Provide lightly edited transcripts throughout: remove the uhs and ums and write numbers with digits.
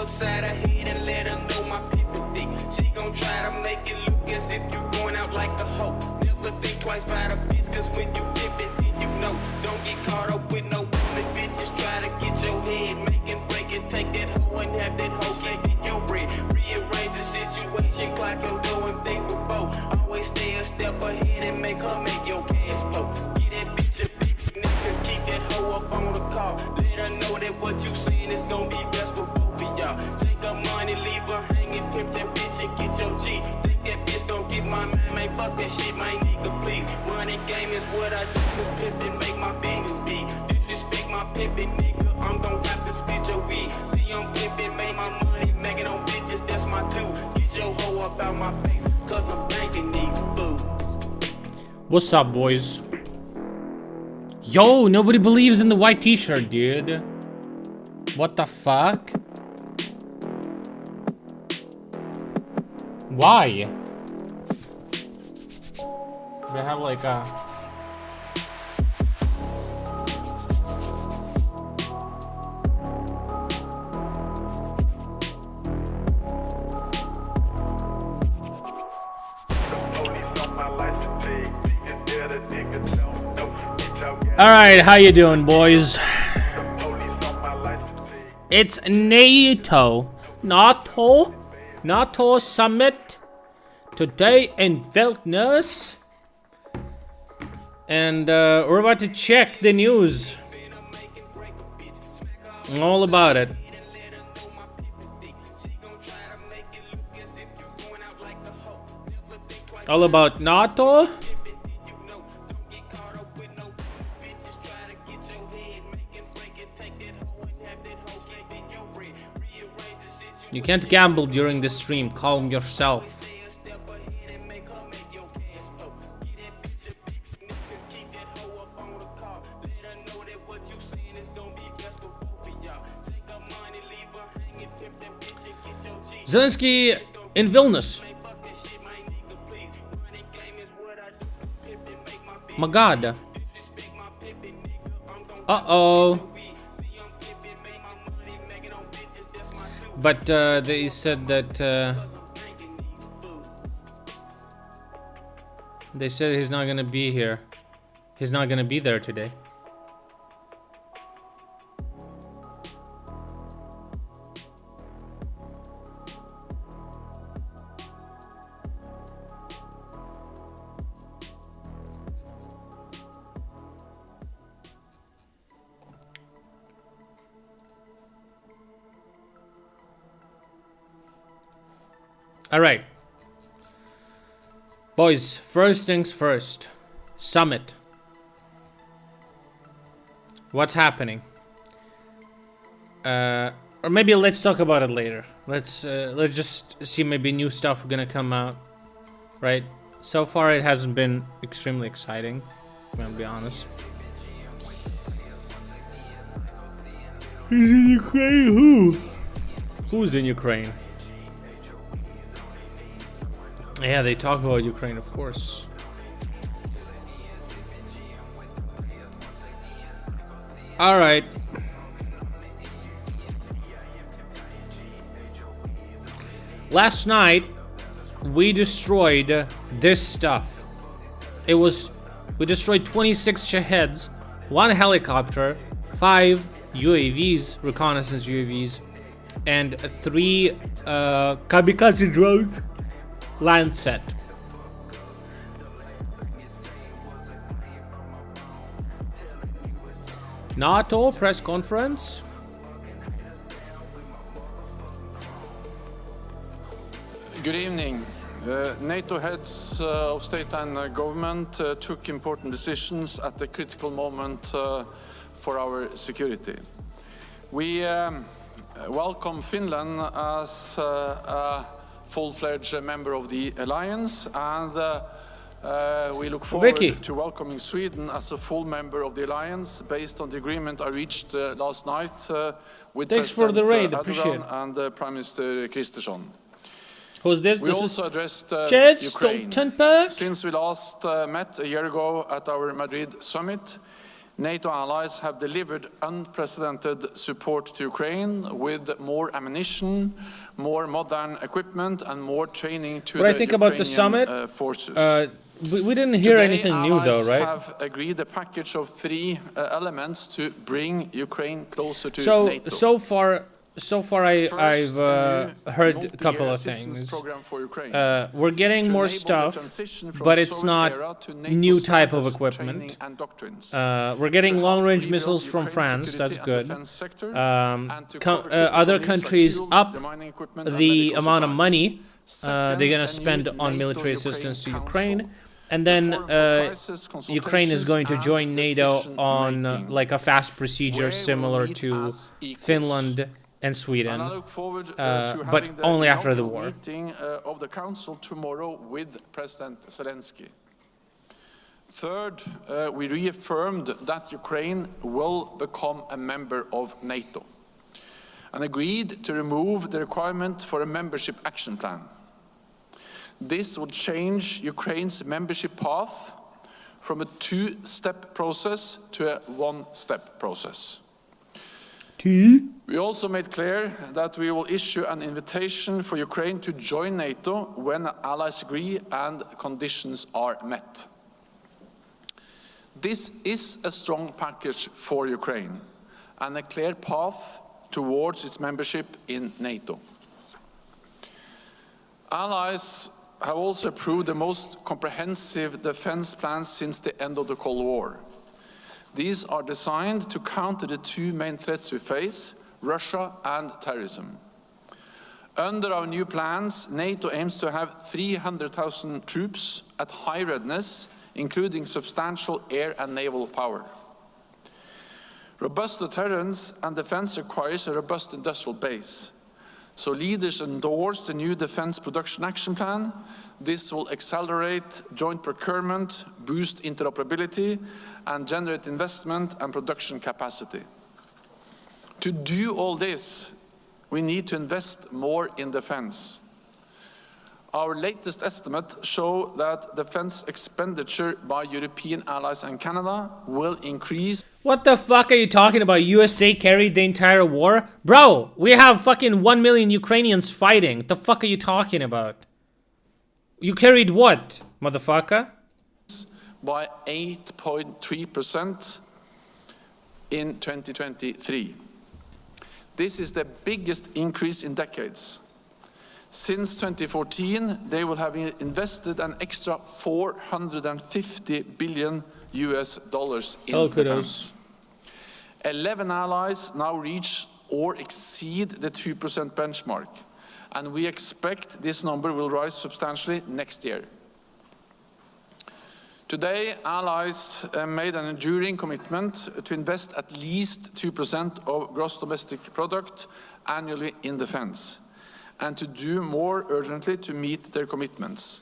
upside her head and let her know my people thick. She gon' try to make it look as if you going out like a hoe. Never think twice about a bitch, cause when you dip it, then you know. Don't get caught up with no woman bitches. Try to get your head, make it, break it, take that hoe and have that hoe get your bread. Rearrange the situation, clock your dough and think before. Always stay a step ahead and make her make your cash flow. Get that bitch a big nigga, keep that hoe up on the call. Let her know that what you saying is gon' be best for both of y'all. Take her money, leave her hanging, pimp that bitch and get your G. Think that bitch gon' get my man, man, fuck that shit, my nigga, please. Running game is what I do, to pimp and make my business be. Disrespect my pimpin', nigga, I'm gon' have to spit your weed. See, I'm pimpin', make my money, make it on bitches, that's my two. Get your hoe up out my face, cause I'm thinking these fools. What's up, boys? Yo, nobody believes in the white t-shirt, dude. What the fuck? Why? They have like a... Alright, how you doing, boys? It's Nato. NATO summit today in Vilnius. And we're about to check the news. All about it. All about NATO. You can't gamble during the stream. Calm yourself. Zelensky in Vilnius. My God. Uh-oh. But they said that they said he's not gonna be here. He's not gonna be there today. All right. Boys, first things first. Summit. What's happening? Or maybe let's talk about it later. Let's just see maybe new stuff gonna come out. Right? So far it hasn't been extremely exciting. I'm gonna be honest. He's in Ukraine. Who? Who's in Ukraine? Yeah, they talk about Ukraine, of course. All right. Last night, we destroyed this stuff. We destroyed 26 Shaheds, 1 helicopter, 5 UAVs, reconnaissance UAVs, and 3 kamikaze drones. Lancet. NATO press conference. Good evening. NATO heads of state and government took important decisions at a critical moment for our security. We welcome Finland as a full-fledged member of the alliance, and we look forward to welcoming Sweden as a full member of the alliance based on the agreement I reached last night with President Erdogan and Prime Minister Kristersson. Who's this? We also addressed Ukraine. Since we last met a year ago at our Madrid summit, NATO allies have delivered unprecedented support to Ukraine with more ammunition, more modern equipment, and more training to the Ukrainian forces. We didn't hear anything new, though, right? Have agreed a package of 3 elements to bring Ukraine closer to NATO. So far, I've heard a couple of things. We're getting more stuff, but it's not new type of equipment. We're getting long-range missiles from France. That's good. Other countries up the amount of money they're gonna spend on military assistance to Ukraine. And then Ukraine is going to join NATO on like a fast procedure similar to Finland and Sweden, but only after the war. Meeting of the Council tomorrow with President Zelensky. Third, we reaffirmed that Ukraine will become a member of NATO and agreed to remove the requirement for a membership action plan. This would change Ukraine's membership path from a 2-step process to a 1-step process. We also made clear that we will issue an invitation for Ukraine to join NATO when allies agree and conditions are met. This is a strong package for Ukraine and a clear path towards its membership in NATO. Allies have also approved the most comprehensive defense plans since the end of the Cold War. These are designed to counter the two main threats we face, Russia and terrorism. Under our new plans, NATO aims to have 300,000 troops at high readiness, including substantial air and naval power. Robust deterrence and defense requires a robust industrial base. So leaders endorsed the new Defense Production Action Plan. This will accelerate joint procurement, boost interoperability, and generate investment and production capacity. To do all this, we need to invest more in defense. Our latest estimates show that defense expenditure by European allies and Canada will increase. What the fuck are you talking about? USA carried the entire war? Bro, we have fucking 1 million Ukrainians fighting. What the fuck are you talking about? You carried what, motherfucker? By 8.3% in 2023. This is the biggest increase in decades. Since 2014, they will have invested an extra $450 billion in defense. 11 allies now reach or exceed the 2% benchmark, and we expect this number will rise substantially next year. Today, allies made an enduring commitment to invest at least 2% of gross domestic product annually in defense, and to do more urgently to meet their commitments.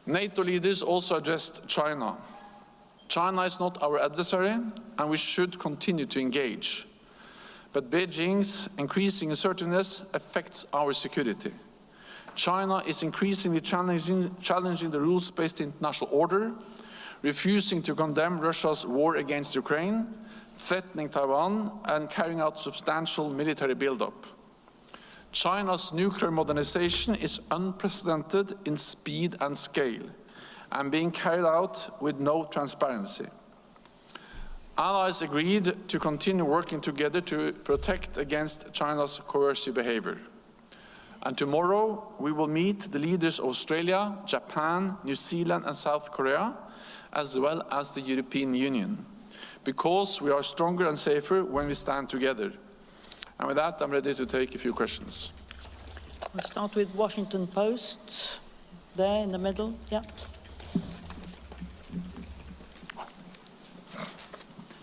NATO leaders also addressed China. China is not our adversary, and we should continue to engage. But Beijing's increasing assertiveness affects our security. China is increasingly challenging the rules-based international order, refusing to condemn Russia's war against Ukraine, threatening Taiwan, and carrying out substantial military buildup. China's nuclear modernization is unprecedented in speed and scale, and being carried out with no transparency. Allies agreed to continue working together to protect against China's coercive behavior. And tomorrow, we will meet the leaders of Australia, Japan, New Zealand, and South Korea, as well as the European Union, because we are stronger and safer when we stand together. And with that, I'm ready to take a few questions. We'll start with Washington Post, there in the middle. Yeah.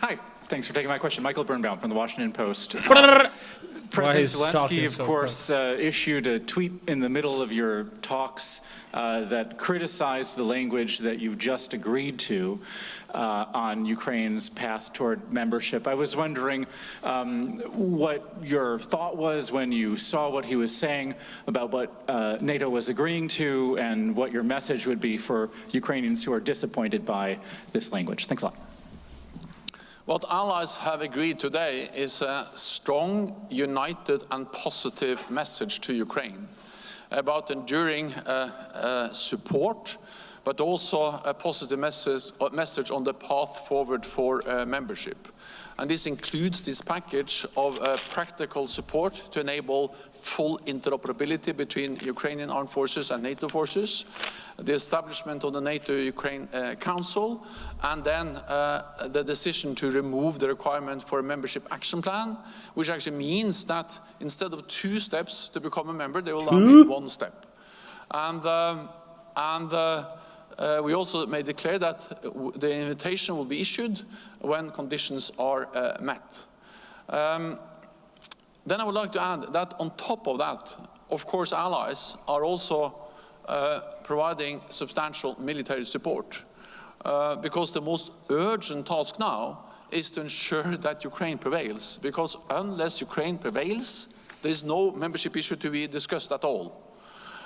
Hi, thanks for taking my question. Michael Birnbaum from the Washington Post. President Zelensky, of course, issued a tweet in the middle of your talks that criticized the language that you've just agreed to on Ukraine's path toward membership. I was wondering what your thought was when you saw what he was saying about what NATO was agreeing to, and what your message would be for Ukrainians who are disappointed by this language. Thanks a lot. What allies have agreed today is a strong, united, and positive message to Ukraine about enduring support, but also a positive message on the path forward for membership. And this includes this package of practical support to enable full interoperability between Ukrainian armed forces and NATO forces, the establishment of the NATO-Ukraine Council, and then the decision to remove the requirement for a membership action plan, which actually means that instead of 2 steps to become a member, they will now be 1 step. We also made it clear that the invitation will be issued when conditions are met. Then I would like to add that on top of that, of course, allies are also providing substantial military support, because the most urgent task now is to ensure that Ukraine prevails, because unless Ukraine prevails, there is no membership issue to be discussed at all.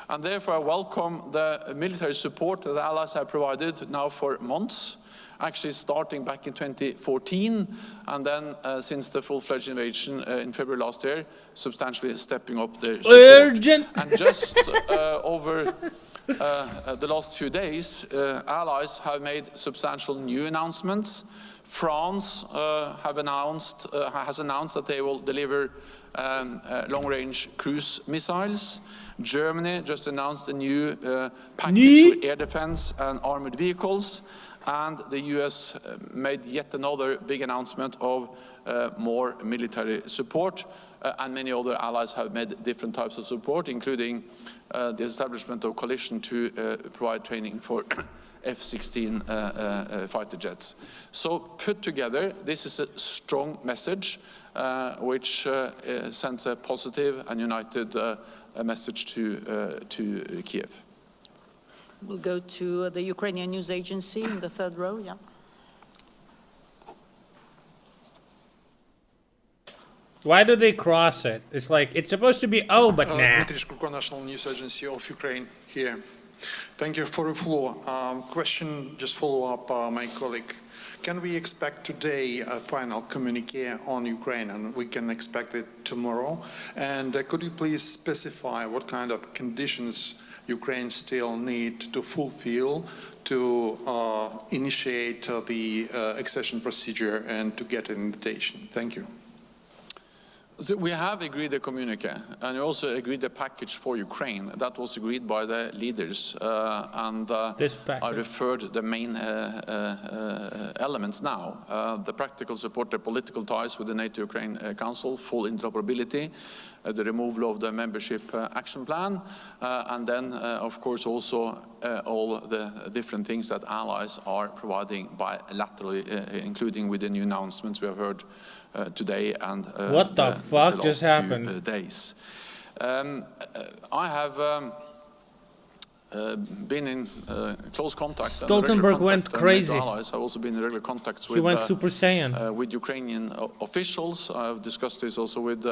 And therefore, I welcome the military support that the allies have provided now for months, actually starting back in 2014, and then since the full-fledged invasion in February last year, substantially stepping up their support. Urgent! And just over the last few days, allies have made substantial new announcements. France has announced that they will deliver long-range cruise missiles. Germany just announced a new package for air defense and armored vehicles. And the US made yet another big announcement of more military support. And many other allies have made different types of support, including the establishment of coalition to provide training for F-16 fighter jets. So put together, this is a strong message which sends a positive and united message to Kiev. We'll go to the Ukrainian news agency in the third row, yeah. Why do they cross it? It's like, it's supposed to be, oh, but nah. Dmitry Shkurko, National News Agency of Ukraine here. Thank you for the floor. Question, just follow up my colleague. Can we expect today a final communique on Ukraine, and we can expect it tomorrow? And could you please specify what kind of conditions Ukraine still need to fulfill to initiate the accession procedure and to get an invitation? Thank you. So we have agreed a communique, and we also agreed a package for Ukraine. That was agreed by the leaders, and I referred the main elements now. The practical support, the political ties with the NATO-Ukraine Council, full interoperability, the removal of the membership action plan, and then, of course, also all the different things that allies are providing bilaterally, including with the new announcements we have heard today and what the fuck just happened? Days. I have been in close contact. Stoltenberg went crazy. Allies. I've also been in regular contacts with. He went Super Saiyan. With Ukrainian officials. I've discussed this also with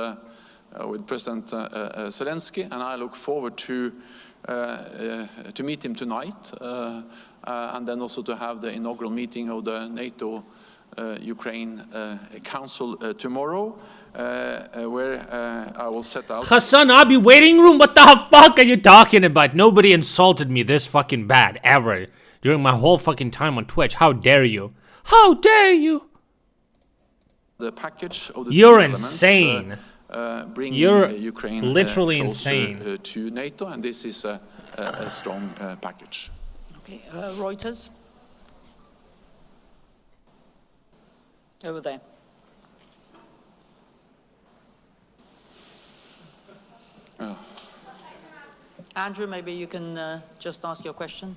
President Zelensky, and I look forward to meet him tonight, and then also to have the inaugural meeting of the NATO Ukraine Council tomorrow, where I will set out. Hassan, I'll be waiting room. What the fuck are you talking about? Nobody insulted me this fucking bad ever during my whole fucking time on Twitch. How dare you? How dare you? The package of the You're insane. Bringing You're Ukraine literally closer, insane to NATO, and this is a strong package. Okay, Reuters. Over there. Andrew, maybe you can just ask your question.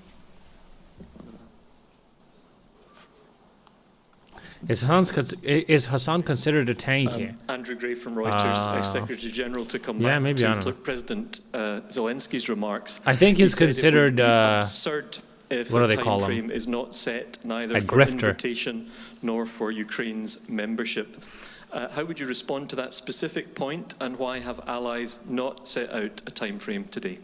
Is Hassan considered a tank here? Andrew Gray from Reuters, Secretary General, to come back to President Zelensky's remarks. I think he's considered absurd if what do the they call time him? frame is not set neither A for grifter. invitation nor for Ukraine's membership. How would you respond to that specific point, and why have allies not set out a time frame today?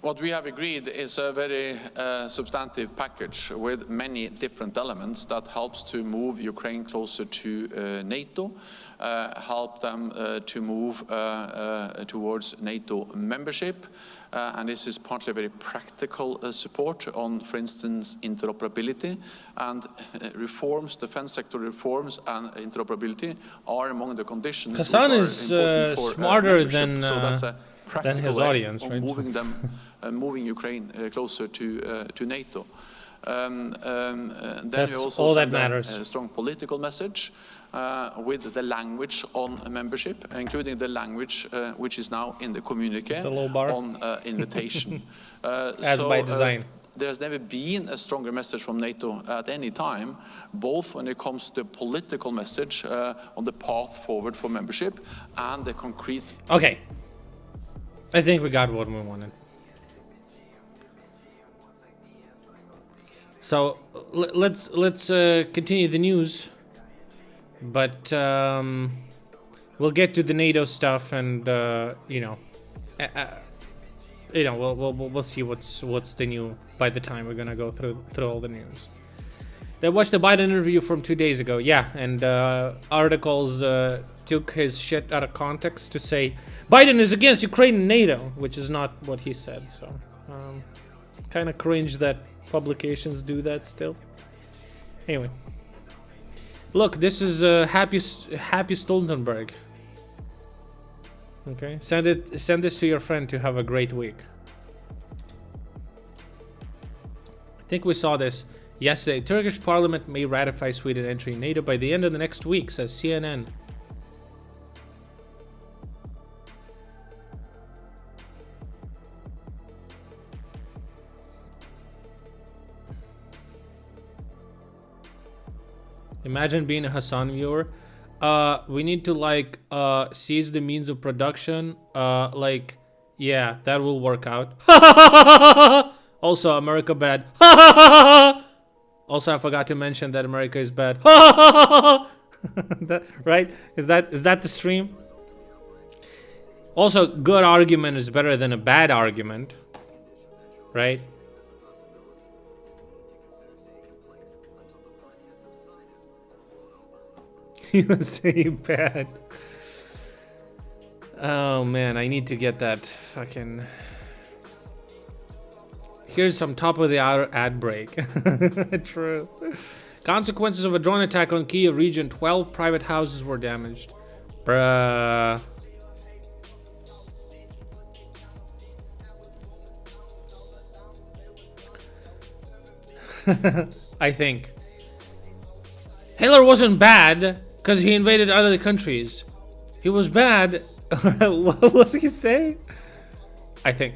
What we have agreed is a very substantive package with many different elements that helps to move Ukraine closer to NATO, help them to move towards NATO membership, and this is partly very practical support on, for instance, interoperability, and reforms, defense sector reforms and interoperability are among the conditions. Hassan is smarter than his audience, right? Moving them, moving Ukraine closer to NATO. Then That's we also all that send matters. a strong political message with the language on membership, including the language which is now in the communique on invitation. As by design. There's never been a stronger message from NATO at any time, both when it comes to the political message on the path forward for membership and the concrete. Okay. I think we got what we wanted. So let's continue the news, but we'll get to the NATO stuff, and we'll see what's the new by the time we're gonna go through all the news. I watched the Biden interview from 2 days ago, yeah, and articles took his shit out of context to say Biden is against Ukraine and NATO, which is not what he said. So kind of cringe that publications do that still. Anyway. Look, this is Happy Stoltenberg. Okay, send this to your friend to have a great week. I think we saw this yesterday. Turkish parliament may ratify Sweden entering NATO by the end of the next week, says CNN. Imagine being a Hassan viewer. We need to like seize the means of production. Like, yeah, that will work out. Also, America bad. Also, I forgot to mention that America is bad. That, right? Is that the stream? Also, good argument is better than a bad argument, right? USA bad. Oh man, I need to get that fucking. Here's some top of the hour ad break. True. Consequences of a drone attack on Kyiv region. 12 private houses were damaged. Bruh. I think Hitler wasn't bad because he invaded other countries. He was bad. What was he saying? I think.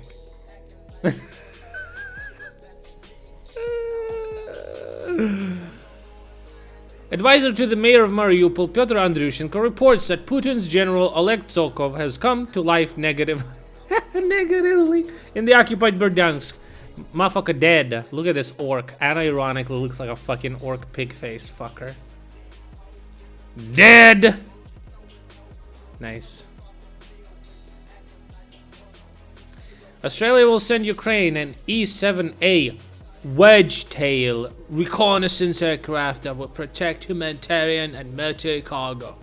Advisor to the mayor of Mariupol, Pyotr Andrushenko, reports that Putin's general Oleg Tsokov has come to life negatively in the occupied Berdyansk. Motherfucker dead. Look at this orc. Unironically looks like a fucking orc pig face fucker. Dead! Nice. Australia will send Ukraine an E-7A Wedgetail reconnaissance aircraft that will protect humanitarian and military cargo.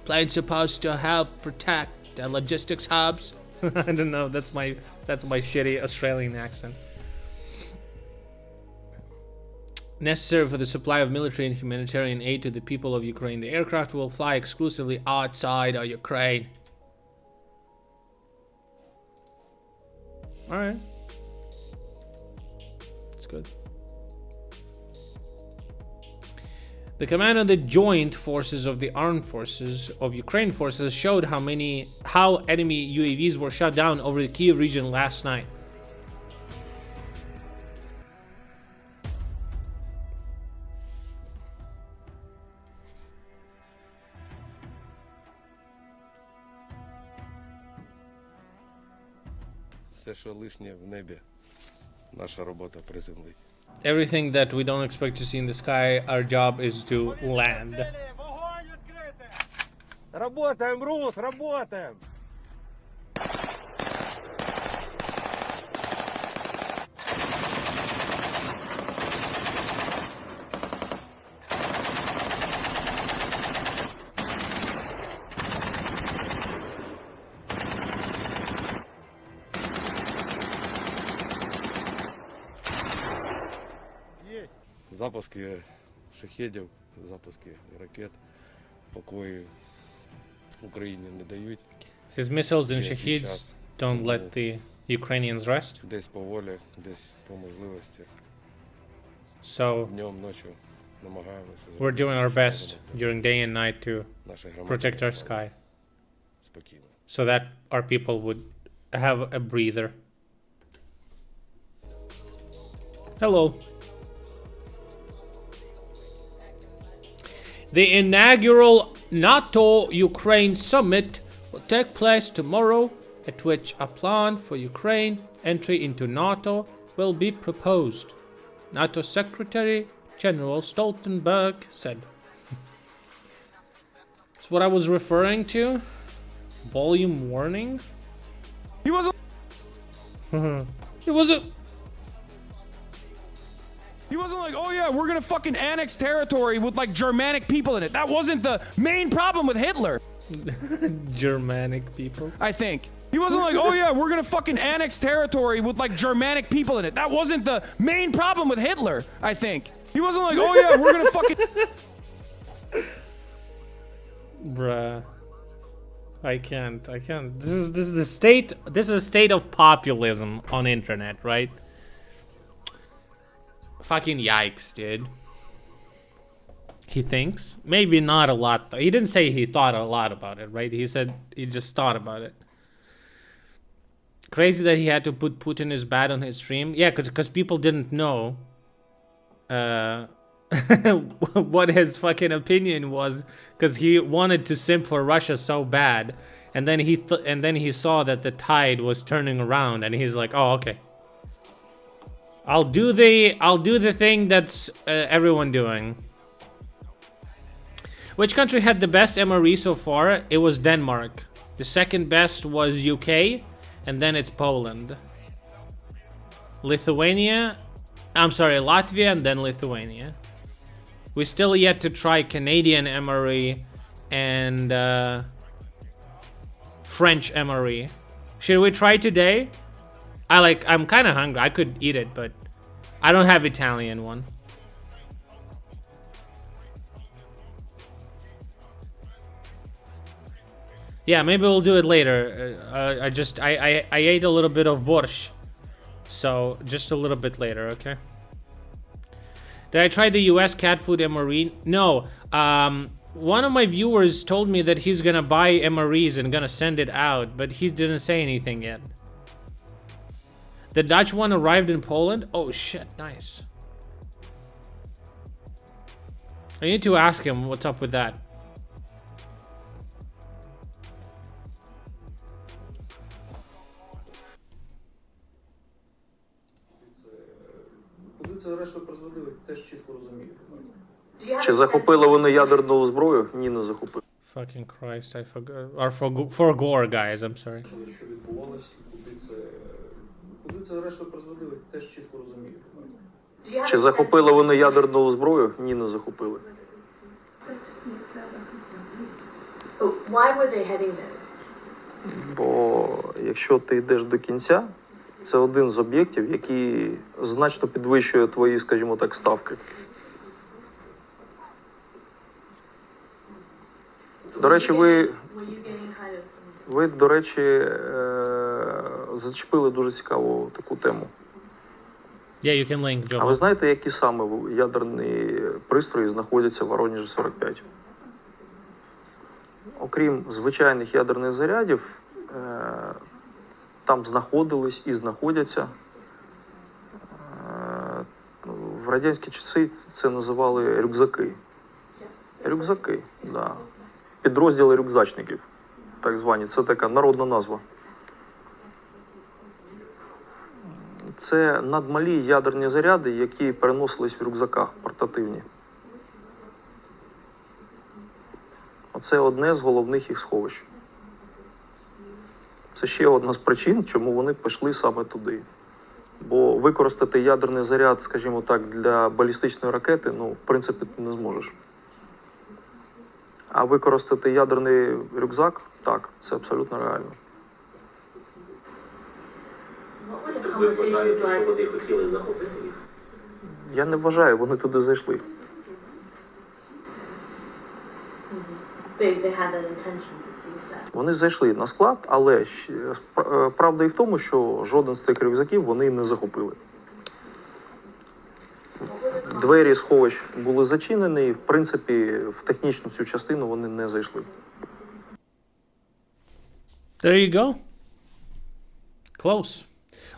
Plane supposed to help protect the logistics hubs. I don't know. That's my shitty Australian accent. Necessary for the supply of military and humanitarian aid to the people of Ukraine. The aircraft will fly exclusively outside of Ukraine. Alright. That's good. The command of the joint forces of the armed forces of Ukraine forces showed how enemy UAVs were shot down over the Kyiv region last night. Everything that we don't expect to see in the sky, our job is to land. Работаем, Рус, работаем! Запуски шахедів, запуски ракет покою Україні не дають. These missiles and shaheeds don't let the Ukrainians rest. Десь по волі, десь по можливості. So Днем, ночі намагаємося. we're doing our best during day and night to protect our sky, Спокійно. so that our people would have a breather. Hello. The inaugural NATO-Ukraine summit will take place tomorrow, at which a plan for Ukraine entry into NATO will be proposed, NATO Secretary General Stoltenberg said. That's what I was referring to. Volume warning. He wasn't. It wasn't. He wasn't like, oh yeah, we're gonna fucking annex territory with like Germanic people in it. That wasn't the main problem with Hitler. Germanic people. I think. He wasn't like, oh yeah, we're gonna fucking annex territory with like Germanic people in it. That wasn't the main problem with Hitler, I think. He wasn't like, oh yeah, we're gonna fucking... Bruh. I can't. This is the state. This is a state of populism on internet, right? Fucking yikes, dude. He thinks? Maybe not a lot, though. He didn't say he thought a lot about it, right? He said he just thought about it. Crazy that he had to put Putin is bad on his stream. Yeah, because people didn't know what his fucking opinion was, because he wanted to simp for Russia so bad, and then he saw that the tide was turning around, and he's like, oh, okay. I'll do the thing that's everyone doing. Which country had the best MRE so far? It was Denmark. The second best was UK, and then it's Poland. Latvia, and then Lithuania. We still yet to try Canadian MRE and French MRE. Should we try today? I'm kind of hungry. I could eat it, but I don't have Italian one. Yeah, maybe we'll do it later. I ate a little bit of borscht, so just a little bit later, okay? Did I try the US cat food MRE? No. One of my viewers told me that he's gonna buy MREs and gonna send it out, but he didn't say anything yet. The Dutch one arrived in Poland? Oh shit, nice. I need to ask him what's up with that. Чи захопили вони ядерну зброю? Ні, не захопили. Fucking Christ, I forgot. Or for gore, guys, I'm sorry. Що відбувалося, куди це решту призводили, теж чітко розумію. Чи захопили вони ядерну зброю? Ні, не захопили. Why were they heading there? Бо якщо ти йдеш до кінця, це один з об'єктів, який значно підвищує твої, скажімо так, ставки. До речі, ви, до речі, зачепили дуже цікаву таку тему. Yeah, you can link, Joe. А ви знаєте, які саме ядерні пристрої знаходяться в Воронежі 45? Окрім звичайних ядерних зарядів, там знаходились і знаходяться, в радянські часи це називали рюкзаки. Рюкзаки, да. Підрозділи рюкзачників, так звані. Це така народна назва. Це надмалі ядерні заряди, які переносились в рюкзаках портативні. Оце одне з головних їх сховищ. Це ще одна з причин, чому вони пішли саме туди. Бо використати ядерний заряд, скажімо так, для балістичної ракети, ну, в принципі, ти не зможеш. А використати ядерний рюкзак, так, це абсолютно реально. Ви вважаєте, що вони хотіли захопити їх? Я не вважаю, вони туди зайшли. They had that intention to seize that. Вони зайшли на склад, але правда і в тому, що жоден з цих рюкзаків вони не захопили. Двері сховищ були зачинені, і, в принципі, в технічну цю частину вони не зайшли. There you go. Close.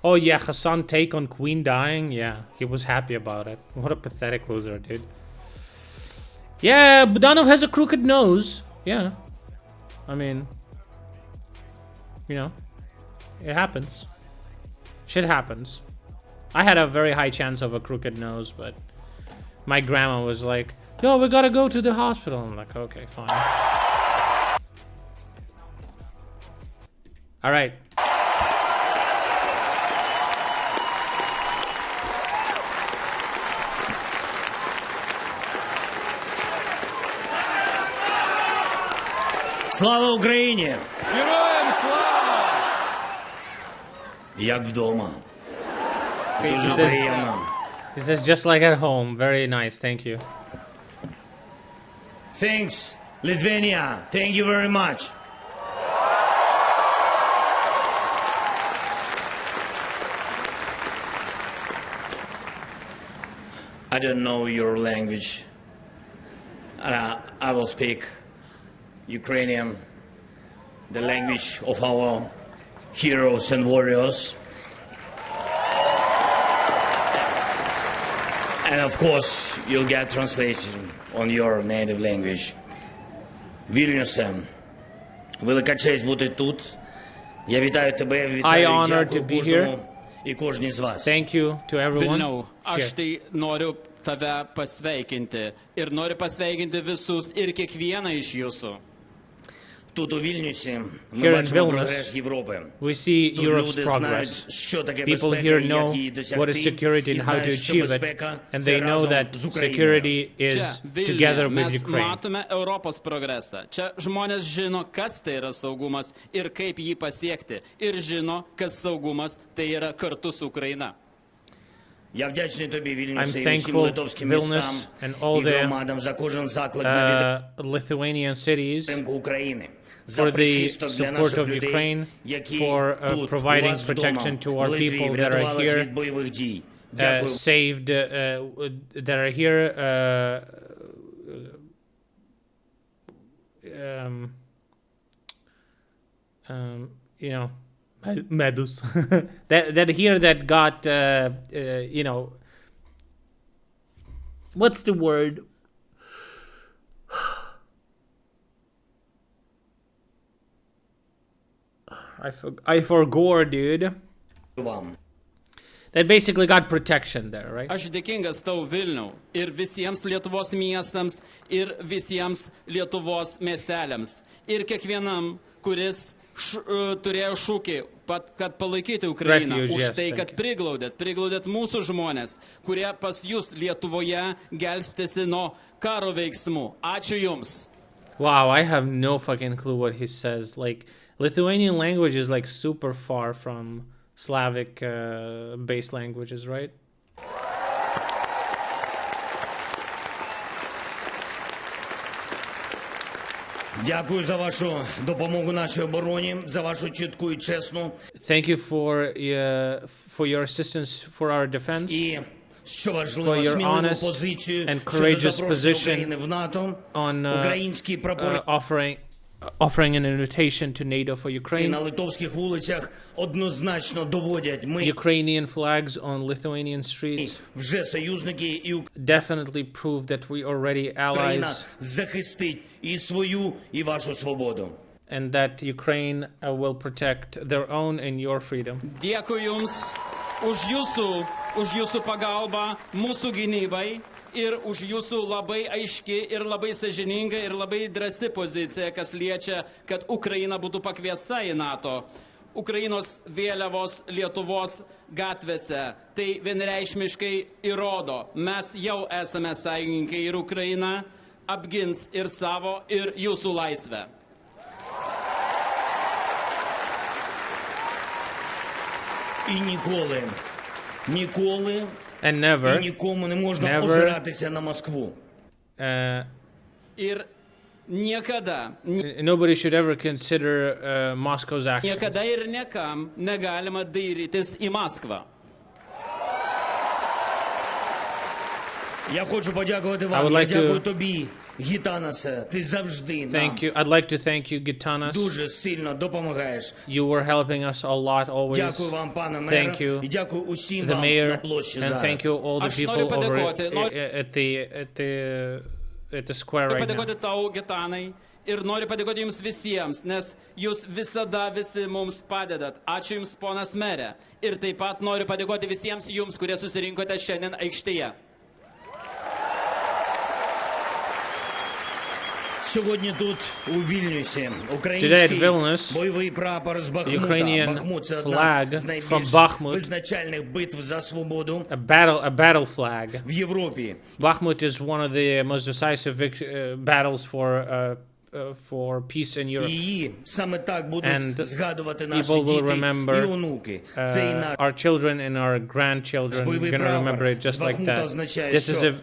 Oh yeah, Hassan take on Queen dying. Yeah, he was happy about it. What a pathetic loser, dude. Yeah, Budanov has a crooked nose. Yeah. I mean, you know, it happens. Shit happens. I had a very high chance of a crooked nose, but my grandma was like, "No, we gotta go to the hospital." I'm like, okay, fine. All right. Слава Україні! Героям слава! Як вдома. Дуже приємно. He says just like at home. Very nice, thank you. Thanks, Lithuania. Thank you very much. I don't know your language. I will speak Ukrainian, the language of our heroes and warriors. And of course, you'll get translation on your native language. Вільнюсе, велика честь бути тут. Я вітаю тебе, вітаю, дякую кожному і кожній з вас. Thank you to everyone. Vilniau, aš tai noriu tave pasveikinti ir noriu pasveikinti visus ir kiekvieną iš jūsų. Тут у Вільнюсі ми Here in бачимо прогрес Vilnius, Європи. we see Тут Europe's люди знають, progress. що таке People безпека here і know як її what is досягти, security і and how to знають, що achieve it, безпека and це they know разом that з Україною. security is Čia together Vilniuje with mes Ukraine. matome Europos progresą. Čia žmonės žino, kas tai yra saugumas ir kaip jį pasiekti. Ir žino, kas saugumas tai yra kartu su Ukraina. Я вдячний тобі, I'm Вільнюсе, і усім thankful литовським містам Vilnius and all і the громадам за кожен заклик на Lithuanian cities підтримку України. for the support of Ukraine, for providing protection to our people that are here, saved, that are here, you know, medus, that here that got, you know, what's the word? I forgot, dude. That basically got protection there, right? Aš dėkingas tau Vilniau ir visiems Lietuvos miestams ir visiems Lietuvos miesteliams ir kiekvienam, kuris turėjo šūkį, kad palaikyti Ukrainą, už tai, kad priglaudėt mūsų žmonės, kurie pas jūs Lietuvoje gelbstėsi nuo karo veiksmų. Ačiū jums. Wow, I have no fucking clue what he says. Like, Lithuanian language is like super far from Slavic base languages, right? Дякую за вашу допомогу нашій обороні, за вашу чітку і чесну. Thank you for your assistance for our defense. І, що важливо, for your сміливу honest позицію and щодо courageous запрошення position України в НАТО, on українські прапори offering an invitation to NATO for і Ukraine. на литовських вулицях однозначно доводять, ми Ukrainian flags on Lithuanian streets вже союзники, і definitely prove that we already Україна allies захистить і свою, і вашу свободу. and that Ukraine will protect their own and your freedom. Dėkui jums už jūsų pagalbą mūsų gynybai ir už jūsų labai aiški ir labai sąžininga ir labai drąsi pozicija, kas liečia, kad Ukraina būtų pakviesta į NATO. Ukrainos vėliavos Lietuvos gatvėse tai vienreikšmiškai įrodo, mes jau esame sąjungininkai ir Ukraina apgins ir savo, ir jūsų laisvę. І ніколи And never, і нікому не можна never, озиратися на Москву. Ir niekada, nobody should ever consider Moscow's actions. niekada ir niekam negalima dairytis į Maskvą. Я хочу подякувати вам. Я дякую тобі, Гітанасе. Ти завжди нам I'd like to thank you, Gitanas. дуже сильно допомагаєш. You were helping us a lot always. Дякую вам, пане Thank мере, you, і дякую усім the вам на mayor, площі and зараз. thank you all the people over at the square right now. Padėkoti tau, Gitanai, ir noriu padėkoti jums visiems, nes jūs visada visi mums padedat. Ačiū jums, ponas merė. Ir taip pat noriu padėkoti visiems jums, kurie susirinkote šiandien aikštėje. Сьогодні тут, у Вільнюсі, Today at український Vilnius, бойовий прапор з Бахмута. Ukrainian Бахмут – це flag одна з from найбільш Bakhmut. визначальних битв за свободу a battle flag. в Європі. Bakhmut is one of the most decisive battles for for peace in Europe. Саме так будуть And згадувати наші people will діти remember і онуки. Цей наш our children and our grandchildren are going to remember it just like that.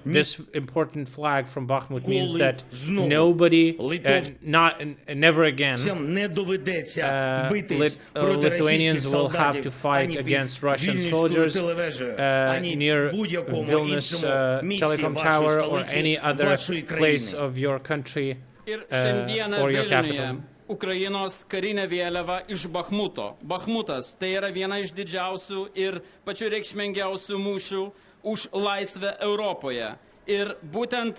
This important flag from Bakhmut means that nobody, never again, не доведеться битись проти Lithuanians російських will have to солдатів fight ані against під Russian Вільнюською soldiers телевежею, ані near будь-якому Vilnius іншому місці telecom вашої tower or столиці, any other вашої place країни. of your country Ir šiandieną or your Vilniuje capital. Ukrainos karinė vėliava iš Bakhmuto. Bakhmutas tai yra viena iš didžiausių ir pačių reikšmingiausių mūšių už laisvę Europoje. Ir būtent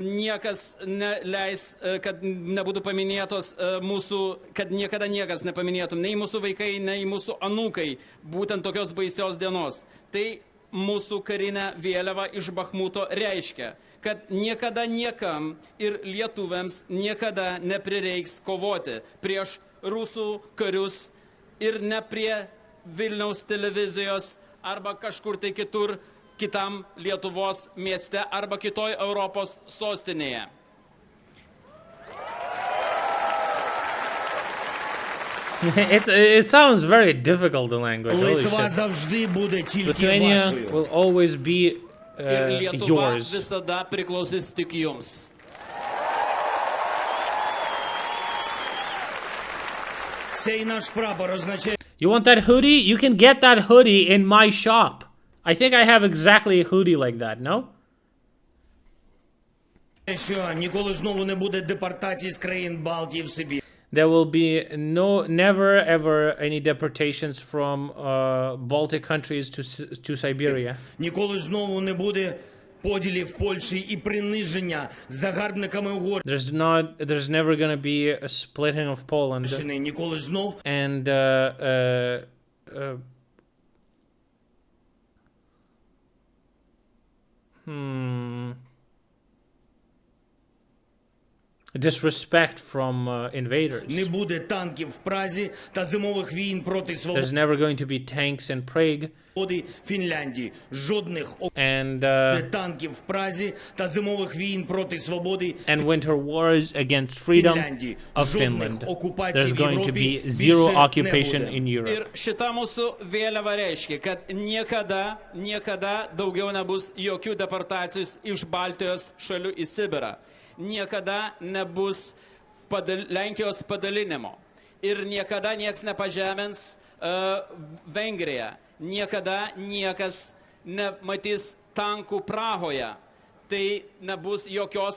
niekas neleis, kad nebūtų paminėtos mūsų, kad niekada niekas nepaminėtų, nei mūsų vaikai, nei mūsų anūkai, būtent tokios baisios dienos. Tai mūsų karinė vėliava iš Bakhmuto reiškia, kad niekada niekam ir lietuviams niekada neprireiks kovoti prieš rusų karius ir ne prie Vilniaus televizijos arba kažkur tai kitur, kitam Lietuvos mieste arba kitoj Europos sostinėje. It sounds very difficult, the language. Holy Литва shit. завжди буде тільки Lithuania вашою. will always be Ir Lietuva yours. visada priklausys tik jums. Цей наш прапор означає, You want that hoodie? You can get that hoodie in my shop. I think I have exactly a hoodie like that, no? що ніколи знову не буде депортації з країн Балтії в Сибір. There will be never ever any deportations from Baltic countries to Siberia. Ніколи знову не буде поділів в Польщі і приниження загарбниками Угорщини. There's never going to be a splitting of Poland. Ніколи знов. And disrespect from invaders. Не буде танків в Празі та зимових війн проти свободи. There's never going to be tanks in Prague. Фінляндії. Жодних танків в Празі та зимових війн проти свободи. And winter wars against freedom of Finland. There's going to be zero occupation in Europe. Ir šita mūsų vėliava reiškia, kad niekada daugiau nebus jokių deportacijų iš Baltijos šalių į Sibirą. Niekada nebus Lenkijos padalinimo. Ir niekada nieks nepažemins Vengriją. Niekada niekas nematys tankų Prahoje. Tai nebus jokio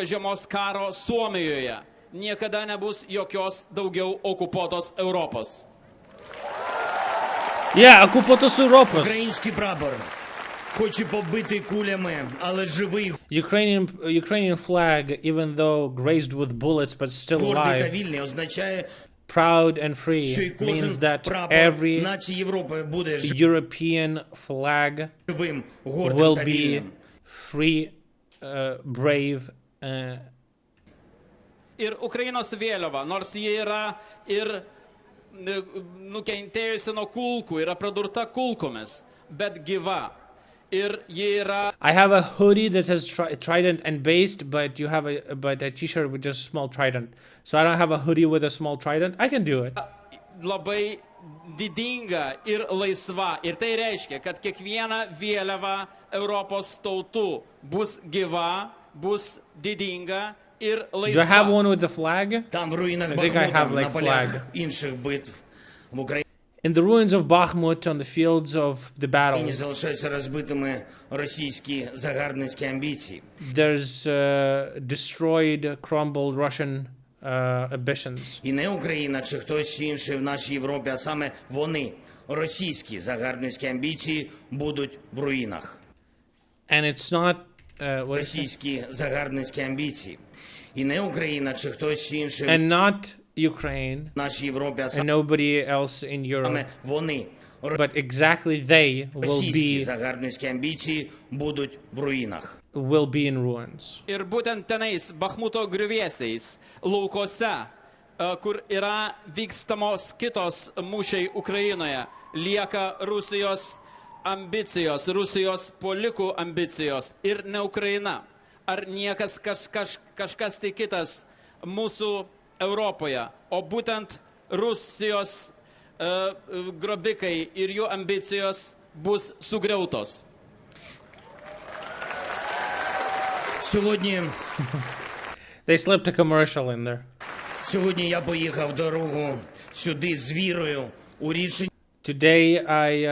žiemos karo Suomijoje. Niekada nebus jokios daugiau okupuotos Europos. Okupuotos Europos. Український прапор. Хоче побити кулями, але живий. Ukrainian flag, even though grazed with bullets but still Гордий та alive, вільний означає, proud and free, що й means кожен that прапор every нації Європи буде European flag живим, гордим will та be вільним. free, brave. Ir Ukrainos vėliava, nors jie yra ir nukentėjusi nuo kulkų, yra pradurta kulkomis, bet gyva. Ir jie yra. I have a hoodie that says trident and based, but you have a t-shirt with just a small trident. So I don't have a hoodie with a small trident. I can do it. Labai didinga ir laisva. Ir tai reiškia, kad kiekviena vėliava Europos tautų bus gyva, bus didinga ir laisva. Do I have one with the flag? Там в руїнах I think I have Бахмута, like на полях flag. інших битв в Україні. In the ruins of Bakhmut, on the fields of the battle, залишаються розбитими російські загарбницькі амбіції. there's destroyed, crumbled Russian ambitions. І не Україна чи хтось інший в нашій Європі, а саме вони, російські загарбницькі амбіції, будуть в руїнах. And it's not російські загарбницькі амбіції. І не Україна чи хтось інший and not Ukraine в нашій Європі, а and саме nobody else in Europe, вони. but exactly they will Російські be загарбницькі амбіції будуть в руїнах. Will be in ruins. Ir būtent tenais Bakhmuto griuvėsiais, laukose, kur yra vykstamos kitos mūšiai Ukrainoje, lieka Rusijos ambicijos, Rusijos puolikų ambicijos ir ne Ukraina. ar niekas kažkas tai kitas mūsų Europoje, o būtent Rusijos grobikai ir jų ambicijos bus sugriautos. Сьогодні They slipped a commercial in there. Сьогодні я поїхав дорогу сюди з вірою у рішення. Today I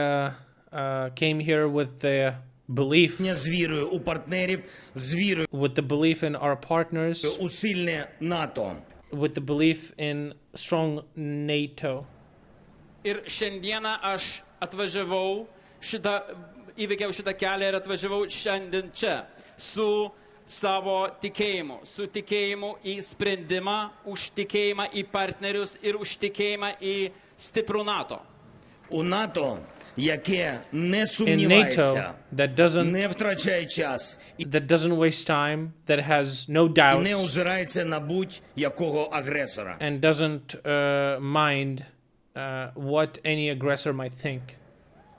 came here with the belief, З вірою у партнерів, з вірою with the belief in our partners, у сильне НАТО. with the belief in strong NATO. Ir šiandieną aš atvažiavau, įveikiau šitą kelią ir atvažiavau šiandien čia su savo tikėjimu. Su tikėjimu į sprendimą, už tikėjimą į partnerius ir už tikėjimą į stiprų NATO. У НАТО, яке не In сумнівається, NATO не втрачає час that doesn't waste time, that has no і не doubts, озирається на будь-якого агресора. and doesn't mind what any aggressor might think.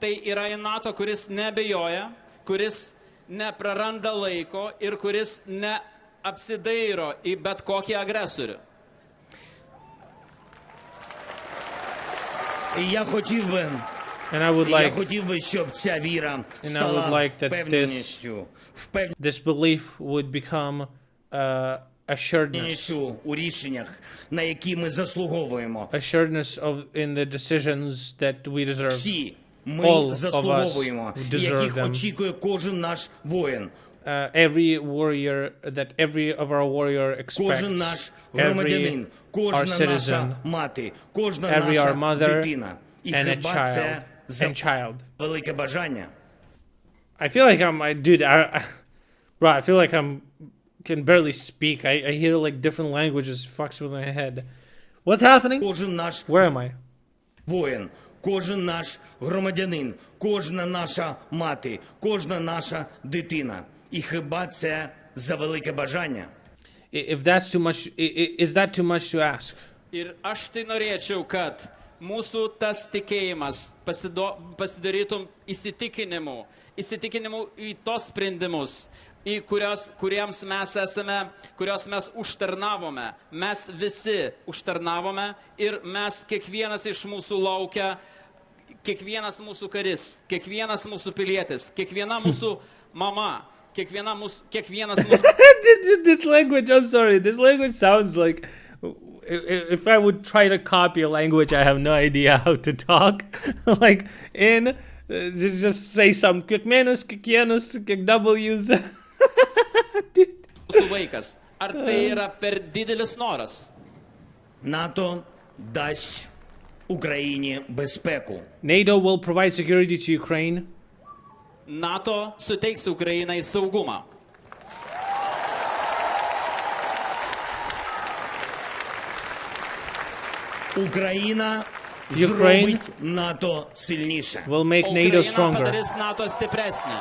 Tai yra į NATO, kuris nebejoja, kuris nepraranda laiko ir kuris neapsidairo į bet kokį agresorių. І я хотів би, And I would like, щоб ця віра and I would стала like that впевненістю, this belief would become assuredness. у рішеннях, на які ми заслуговуємо. Assuredness in the decisions that we deserve. Всі All ми of us заслуговуємо, deserve яких them. очікує кожен наш воїн. Every warrior, that every of our warrior expects, Кожен наш every громадянин, our кожна наша citizen, мати, кожна every our наша mother дитина. І and a хіба це child. велике бажання? I feel like dude, bro, I feel like can barely speak. I hear like different languages, fucks with my head. What's happening? Кожен наш Where am I? воїн, кожен наш громадянин, кожна наша мати, кожна наша дитина. І хіба це за велике бажання? If that's too much, is that too much to ask? Ir aš tai norėčiau, kad mūsų tas tikėjimas pasidarytum įsitikinimu į tos sprendimus, į kuriems mes esame, kurios mes užtarnavome. Mes visi užtarnavome ir mes kiekvienas iš mūsų laukia, kiekvienas mūsų karis, kiekvienas mūsų pilietis, kiekviena mūsų mama. This language, I'm sorry, this language sounds like if I would try to copy a language, I have no idea how to talk. Like just say some kiekvienas, kiek W's. Mūsų vaikas. Ar tai yra per didelis noras? НАТО дасть Україні безпеку. NATO will provide security to Ukraine. NATO suteiks Ukrainai saugumą. Україна зробить НАТО сильніше. Will make NATO stronger. Ukraina padarys NATO stipresnį.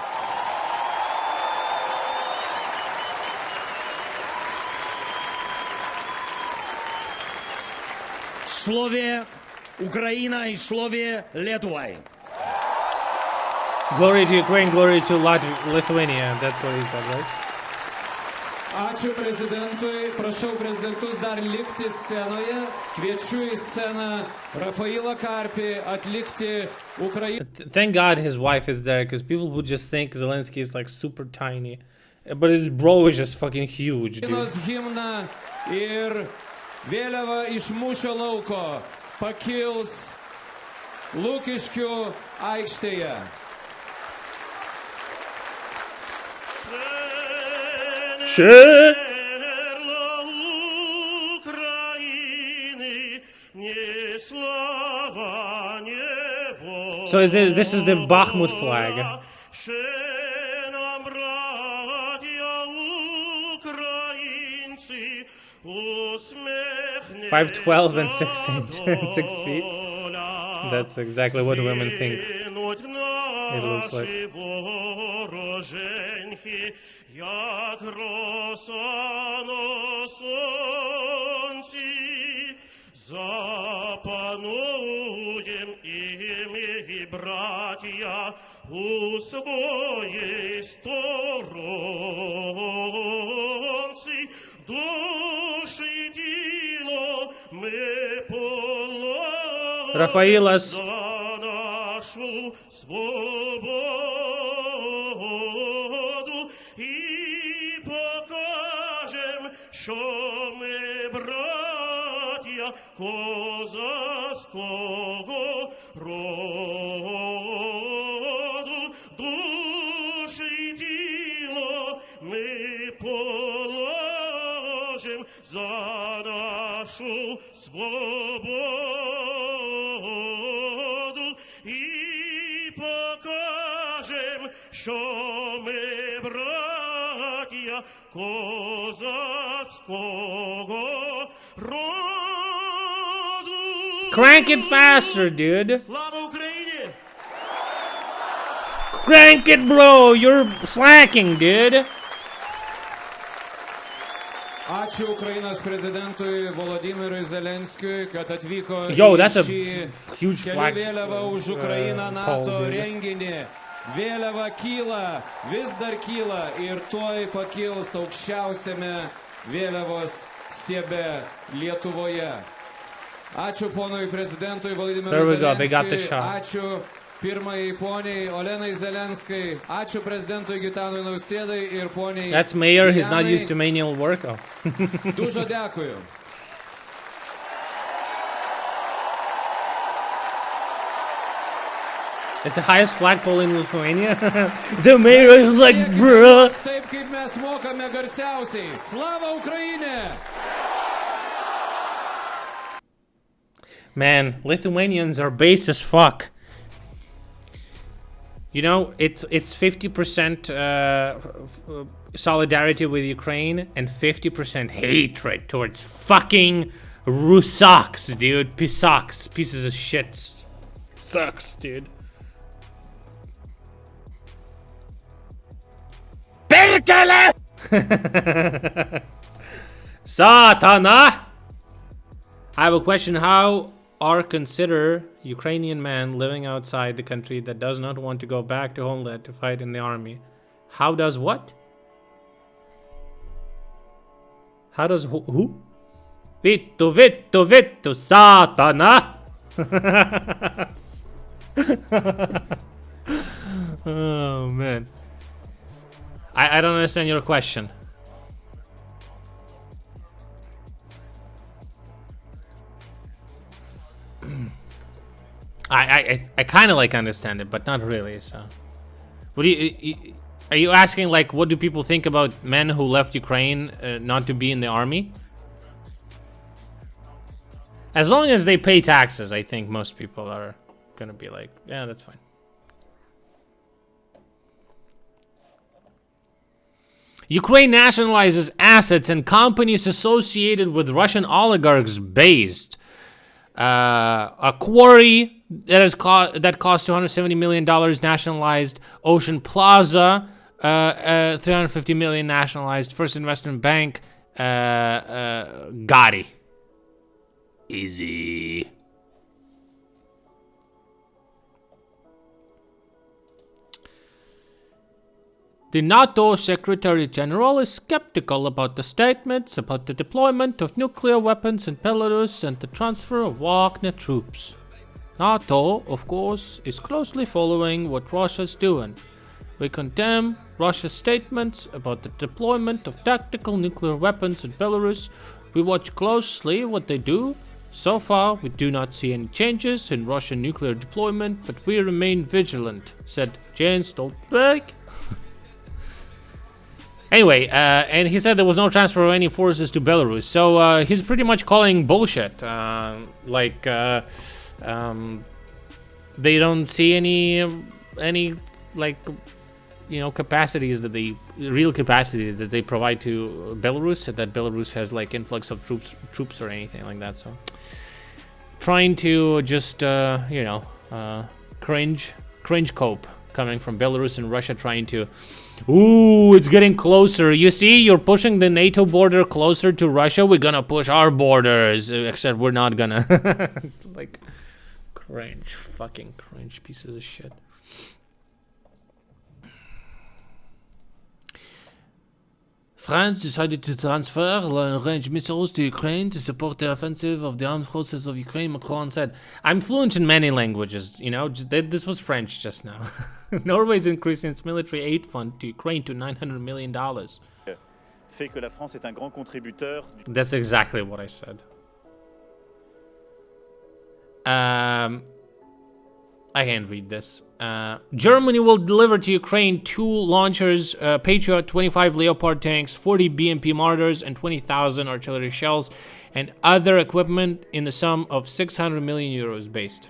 Слове Україна і слове Литва. Glory to Ukraine, glory to Lithuania. That's what he said, right? Ačiū prezidentui. Prašau prezidentus dar likti scenoje. Kviečiu į sceną Rafailą Karpį atlikti Ukrainą. Thank God his wife is there, because people would just think Zelensky is like super tiny. But his bro is just fucking huge, dude. Himną ir vėliava iš mūšio lauko pakils Lukiškių aikštėje. So this is the Bakhmut flag. 5'12" and 6 feet. That's exactly what women think it looks like. Як роса на сонці, запануєм і ми, браття, у своїй стороні. ми положим Рафаилас. за нашу свободу і покажем, що ми браття козацького роду, душі й тіло ми положим за нашу свободу і покажем, що ми браття козацького роду. Crank it faster, dude. Слава Україні! Crank it, bro. You're slacking, dude. Ačiū Ukrainos prezidentui Volodymyrui Zelenskiui, kad atvyko Yo, that's a šį huge flag. Kelių vėliava už Ukrainą NATO pole, dude. renginį. Vėliava kyla, vis dar kyla ir tuoj pakils aukščiausiame vėliavos stiebe Lietuvoje. Ačiū ponui prezidentui Volodymyrui There we go, they got the Zelenskiui, shot. ačiū pirmajai poniai Olenai Zelenskai, ačiū prezidentui Gitanui Nausėdai ir poniai That's Mayor. He's not Dianai. used to manual work. Oh. Dużo dėkuju. It's the highest flagpole in Lithuania. The mayor is like, bruh. Taip kaip mes mokame garsiausiai. Slava Ukraine! Man, Lithuanians are base as fuck. You know, it's 50% solidarity with Ukraine and 50% hatred towards fucking Rusaks, dude. Pisaks, pieces of shit. Sucks, dude. Perkele! Satana! I have a question. How are consider Ukrainian man living outside the country that does not want to go back to homeland to fight in the army? How does what? How does who? Vittu, vittu, vittu, Satana! Oh man. I don't understand your question. I kind of like understand it, but not really. So, what do you are you asking? Like, what do people think about men who left Ukraine not to be in the army? As long as they pay taxes, I think most people are gonna be like, yeah, that's fine. Ukraine nationalizes assets and companies associated with Russian oligarchs based. A quarry that cost $270 million nationalized. Ocean Plaza, $350 million nationalized. First Investment Bank, Gotti. Easy. The NATO Secretary General is skeptical about the statements about the deployment of nuclear weapons in Belarus and the transfer of Wagner troops. NATO, of course, is closely following what Russia's doing. We condemn Russia's statements about the deployment of tactical nuclear weapons in Belarus. We watch closely what they do. So far, we do not see any changes in Russian nuclear deployment, but we remain vigilant, said Jens Stoltenberg. Anyway, and he said there was no transfer of any forces to Belarus. So he's pretty much calling bullshit. They don't see any like, you know, capacities that real capacity that they provide to Belarus, that Belarus has like influx of troops or anything like that. So trying to just you know, cringe cope coming from Belarus and Russia, trying to, ooh, it's getting closer. You see, you're pushing the NATO border closer to Russia. We're gonna push our borders, except we're not gonna. Like, cringe, fucking cringe pieces of shit. France decided to transfer long-range missiles to Ukraine to support the offensive of the armed forces of Ukraine, Macron said. I'm fluent in many languages, you know, this was French just now. Norway is increasing its military aid fund to Ukraine to $900 million. Fait que la France est un grand contributeur. That's exactly what I said. I can't read this. Germany will deliver to Ukraine 2 launchers, Patriot 25 Leopard tanks, 40 BMP mortars, and 20,000 artillery shells, and other equipment in the sum of 600 million euros based.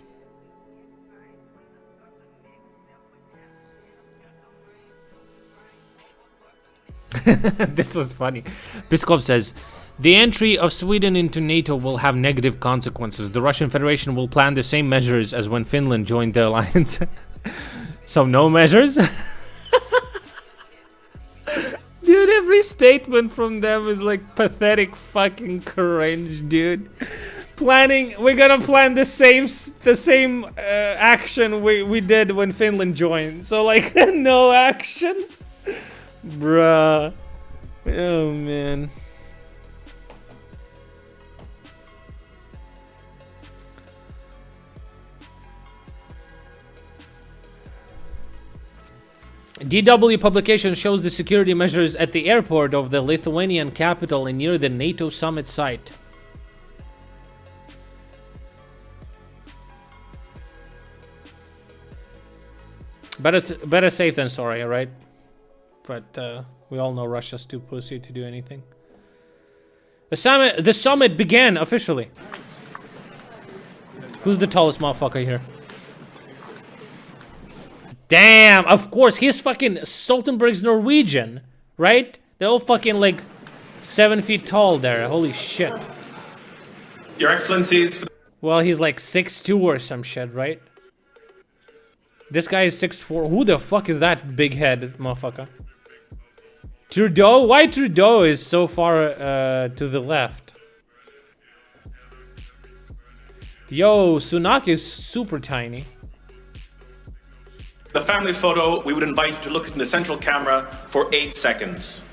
This was funny. Peskov says, the entry of Sweden into NATO will have negative consequences. The Russian Federation will plan the same measures as when Finland joined the alliance. So no measures? Dude, every statement from them is like pathetic fucking cringe, dude. We're gonna plan the same action we did when Finland joined. So like, no action? Bruh. Oh man. DW publication shows the security measures at the airport of the Lithuanian capital and near the NATO summit site. Better safe than sorry, right? But we all know Russia's too pussy to do anything. The summit began officially. Who's the tallest motherfucker here? Damn, of course, he's fucking Stoltenberg's Norwegian, right? They're all fucking like 7 feet tall there. Holy shit. Your Excellencies. Well, he's like 6'2" or some shit, right? This guy is 6'4". Who the fuck is that big head motherfucker? Trudeau? Why Trudeau is so far to the left? Yo, Sunak is super tiny. The family photo, we would invite you to look in the central camera for 8 seconds.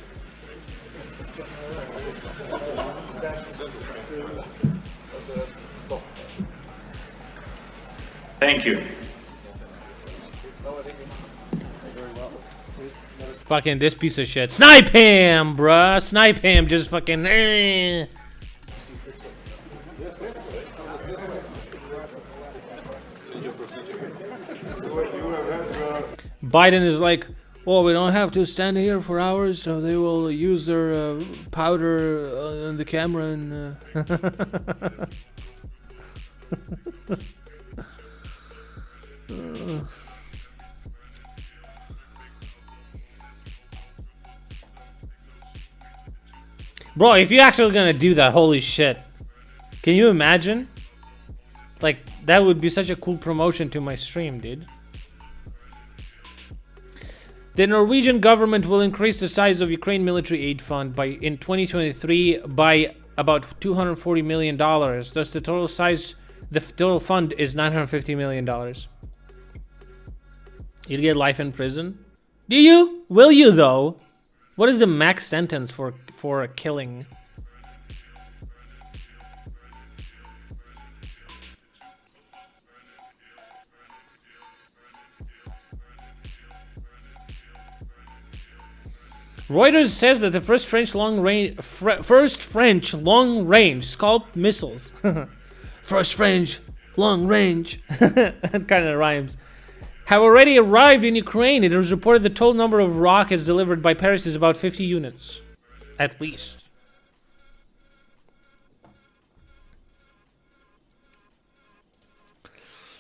Thank you. Fucking this piece of shit. Snipe him, bruh. Snipe him. Just fucking. Biden is like, well, we don't have to stand here for hours, so they will use their powder on the camera and. Bro, if you're actually gonna do that, holy shit. Can you imagine? Like, that would be such a cool promotion to my stream, dude. The Norwegian government will increase the size of Ukraine military aid fund in 2023 by about $240 million. Thus, the total fund is $950 million. You'd get life in prison? Do you? Will you though? What is the max sentence for a killing? Reuters says that the first French long-range Scalp missiles, first French long-range, that kind of rhymes, have already arrived in Ukraine. It was reported the total number of rockets delivered by Paris is about 50 units, at least.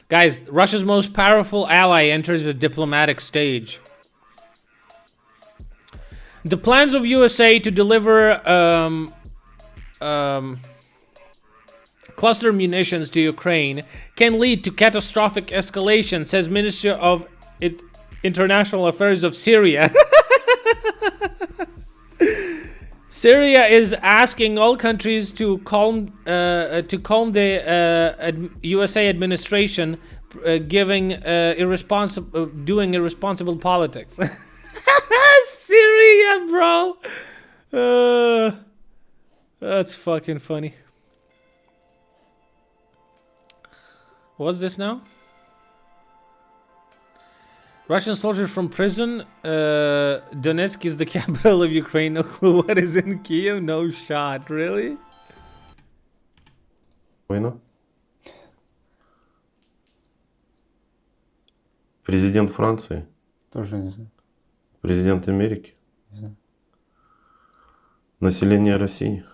Guys, Russia's most powerful ally enters the diplomatic stage. The plans of USA to deliver cluster munitions to Ukraine can lead to catastrophic escalation, says Minister of International Affairs of Syria. Syria is asking all countries to calm the USA administration doing irresponsible politics. Syria, bro. That's fucking funny. What's this now? Russian soldier from prison. Donetsk is the capital of Ukraine. No clue what is in Kiev. No shot. Really? Война? Президент Франции? Тоже не знаю. Президент Америки? Не знаю. Население России?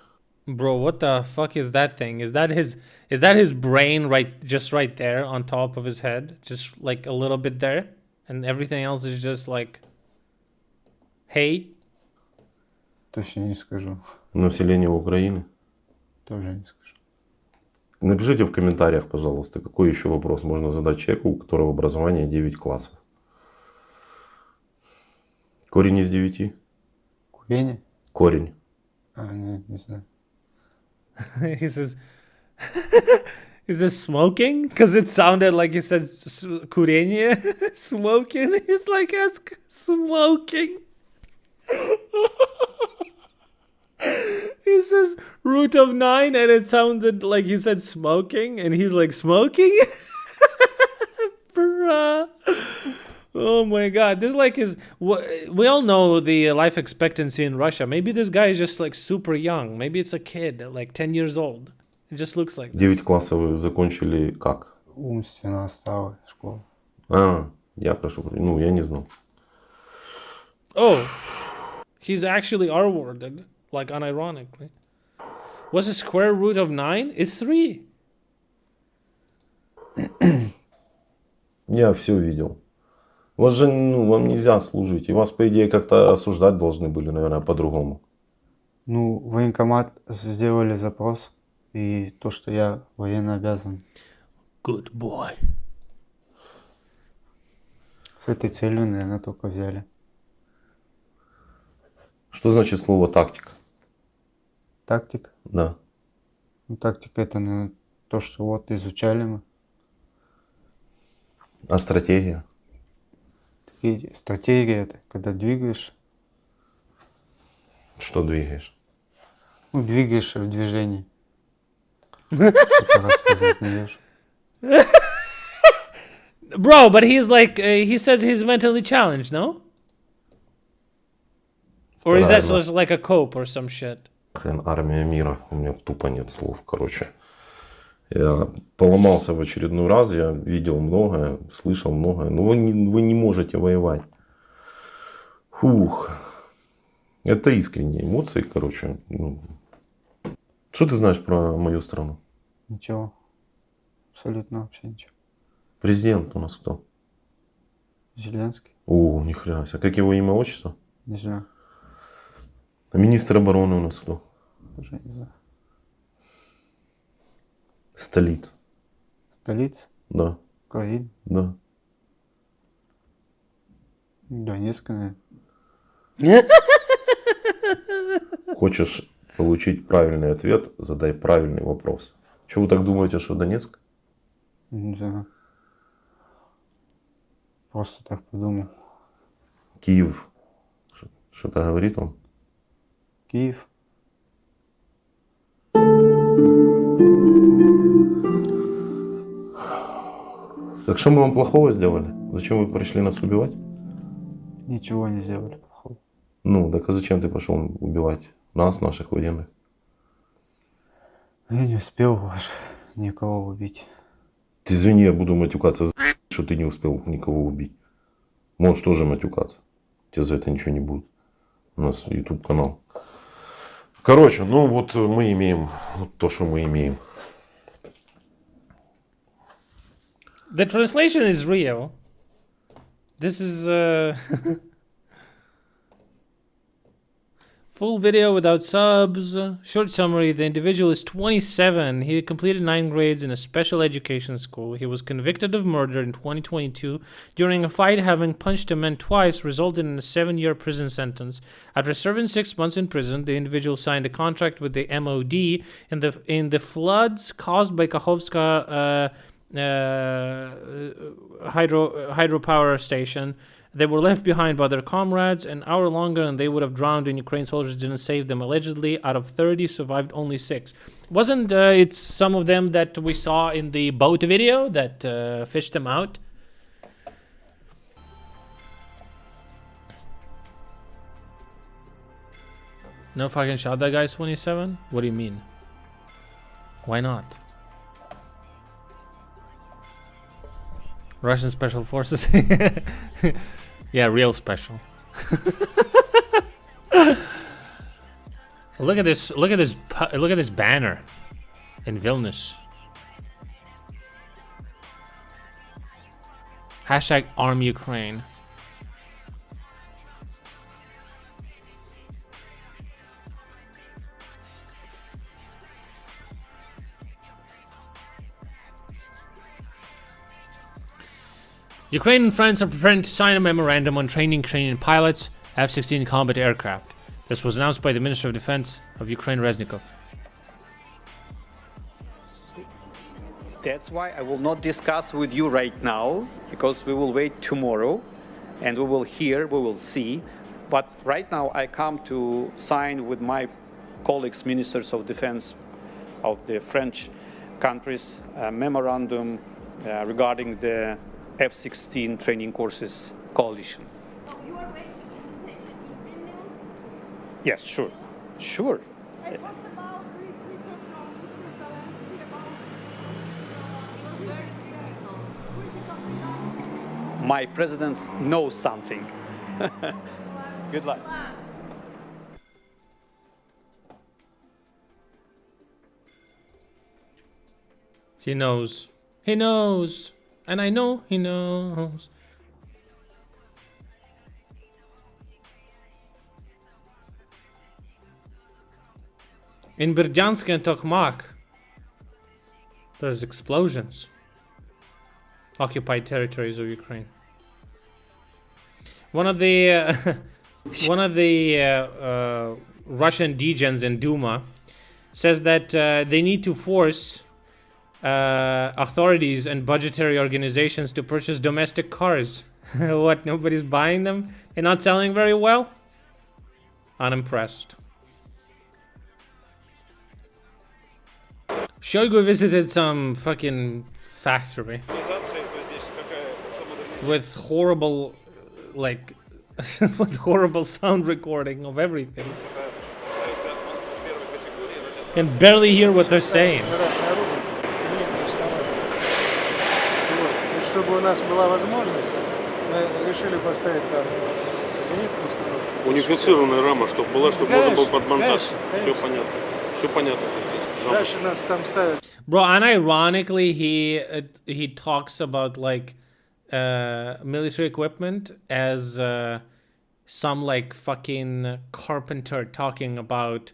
Bro, what the fuck is that thing? Is that his brain just right there on top of his head? Just like a little bit there? And everything else is just like hey? Точно не скажу. Население Украины? Тоже не скажу. Напишите в комментариях, пожалуйста, какой еще вопрос можно задать человеку, у которого образование 9 классов. Корень из 9? Курение? Корень. Не знаю. He says, is this smoking? Because it sounded like he said курение. Smoking. He's like, ask smoking. He says root of 9 and it sounded like he said smoking. And he's like, smoking? Bruh. Oh my god, this like is we all know the life expectancy in Russia. Maybe this guy is just like super young. Maybe it's a kid, like 10 years old. It just looks like 9 классов вы закончили как? Умственно отсталая школа. Я прошу, я не знал. Oh, he's actually R-worded, like unironically. What's the square root of 9? It's 3. Я все видел. Вас же, вам нельзя служить. И вас, по идее, как-то осуждать должны были, наверное, по-другому. Ну, военкомат сделали запрос, и то, что я военно обязан. Good boy. С этой целью, наверное, только взяли. Что значит слово тактика? Тактика? Да. Ну, тактика это, наверное, то, что вот изучали мы. А стратегия? И стратегия это, когда двигаешь. Что двигаешь? Ну, двигаешь в движении. Распознаешь. Bro, but he's like, he says he's mentally challenged, no? Or is that just like a cope or some shit? Хрен, армия мира. У меня тупо нет слов, короче. Я поломался в очередной раз, я видел многое, слышал многое. Но вы не можете воевать. Фух. Это искренние эмоции, короче. Что ты знаешь про мою страну? Ничего. Абсолютно вообще ничего. Президент у нас кто? Зеленский. О, ни хрена себе. Как его имя, отчество? Не знаю. А министр обороны у нас кто? Тоже не знаю. Столица. Столица? Да. Украина? Да. Донецк, наверное. Хочешь получить правильный ответ, задай правильный вопрос. Чего вы так думаете, что Донецк? Не знаю. Просто так подумал. Киев. Что-то говорит он? Киев. Так что мы вам плохого сделали? Зачем вы пришли нас убивать? Ничего не сделали плохого. Ну, так а зачем ты пошел убивать нас, наших военных? Я не успел ваш никого убить. Ты извини, я буду матюкаться, что ты не успел никого убить. Можешь тоже матюкаться. Тебе за это ничего не будет. У нас YouTube канал. Короче, ну вот мы имеем то, что мы имеем. The translation is real. This is full video without subs. Short summary. The individual is 27. He completed 9 grades in a special education school. He was convicted of murder in 2022 during a fight. Having punched a man twice resulted in a 7-year prison sentence. After serving 6 months in prison, the individual signed a contract with the MOD in the floods caused by Kakhovska hydropower station They were left behind by their comrades an hour longer and they would have drowned, and Ukraine soldiers didn't save them. Allegedly, out of 30, survived only 6. Wasn't it some of them that we saw in the boat video that fished them out? No fucking shot that guy's 27? What do you mean? Why not? Russian special forces? Yeah, real special. Look at this banner in Vilnius. Hashtag Arm Ukraine. Ukraine and France are preparing to sign a memorandum on training Ukrainian pilots F-16 combat aircraft. This was announced by the Minister of Defense of Ukraine, Reznikov. That's why I will not discuss with you right now, because we will wait tomorrow and we will hear, we will see. But right now I come to sign with my colleagues, ministers of defense of the French countries, a memorandum regarding the F-16 training courses coalition. Oh, you are waiting in Vilnius? Yes, sure. Sure. And what about the Twitter from Mr. Zelensky about he was very critical? My president knows something. Good luck. He knows. He knows. And I know he knows. In Berdyansk and Tokmak, there's explosions. Occupied territories of Ukraine. One of the Russian degens in Duma says that they need to force authorities and budgetary organizations to purchase domestic cars. What, nobody's buying them? They're not selling very well? Unimpressed. Shoigu visited some fucking factory with horrible, like, with horrible sound recording of everything. Can barely hear what they're saying. Чтобы у нас была возможность, мы решили поставить там зенитную установку. Унифицированная рама, чтобы была, чтобы можно было под монтаж. Все понятно. Все понятно. Дальше нас там ставят. Bro, unironically, he talks about like military equipment as some like fucking carpenter talking about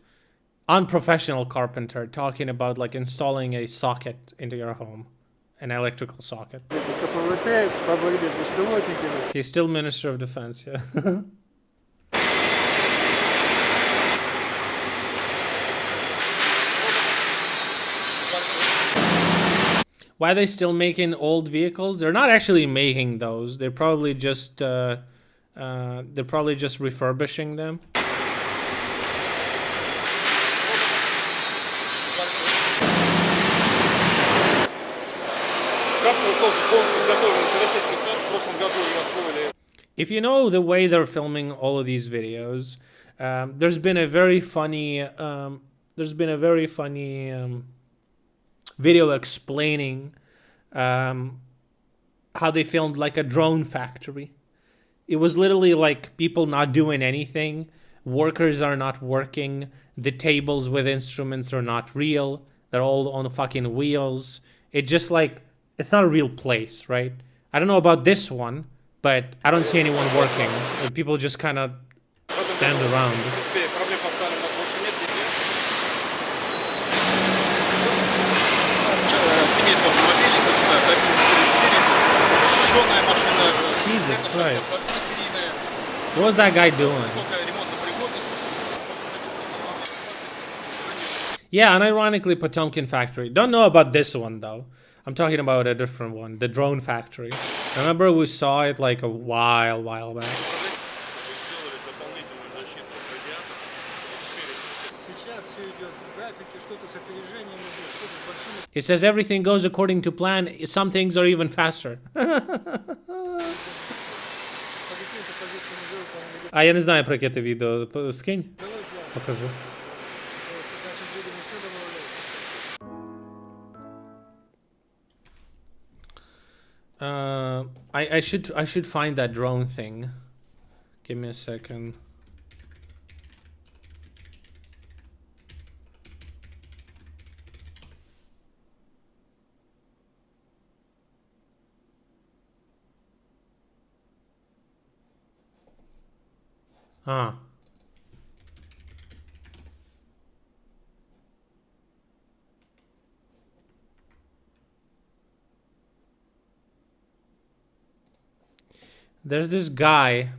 unprofessional carpenter talking about like installing a socket into your home. An electrical socket. He's still Minister of Defense, yeah. Why are they still making old vehicles? They're not actually making those. They're probably just refurbishing them. If you know the way they're filming all of these videos, there's been a very funny video explaining how they filmed like a drone factory. It was literally like people not doing anything, workers are not working, the tables with instruments are not real, they're all on fucking wheels. It just like, it's not a real place, right? I don't know about this one, but I don't see anyone working. People just kind of stand around. Jesus Christ. What was that guy doing? Yeah, unironically, Potemkin factory. Don't know about this one though. I'm talking about a different one, the drone factory. Remember we saw it like a while back. It says everything goes according to plan. Some things are even faster. А я не знаю про яке ти відео. Скинь. Покажу. I should find that drone thing. Give me a second. Ah. There's this guy.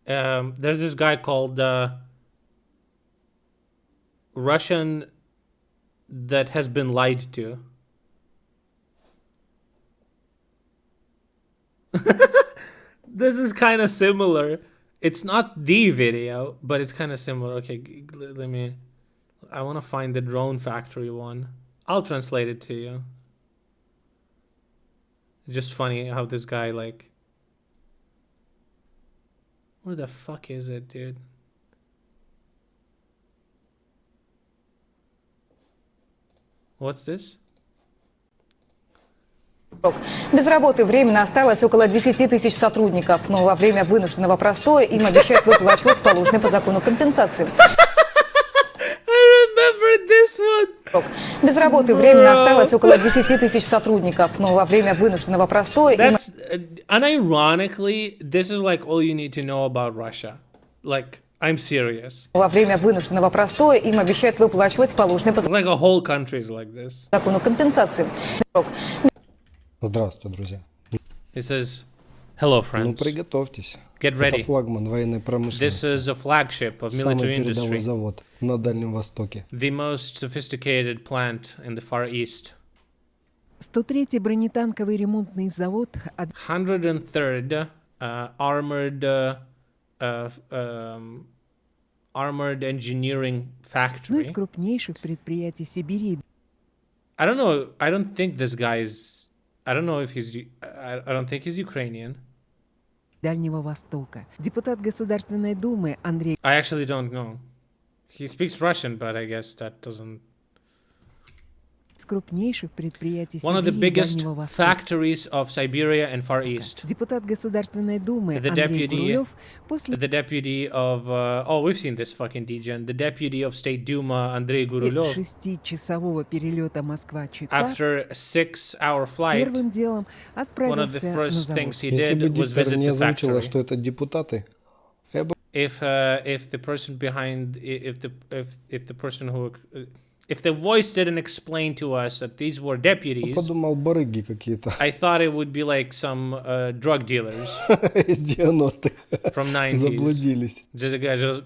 There's this guy called Russian that has been lied to. This is kind of similar. It's not the video, but it's kind of similar. Okay, let me... I want to find the drone factory one. I'll translate it to you. It's just funny how this guy, like... Where the fuck is it, dude? What's this? Без работы временно осталось около 10 тысяч сотрудников, но во время вынужденного простоя им обещают выплачивать положенные по закону компенсации. Без работы временно осталось около 10 тысяч сотрудников, но во время вынужденного простоя им... Unironically, this is like all you need to know about Russia. Like, I'm serious. Во время вынужденного простоя им обещают выплачивать положенные по like a whole country is like this. закону компенсации. Здравствуйте, друзья. It says, hello, friends. Ну, приготовьтесь. Get ready. Это флагман военной промышленности. This is a flagship of military Самый передовой industry. завод на Дальнем Востоке. The most sophisticated plant in the Far East. 103-й бронетанковый ремонтный завод. 103rd armored engineering factory. Одно из крупнейших предприятий Сибири. I don't know. I don't think this guy is. I don't know if he's. I don't think he's Ukrainian. Дальнего Востока. Депутат Государственной Думы Андрей. I actually don't know. He speaks Russian, but I guess that doesn't. Крупнейших предприятий One of the Сибири и biggest Дальнего Востока. factories of Siberia and Far East. Депутат Государственной Думы The Андрей deputy, Гурулев после the deputy of. Oh, we've seen this fucking degen. The deputy of State Duma, Andrei Gurulев. 6-часового перелета Москва-Чита. After a 6-hour flight, Первым делом one of the отправился на first завод. things he Если бы did was диктор visit не the озвучила, factory. что это депутаты, я бы... If the person behind, if the person who, if the voice didn't explain to us that these were deputies, подумал, барыги какие-то. I thought it would be like some drug dealers из 90-х. from 90s. Заблудились. Just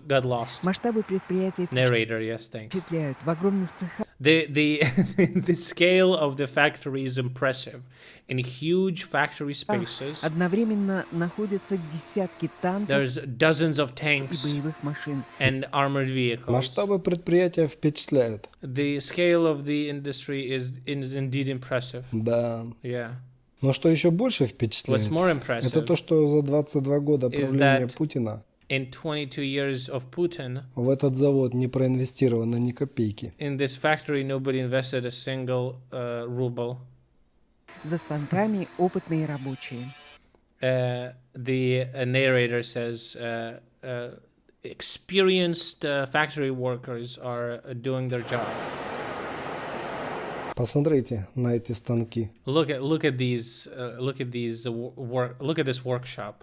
got lost. Масштабы предприятий Narrator, yes, thanks. впечатляют. В огромных цехах. The scale of the factory is impressive. In huge factory spaces, Одновременно находятся десятки танков there's dozens of и tanks боевых машин. and armored vehicles. Масштабы предприятия впечатляют. The scale of the industry is indeed impressive. Да. Yeah. Но что еще больше впечатляет, What's more impressive это то, что за 22 года is правления that Путина in 22 years of Putin, в этот завод не проинвестировано ни копейки. in this factory, nobody invested a single ruble. За станками опытные рабочие. The narrator says experienced factory workers are doing their job. Посмотрите на эти станки. Look at this workshop.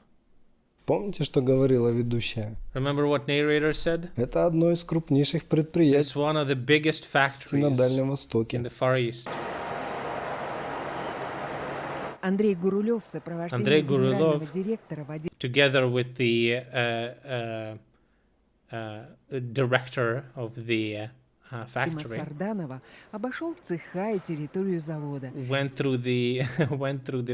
Помните, что говорила ведущая? Remember what narrator said? Это одно из крупнейших предприятий It's one of the biggest factories на Дальнем Востоке. in the Far East. Андрей Гурулев в сопровождении генерального директора в отделе. Together with the director of the Дима factory. Сарданова обошел цеха и территорию завода, Went through the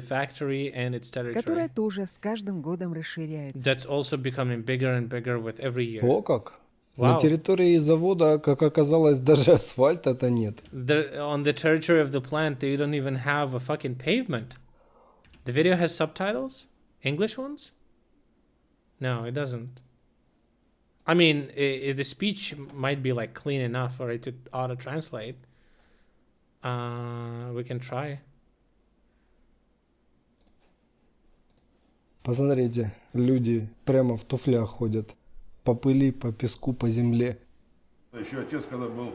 factory and its которая territory. тоже с каждым годом расширяется. That's also becoming bigger and bigger with every year. О как! На Wow. территории завода, как оказалось, даже асфальта-то нет. On the territory of the plant, they don't even have a fucking pavement. The video has subtitles? English ones? No, it doesn't. I mean, the speech might be like clean enough for it to auto-translate. We can try. Посмотрите, люди прямо в туфлях ходят. По пыли, по песку, по земле. Еще отец, когда был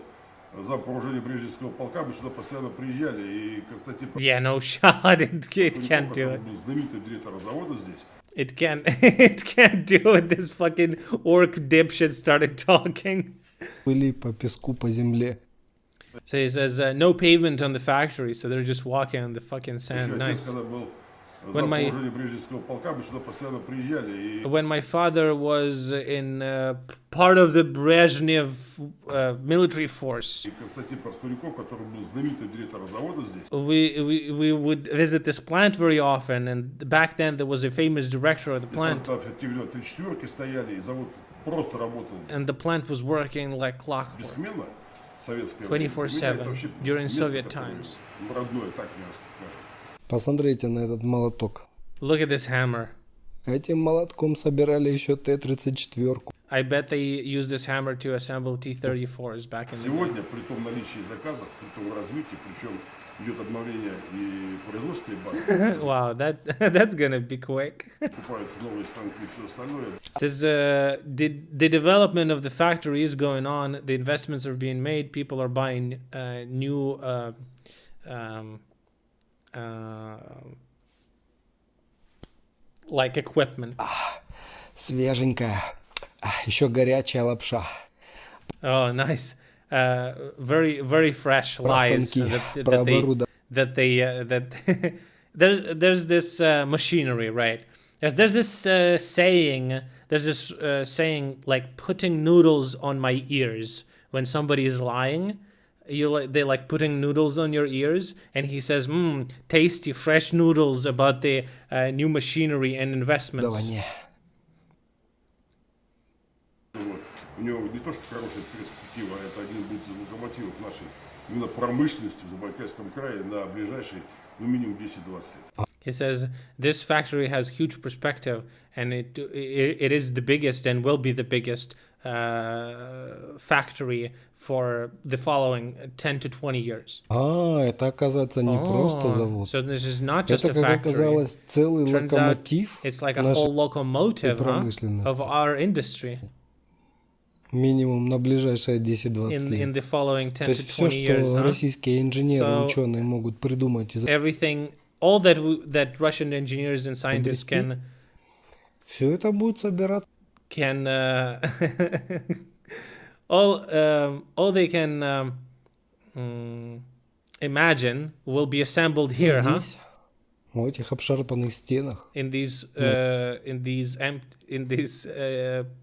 зам по вооружению Брежневского полка, мы сюда постоянно приезжали, и Константин... Yeah, no shot, it can't do it. был знаменитым директором завода здесь. It can't do it. This fucking orc dipshit started talking. Пыли, по песку, по земле. So he says, no pavement on the factory, so they're just walking on the fucking sand. Еще Nice. отец, когда был When зам по my вооружению Брежневского полка, мы сюда постоянно приезжали, и... when my father was in part of the Brezhnev military force, И Константин Проскуряков, который был знаменитым директором завода здесь. we would visit this plant very often, and back then there was a famous director of the plant, Там в те времена 34-ки стояли, и завод просто работал and the plant was working like clockwork, бессменно. Советское время. 24/7 during Место, Soviet которое times. родное, так мне скажем. Посмотрите на этот молоток. Look at this hammer. Этим молотком собирали еще Т-34. I bet they used this hammer to assemble T-34s back in the day. Сегодня, при том наличии заказов, при том развитии, причем идет обновление и производственной базы. Wow, that's gonna be quick. Покупаются новые станки и все остальное. Says the development of the factory is going on. The investments are being made. People are buying new like equipment. Свеженькая. Еще горячая лапша. Oh, nice. Very, very fresh lies that there's this machinery, right? There's this saying. There's this saying like putting noodles on my ears when somebody is lying. They like putting noodles on your ears, and he says, tasty fresh noodles about the new machinery and investments. У него не то, что хорошая перспектива, а это один будет из локомотивов нашей именно промышленности в Забайкальском крае на ближайшие, ну, минимум 10-20 лет. He says this factory has huge perspective, and it is the biggest and will be the biggest factory for the following 10 to 20 years. Это, оказывается, не просто завод. So this is not just Это, a как factory. оказалось, целый Turns локомотив out it's like a whole locomotive of our industry. Минимум на ближайшие 10-20 in лет. the following 10 То to есть все, 20 years, что российские инженеры, So, ученые могут придумать, everything, all that Russian engineers and scientists can все это будет собираться. All they can imagine will be assembled here, huh? Здесь, в этих обшарпанных стенах. In these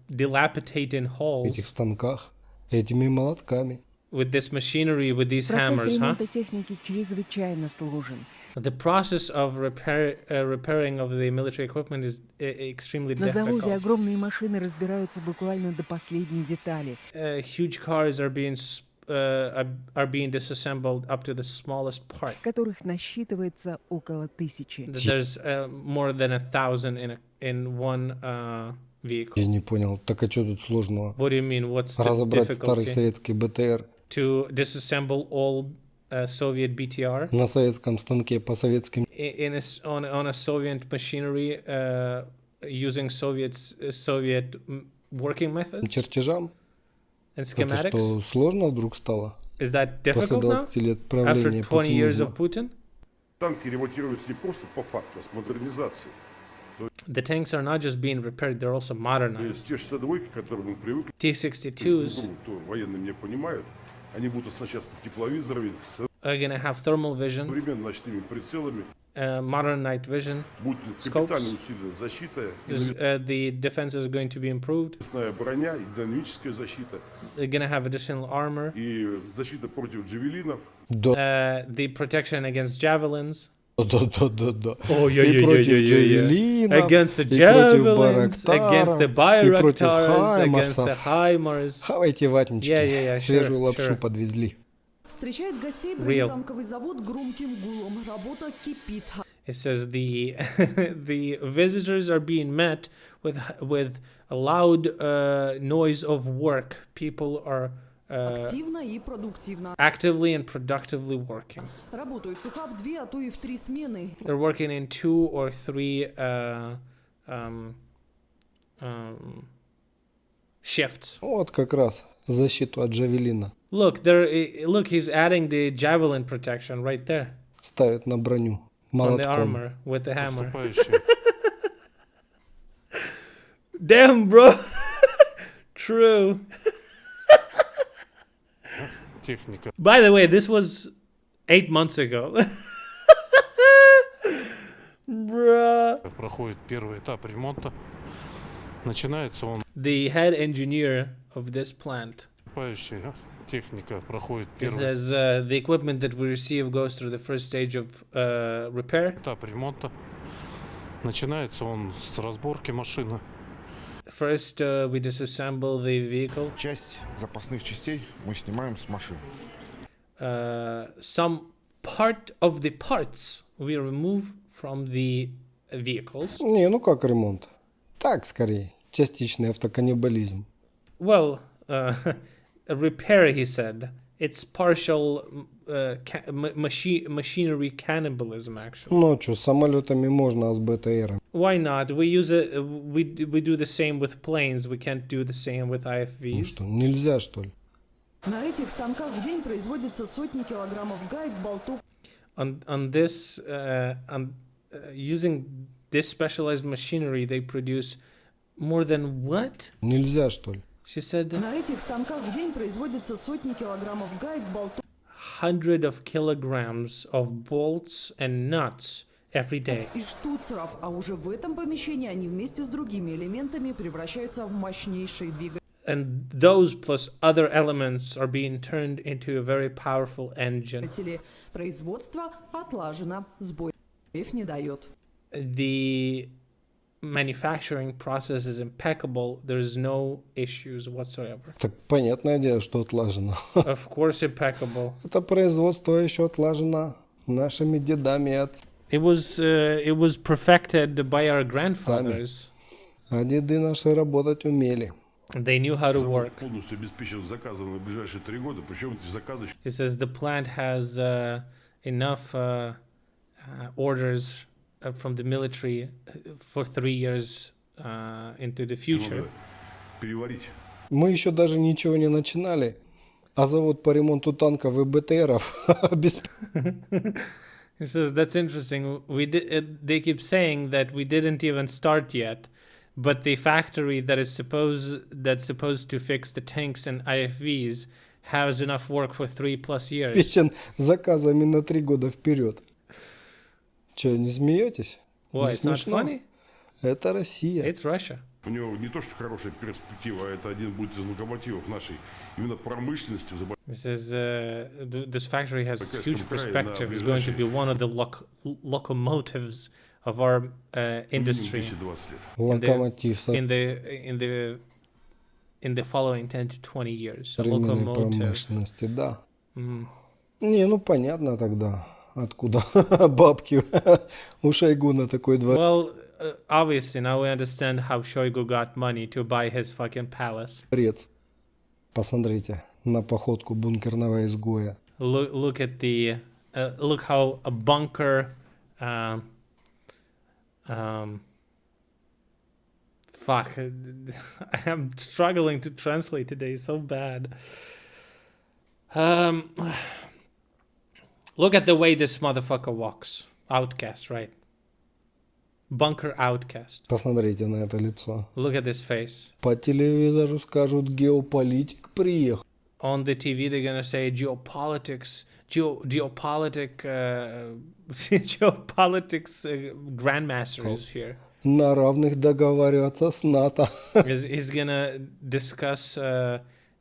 dilapidated halls. Этих станках, этими молотками. With this machinery, with these Процесс hammers, huh? ремонта техники чрезвычайно сложен. The process of repairing of the military equipment is extremely На заводе difficult. огромные машины разбираются буквально до последней детали. Huge cars are being disassembled up to the smallest part. Которых насчитывается около 1000. There's more than 1,000 in one vehicle. Я не понял, так а что тут сложного? What do you mean? What's the Разобрать старый difficulty? советский БТР To disassemble old Soviet BTR на советском станке по советским. on a Soviet machinery using Soviet working methods Чертежам? and Это schematics. что, сложно вдруг стало? Is that После difficult now? 20 лет After правления 20 years путинизма. of Putin? Танки ремонтируются не просто по факту, а с модернизацией. The tanks are not just being repaired, they're also modernized. Те 62-ки, к которым мы привыкли, T-62s кто военные меня понимают, они будут оснащаться тепловизорами, are going to have thermal vision современными ночными прицелами. modern night vision Будет scopes. капитально усилена защита, The defense is going to be improved. навесная броня и динамическая защита, They're going to have additional armor. и защита против джавелинов. The protection against javelins. Да. Oh, yeah, И против джавелинов, against the и против javelins, байрактаров, against the и против bayraktars, against the хаймарсов. HIMARS. Хавайте ватнички. Yeah, Свежую sure, лапшу sure. подвезли. Встречает гостей Real. бронетанковый завод громким гулом. Работа кипит. It says the the visitors are being met with a loud noise of work. People are Активно и продуктивно. actively and productively working. Работают цеха в 2, а то и в 3 смены. They're working in 2 or 3 shifts. Вот как раз защиту от джавелина. Look, he's adding the javelin protection right there Ставит на броню. on the Молотком. armor with the hammer. Damn, bro. True. Техника. By the way, this was 8 months ago. Bruh. Проходит первый этап ремонта. Начинается он. The head engineer of this plant. Техника проходит It первый says the equipment that we receive goes through the first stage of repair. этап ремонта. Начинается он с разборки машины. First, we disassemble the vehicle. Часть запасных частей мы снимаем с машин. Some part of the parts we remove from the vehicles. Не, ну как ремонт? Так, скорее. Частичный автоканнибализм. Well, repair, he said. It's partial machinery cannibalism, actually. Ну что, с самолетами можно, а с БТРом? Why not? We use it. We do the same with planes. We can't do the same with Ну IFVs. что, нельзя, что ли? На этих станках в день производится сотни килограммов гаек, болтов. On this, using this specialized machinery, they produce more than what? Нельзя, что ли? She said На этих станках в день производится сотни килограммов гаек, болтов. 100 of kilograms of bolts and nuts every day. И штуцеров, а уже в этом помещении они вместе с другими элементами превращаются в мощнейшие двигатели. And those plus other elements are being turned into a very powerful engine. Производство отлажено, сбоев не дает. The manufacturing process is impeccable. There's no issues whatsoever. Так понятное дело, что отлажено. Of course, impeccable. Это производство еще отлажено нашими дедами и отцами. It was perfected by our grandfathers. А деды наши работать умели. They knew how to work. Полностью обеспечен заказом на ближайшие 3 года. Причем эти заказы... It says the plant has enough orders from the military for 3 years into the future. Переварить. Мы еще даже ничего не начинали, а завод по ремонту танков и БТРов He says that's interesting. They keep saying that we didn't even start yet, but the factory that's supposed to fix the tanks and IFVs has enough work for 3+ years. Печен заказами на 3 года вперед. Че, не смеетесь? Why, Не it's not смешно? funny? Это Россия. It's Russia. У него не то, что хорошая перспектива, а это один будет из локомотивов нашей именно промышленности. It says this factory has huge perspective. It's going to be one of the locomotives of our industry Локомотив in the following 10 to 20 years. A современной locomotive. промышленности, да. Mm. Не, ну понятно тогда, откуда бабки у Шойгу на такой дворец. Well, obviously now we understand how Shoigu got money to buy his fucking palace. Посмотрите на походку бункерного изгоя. Look at the look how a bunker fuck, I'm struggling to translate today so bad. Look at the way this motherfucker walks. Outcast, right? Bunker outcast. Посмотрите на это лицо. Look at this face. По телевизору скажут, геополитик приехал. On the TV, they're gonna say geopolitics, geopolitics grandmaster is here. На равных договариваться с НАТО. He's gonna discuss.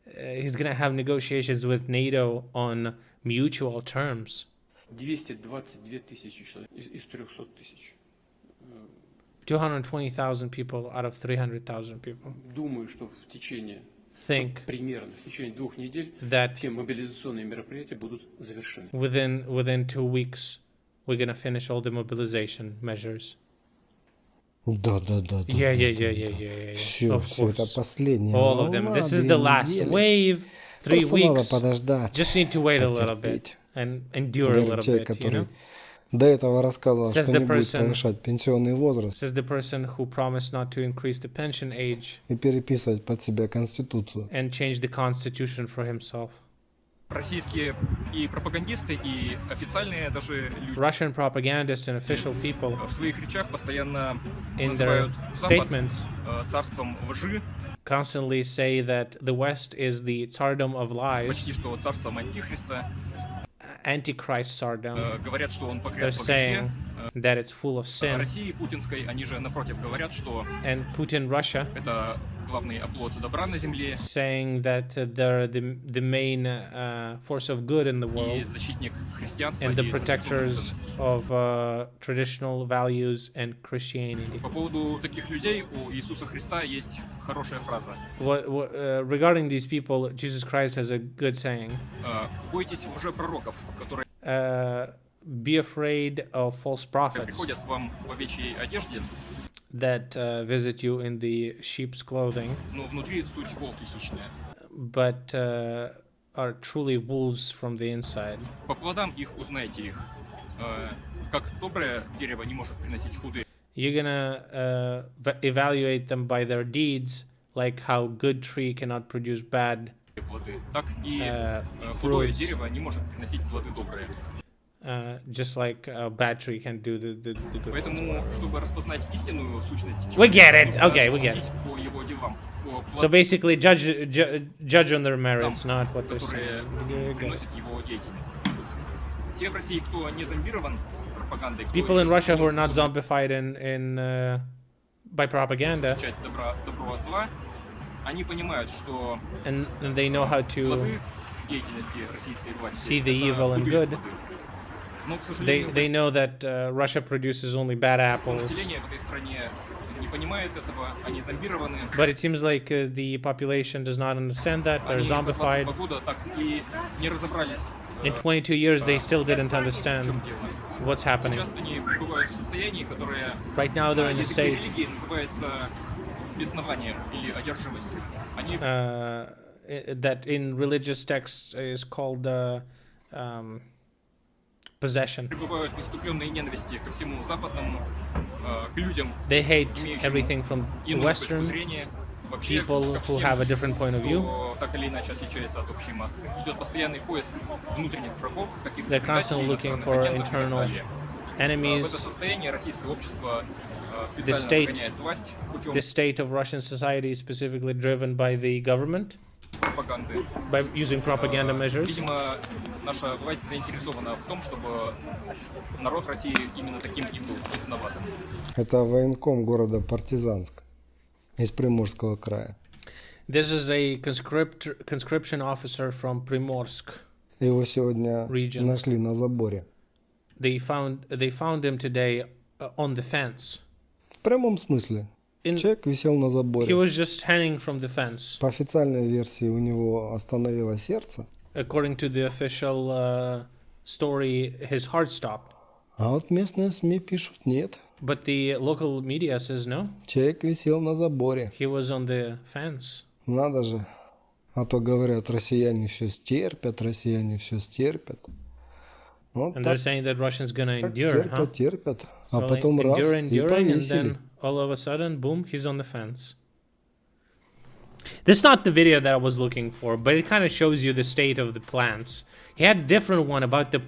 He's gonna have negotiations with NATO on mutual terms. 222 тысячи человек из 300 тысяч. 220,000 people out of 300,000 people. Думаю, что в течение примерно в течение 2 недель все мобилизационные мероприятия будут завершены. Within 2 weeks, we're gonna finish all the mobilization measures. Да. Yeah. Все, of все, это course. последняя All of them. волна, This is 2 the last недели. wave. 3 Просто надо weeks. подождать, Just need to wait a little bit потерпеть. and endure a Говорит little человек, bit, you который know? до этого рассказывал, Says что the не будет person- повышать пенсионный возраст Says the person who promised not to increase the pension age и переписывать под себя Конституцию. and change the constitution for himself. Российские и пропагандисты, и официальные даже люди Russian propagandists and official people в своих речах постоянно in their называют Запад statements царством лжи, constantly say that the West is the tsardom of lies, почти что царством антихриста. antichrist tsardom. Говорят, что он They're погряз в грехе. saying that it's full of sin. России путинской, они же напротив говорят, что And Putin, Russia, это главный оплот добра на земле saying that they're the main force of good in the и world защитник христианства and the и традиционных protectors ценностей. of traditional values and Christianity. По поводу таких людей у Иисуса Христа есть хорошая фраза. Regarding these people, Jesus Christ has a good saying. Бойтесь лжепророков, которые Be afraid of false prophets приходят к вам в овечьей одежде, that visit you in the sheep's clothing, но внутри суть волки хищные. but are truly wolves from the inside. По плодам их узнаете их. Как доброе дерево не может приносить худые You're gonna evaluate them by their deeds, like how good tree cannot produce bad плоды, так и худое fruits. дерево не может приносить плоды добрые. Just like a bad tree can do the good. Поэтому, чтобы распознать истинную сущность We get it. нужно Okay, we get it. судить по его делам, по So basically, judge on their merits, плодам, not what they're которые saying. приносят его деятельность. Те в России, кто не зомбирован пропагандой, кто People in еще Russia who are not способен zombified by propaganda, отличать добро от зла, они понимают, что and they know how to плоды деятельности российской власти see the это evil and худые good. плоды. Но, к сожалению, They know that Russia produces only bad apples. население в этой стране не понимает этого, они зомбированы. But it seems like the population does not understand that. They're Они за 22 zombified. года так и не разобрались. In 22 years, they still didn't understand what's happening. Сейчас они пребывают в состоянии, которое Right now, they're in на a языке state религии называется беснованием или одержимостью. Они that in religious texts is called possession. пребывают в иступленной ненависти ко всему западному, к людям, They hate имеющим everything from иную точку Western зрения, вообще people ко who всем, have a different point of view. кто так или иначе отличается от общей массы. Идет постоянный поиск внутренних врагов, каких-то They're constantly looking for internal в это enemies. состояние российское общество The специально разгоняет власть путем the state of Russian society is specifically driven by the government, пропаганды. by using propaganda measures. Видимо, наша власть заинтересована в том, чтобы народ России именно таким и был, бесноватым. Это военком города Партизанск из Приморского края. This is a conscription officer from Primorsk. Его сегодня Region. нашли на заборе. They found him today on the fence. В прямом смысле. Человек висел на заборе. He was just hanging from the fence. По официальной версии у него остановилось сердце. According to the official story, his heart stopped. А вот местные СМИ пишут нет. But the local media says no. Человек висел на заборе. He was on the fence. Надо же. А то говорят, россияне все стерпят, россияне все стерпят. Вот And так they're saying that Russians gonna endure, huh? терпят. А Well, потом раз и enduring, and повесили. then all of a sudden, boom, he's on the fence. This is not the video that I was looking for, but it kind of shows you the state of the plants. He had a different one about the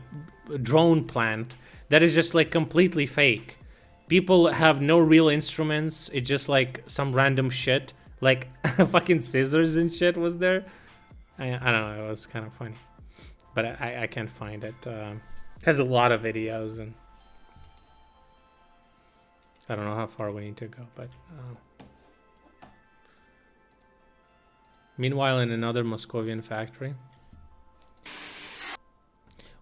drone plant that is just like completely fake. People have no real instruments. It's just like some random shit, like fucking scissors and shit was there. I don't know, it was kind of funny. But I can't find it. It has a lot of videos, and I don't know how far we need to go, but meanwhile, in another Moscovian factory.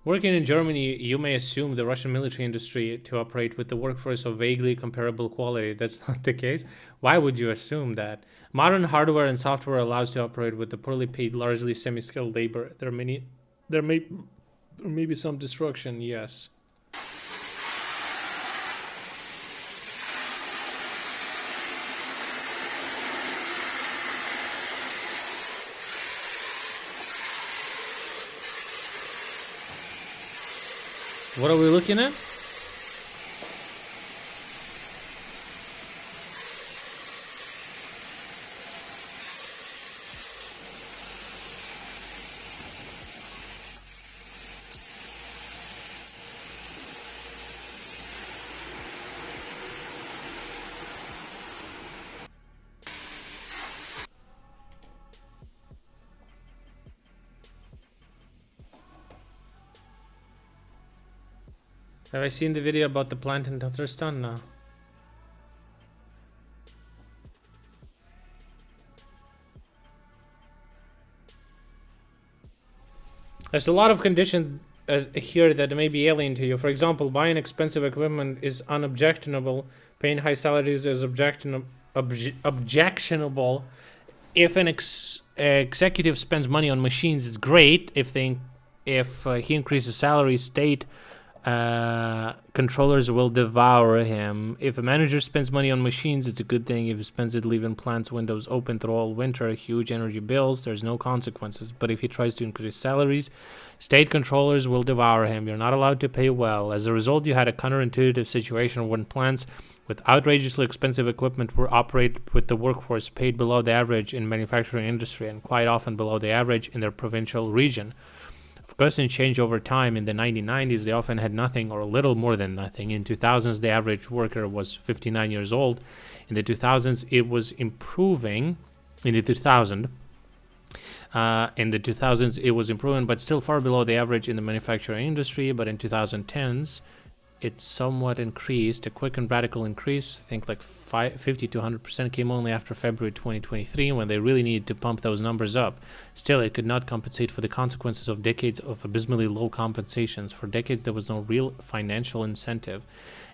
Working in Germany, you may assume the Russian military industry to operate with the workforce of vaguely comparable quality. That's not the case. Why would you assume that? Modern hardware and software allows to operate with the poorly paid, largely semi-skilled labor. There may be some destruction, yes. What are we looking at? Have I seen the video about the plant in Tatarstan now? There's a lot of conditions here that may be alien to you. For example, buying expensive equipment is unobjectionable. Paying high salaries is objectionable. If an executive spends money on machines, it's great. If he increases salary, state controllers will devour him. If a manager spends money on machines, it's a good thing. If he spends it leaving plants windows open through all winter, huge energy bills, there's no consequences. But if he tries to increase salaries, state controllers will devour him. You're not allowed to pay well. As a result, you had a counterintuitive situation when plants with outrageously expensive equipment were operated with the workforce paid below the average in manufacturing industry and quite often below the average in their provincial region. Of course, in change over time. In the 1990s, they often had nothing or a little more than nothing. In 2000s, the average worker was 59 years old. In the 2000s, it was improving. In the 2000s, it was improving, but still far below the average in the manufacturing industry. But in 2010s, it somewhat increased. A quick and radical increase, I think like 50 to 100%, came only after February 2023, when they really needed to pump those numbers up. Still, it could not compensate for the consequences of decades of abysmally low compensations. For decades, there was no real financial incentive.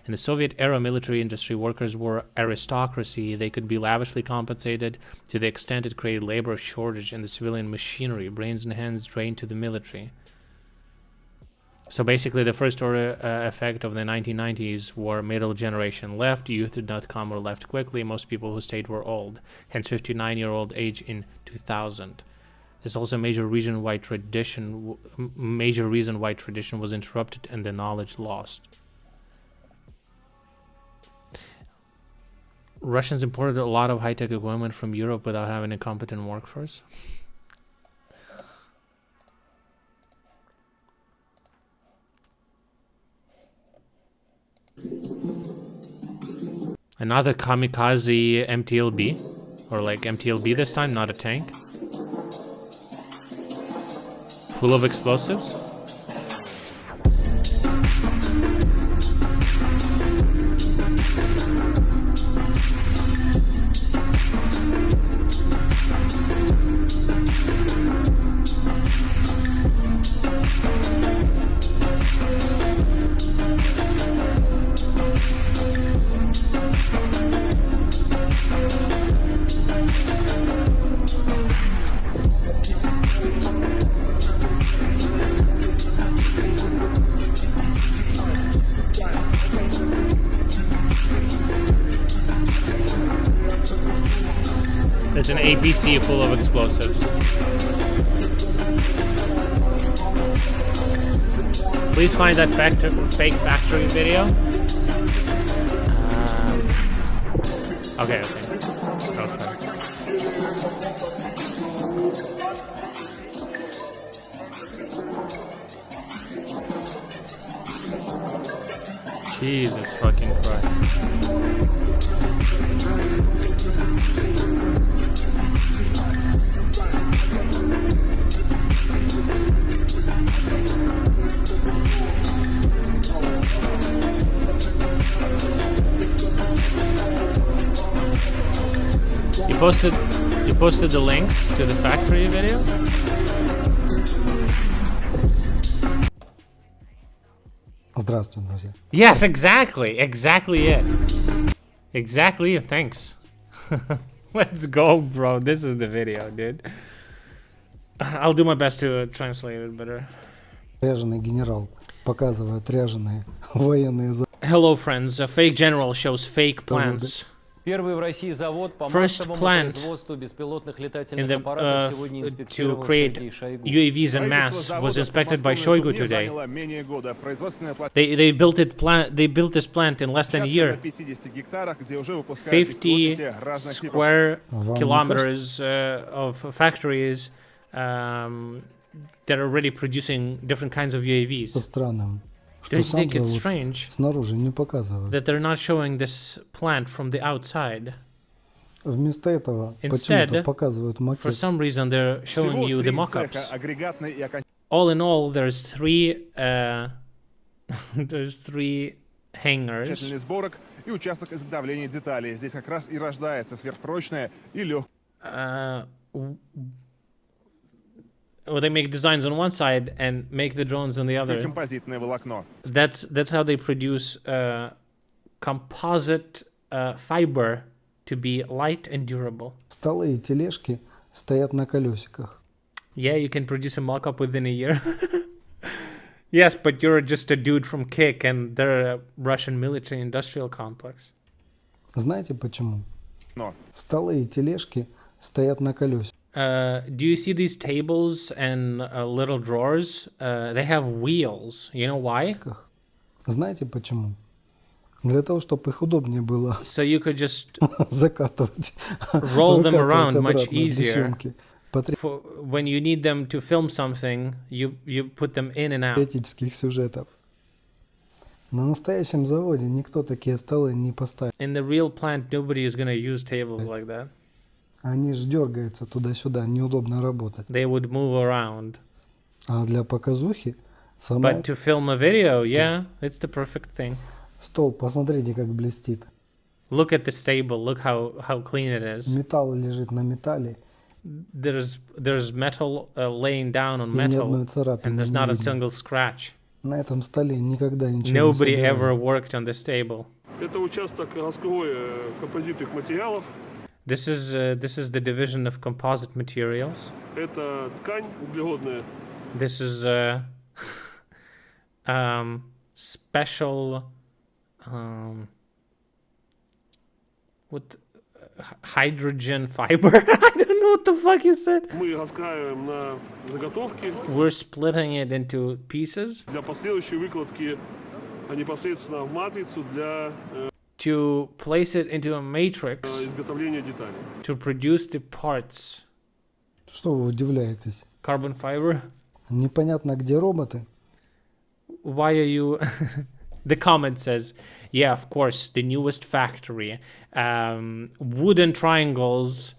In the Soviet-era military industry, workers were aristocracy. They could be lavishly compensated to the extent it created labor shortage in the civilian machinery, brains and hands drained to the military. So basically, the first order effect of the 1990s were middle generation left, youth did not come or left quickly, most people who stayed were old, hence 59-year-old age in 2000. There's also a major reason why tradition was interrupted and the knowledge lost. Russians imported a lot of high-tech equipment from Europe without having a competent workforce. Another kamikaze MTLB, or like MTLB this time, not a tank. Full of explosives. There's an ABC full of explosives. Please find that fake factory video. Okay. Jesus fucking Christ. posted the links to the factory video? Здравствуйте, друзья. Yes, exactly it. Exactly it, thanks. Let's go, bro. This is the video, dude. I'll do my best to translate it better. Ряженый генерал показывает ряженые военные. Hello, friends. A fake general shows fake plans. Первый в России завод по First массовому plant производству беспилотных in летательных the, аппаратов сегодня to инспектировал create Сергей Шойгу. UAVs en masse was inspected by Shoigu today. They built this plant in less than a year. 50 square kilometers of factories that are already producing different kinds of UAVs. Странным. Don't you think it's strange снаружи не показывают. that they're not showing this plant from the outside? Вместо этого Instead, почему-то показывают for макет. some reason, they're showing you the mock-ups. All in all, there's three hangars. Тщательный сборок и участок изготовления деталей. Здесь как раз и рождается сверхпрочная и легкая. Well, they make designs on one side and make the drones on the other. Композитное волокно. That's how they produce composite fiber to be light and durable. Столы и тележки стоят на колесиках. Yeah, you can produce a mock-up within a year. Yes, but you're just a dude from Kik and they're a Russian military industrial complex. Знаете почему? Столы и тележки стоят на колесиках. Do you see these tables and little drawers? They have wheels. You know why? Знаете почему? Для того, чтобы их удобнее было So you could just закатывать, roll them around выкатывать much обратно для easier. съемки. For when you need them to film something, you put them in and out. Патриотических сюжетов. На настоящем заводе никто такие столы не поставит. In the real plant, nobody is going to use tables like that. Они ж дергаются туда-сюда, неудобно работать. They would move around. А для показухи самое... But to film a video, yeah, it's the perfect thing. Стол, посмотрите, как блестит. Look at this table. Look how clean it is. Металл лежит на металле. There's metal laying down on И ни metal, одной царапины and there's не not a видно. single scratch. На этом столе никогда ничего не Nobody собирали. ever worked on this table. Это участок лосковой композитных материалов. This is the division of composite materials. Это ткань углеродная. This is special with hydrogen fiber. I don't know what the fuck you said. Мы раскаиваем на заготовки. We're splitting it into pieces Для последующей выкладки непосредственно в матрицу для to place it into a matrix изготовления деталей. to produce the parts. Что вы удивляетесь? Carbon fiber. Непонятно, где роботы. Why are you... The comment says, yeah, of course, the newest factory. Wooden triangles,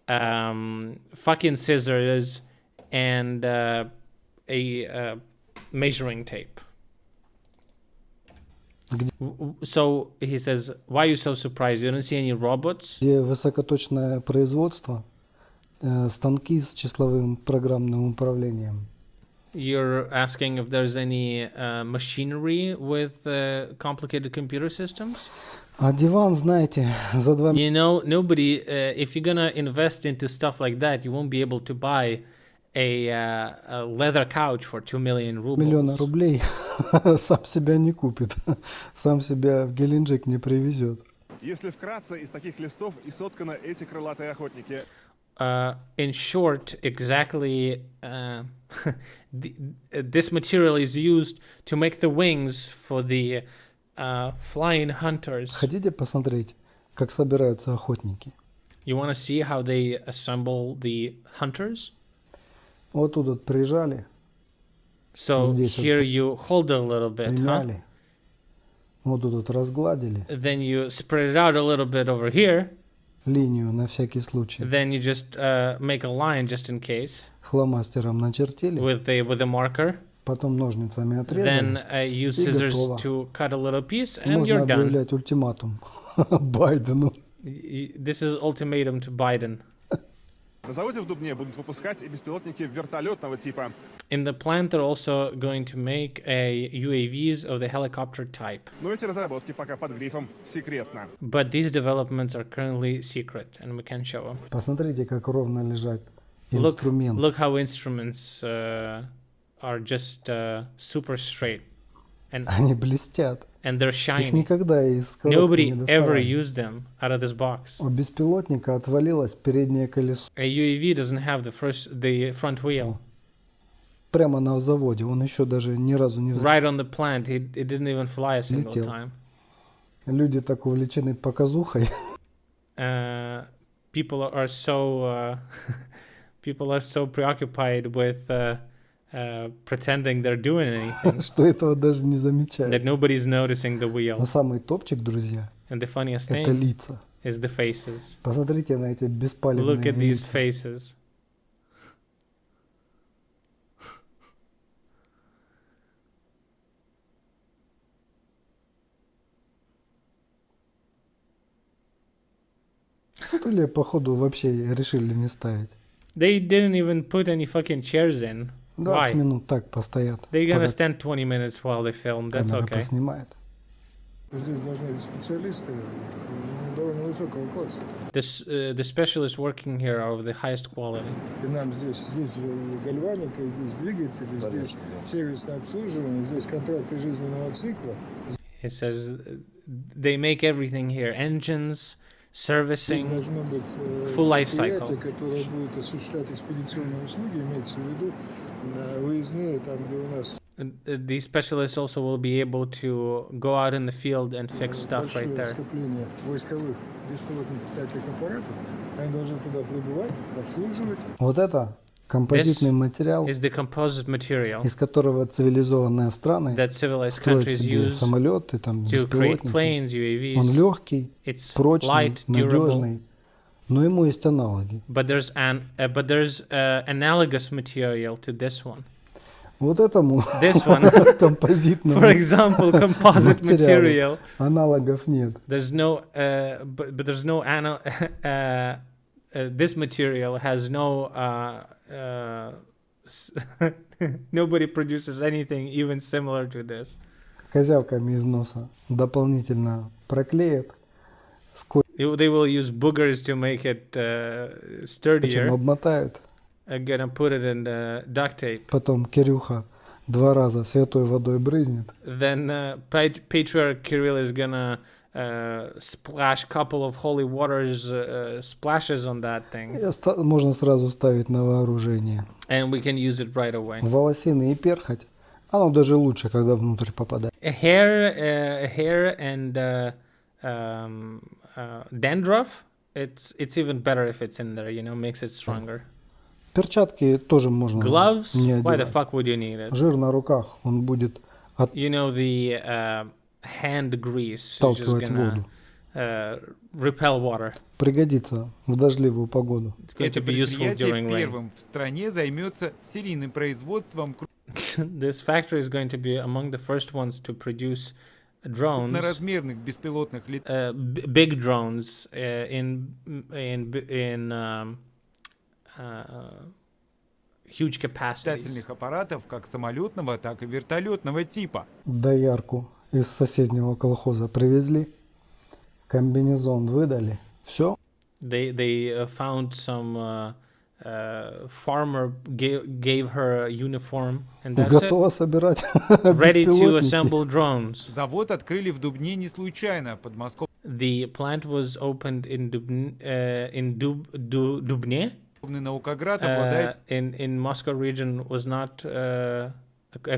fucking scissors, and a measuring tape. So he says, why are you so surprised? You don't see any robots? Где высокоточное производство, станки с числовым программным управлением. You're asking if there's any machinery with complicated computer systems? А диван, знаете, за 2 You know, nobody, if you're gonna invest into stuff like that, you won't be able to buy a leather couch for 2 million rubles. миллиона рублей сам себя не купит, сам себя в Геленджик не привезет. Если вкратце, из таких листов и сотканы эти крылатые охотники. In short, exactly, this material is used to make the wings for the flying hunters. Хотите посмотреть, как собираются охотники? You want to see how they assemble the hunters? Вот тут вот прижали. So Здесь here вот you hold it a little bit, huh? примяли. Вот тут вот разгладили. Then you spread it out a little bit over here. Линию на всякий случай. Then you just make a line just in case. Фломастером начертили. With a marker. Потом ножницами отрезали. Then use и scissors готово. to cut a little piece, and Можно you're done. объявлять ультиматум Байдену. This is ultimatum to Biden. На заводе в Дубне будут выпускать и беспилотники вертолетного типа. In the plant, they're also going to make a UAVs of the helicopter type. Но эти разработки пока под грифом «секретно». But these developments are currently secret, and we can't show them. Посмотрите, как ровно лежат инструменты. Look how instruments are just super straight. And Они блестят. And they're Их shiny. никогда из коробки Nobody не ever доставали. used them out of this box. У беспилотника отвалилось переднее колесо. A UAV doesn't have the front wheel. Прямо на заводе. Он еще даже ни разу не Right on the plant, it didn't even fly a single Летел. time. Люди так увлечены показухой. People are so people are so preoccupied with pretending they're doing anything Что этого даже не that замечают. nobody's noticing the Но wheel. самый топчик, друзья, And the funniest это thing лица. is the faces. Посмотрите на эти Look беспалевные at these лица. faces. Стулья, походу, вообще решили не ставить. They didn't even put any fucking chairs in. 20 Why? минут так постоят. They're gonna пока stand 20 minutes while they film. That's камера okay. поснимает. Здесь должны быть специалисты довольно высокого класса. The specialists working here are of the highest quality. И нам здесь же и гальваника, здесь двигатели, здесь сервисное обслуживание, здесь контракты жизненного цикла. It says they make everything here: engines, Здесь servicing, должно быть full life предприятие, cycle. которое будет осуществлять экспедиционные услуги, имеется в виду выездные, там, где у нас These specialists also will be able to go out in the field and fix stuff большое right there. скопление войсковых беспилотных летательных аппаратов. Они должны туда прибывать, обслуживать. Вот это композитный материал, Is the composite material из которого цивилизованные страны that civilized строят countries себе use самолеты, там, to create беспилотники. planes, Он UAVs. легкий, It's прочный, light, durable. надежный, но ему есть аналоги. But there's analogous material to this one. Вот этому This one, композитному for example, composite материалу material. аналогов нет. There's no, but there's no this material has no. Nobody produces anything even similar to this. Козявками из носа дополнительно проклеят, They will use boogers to make it скотчем sturdier. обмотают. Gonna put it in duct tape. Потом Кирюха 2 раза святой водой брызнет. Then Patriarch Kirill is gonna splash couple of holy waters splashes on that thing, И можно сразу ставить на вооружение. and we can use it right away. Волосины и перхоть, оно даже лучше, когда внутрь попадает. Hair and dandruff. It's even better if it's in there. You know, makes it stronger. Перчатки тоже можно Gloves. не Why the одевать. fuck would you need it? Жир на руках, он будет You know, the hand grease is just отталкивать gonna воду. repel water. Пригодится в дождливую погоду. It's going to be useful during rain. Первым в стране займется серийным производством This factory is going to be among the first ones to produce drones, крупноразмерных беспилотных big drones in huge capacities. летательных аппаратов как самолетного, так и вертолетного типа. Доярку из соседнего колхоза привезли, комбинезон выдали, все. They found some farmer gave her a uniform, and that's Готова собирать ready to беспилотники. assemble drones. Завод открыли в Дубне не случайно. The plant was opened in Dubne. Наукоград обладает In Moscow region was not a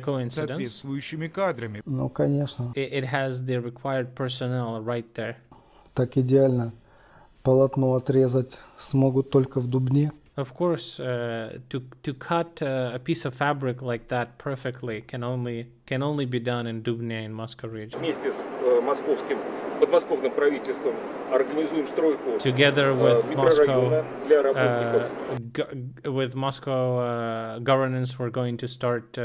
coincidence. соответствующими кадрами. Ну, конечно, It has the required personnel right there. так идеально полотно отрезать смогут только в Дубне. Of course, to cut a piece of fabric like that perfectly can only be done in Dubne in Moscow region. Вместе с московским подмосковным правительством организуем стройку Together with микрорайона для with Moscow governance, we're going to start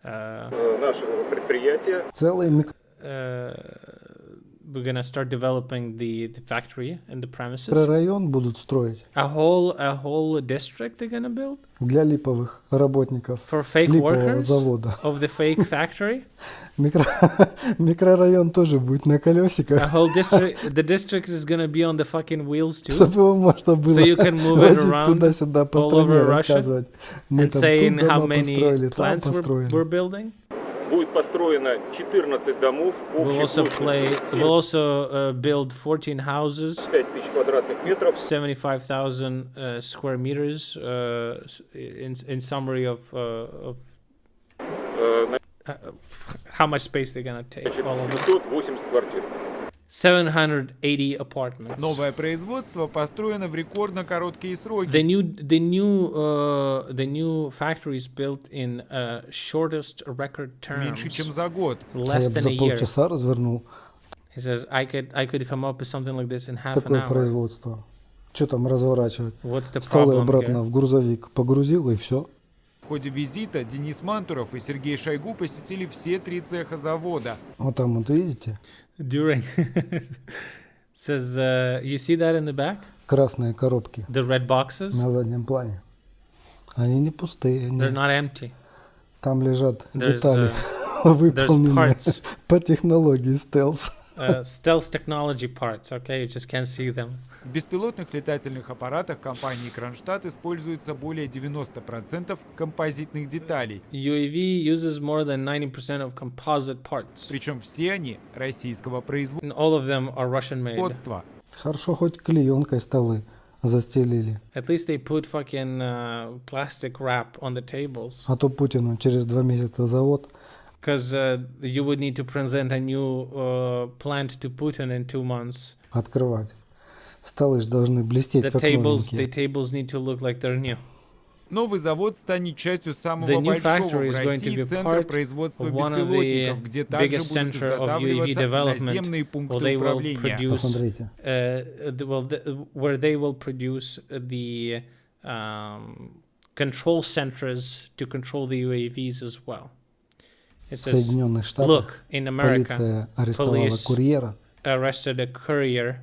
нашего предприятия. Целый we're gonna start developing the factory and the premises. Район будут строить. A whole district they're gonna build. Для липовых работников. For fake липового workers завода. of the fake factory. Микрорайон тоже будет на колесиках. A whole district. The district is gonna be on the fucking wheels too. Чтобы его можно было so you can move it возить around туда-сюда по all стране, over Russia рассказывать. Мы and там saying тут how дома many построили, там plants построили. we're building. Будет построено 14 домов, We'll also build 14 houses, 5000 квадратных метров. 75,000 square meters. In summary of how much space they're gonna take. All of it. 780 квартир. 780 apartments. Новое производство построено в рекордно короткие сроки. The new factory is built in shortest record terms. Меньше, чем за год. Less than за a year. полчаса развернул. He says, I could come up with something like this in half Такое an hour. производство. Что там разворачивать? What's the Столы problem обратно here? в грузовик погрузил и все. В ходе визита Денис Мантуров и Сергей Шойгу посетили все 3 цеха завода. Вот там вот видите? During says, you see that in the back? Красные коробки. The red boxes? На заднем плане. Они не пустые. They're not empty. Там лежат There's, детали, there's выполненные parts. по технологии стелс. Stealth technology parts, okay? You just can't see them. В беспилотных летательных аппаратах компании Кронштадт используется более 90% композитных деталей. UAV uses more than 90% of composite parts. Причем все они российского производства. And all of them are Russian made. Хорошо, хоть клеенкой столы застелили. At least they put fucking plastic wrap on the tables. А то Путину через 2 месяца завод. Because you would need to present a new plant to Putin in 2 months. Открывать. Столы же должны блестеть, как новенькие. The tables need to look like they're new. Новый завод станет частью самого The new большого factory в is going to России be центра part производства of one of the беспилотников, где также biggest будут center of UAV изготавливаться development. наземные Well, пункты they will управления. Посмотрите. Where they will produce the control centers to control the UAVs as well. It В says, Соединенных Штатах look, in America, полиция арестовала police курьера, arrested a courier,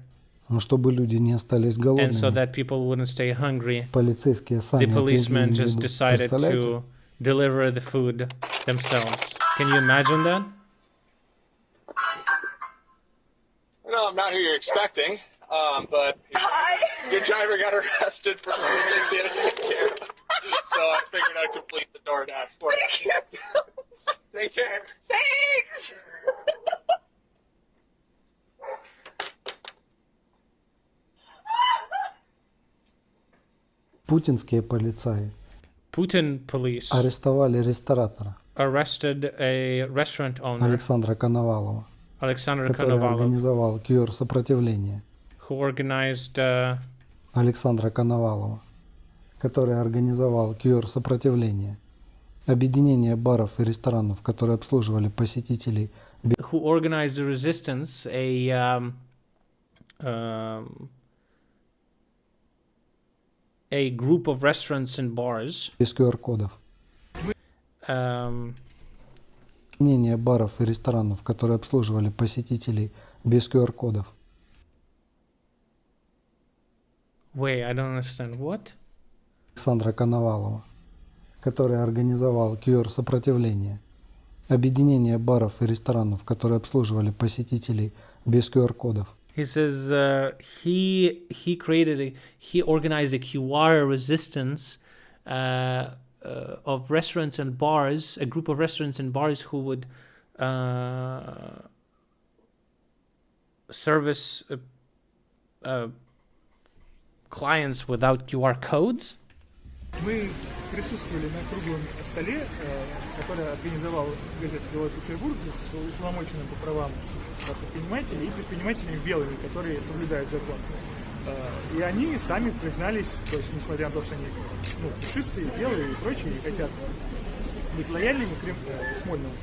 но чтобы люди не остались and so голодными. that people wouldn't stay hungry, Полицейские the сами отвезли policemen им just еду. decided Представляете? to deliver the food themselves. Can you imagine that? No, I'm not who you're expecting, but your driver got arrested for things he had to take care of. So I figured I'd complete the DoorDash for you. Take care. Thanks! Путинские полицаи Putin police арестовали ресторатора arrested a restaurant owner, Александра Коновалова, Alexander который Konovalov, организовал КЮР сопротивления. who organized Александра Коновалова, который организовал КЮР сопротивления. Объединение баров и ресторанов, которые обслуживали посетителей. who organized the resistance, a group of restaurants and bars. Без QR-кодов. Объединение баров и ресторанов, которые обслуживали посетителей без QR-кодов. Wait, I don't understand. What? Александра Коновалова, который организовал КЮР сопротивления. Объединение баров и ресторанов, которые обслуживали посетителей без QR-кодов. He says he organized a QR resistance of restaurants and bars, a group of restaurants and bars who would service clients without QR codes. Мы присутствовали на круглом столе, который организовал газета «Белый Петербург» с уполномоченным по правам предпринимателей и предпринимателями белыми, которые соблюдают закон. И они сами признались, то есть несмотря на то, что они фашисты, белые и прочие, и хотят быть лояльными к Смольному,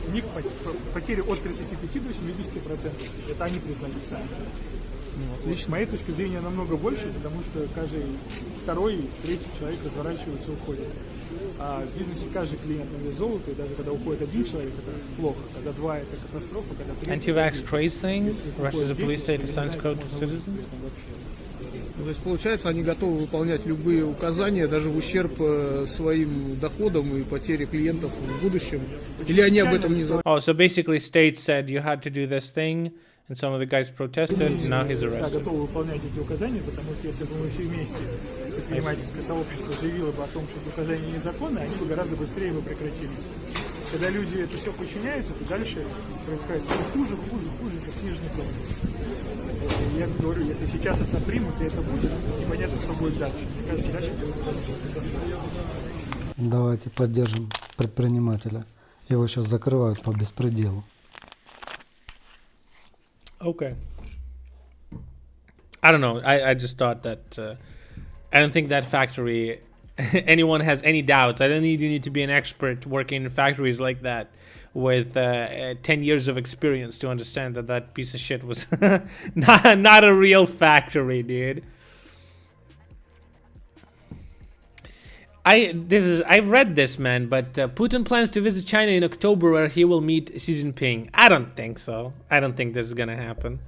у них потери от 35 до 70%. Это они признают сами. Лично с моей точки зрения намного больше, потому что каждый второй, третий человек разворачивается и уходит. А в бизнесе каждый клиент на вес золота, и даже когда уходит один человек, это плохо. Когда два, это катастрофа, когда три... Anti-vax craze thing? Russia's police state assigns code to citizens? То есть, получается, они готовы выполнять любые указания, даже в ущерб своим доходам и потере клиентов в будущем? Или они об этом не знают? Oh, so basically state said you had to do this thing, and some of the guys protested, now he's Да, arrested. готовы выполнять эти указания, потому что если бы мы все вместе, предпринимательское сообщество, заявило бы о том, что эти указания незаконны, они бы гораздо быстрее бы прекратились. Когда люди это все подчиняются, то дальше происходит все хуже, как снежный ком. Я говорю, если сейчас это примут, и это будет, непонятно, что будет дальше. Мне кажется, дальше будет катастрофа. Давайте поддержим предпринимателя. Его сейчас закрывают по беспределу. Okay. I don't know. I just thought that I don't think that factory anyone has any doubts. I don't need you need to be an expert working in factories like that with 10 years of experience to understand that that piece of shit was not a real factory, dude. I've read this, man, but Putin plans to visit China in October where he will meet Xi Jinping. I don't think so. I don't think this is gonna happen.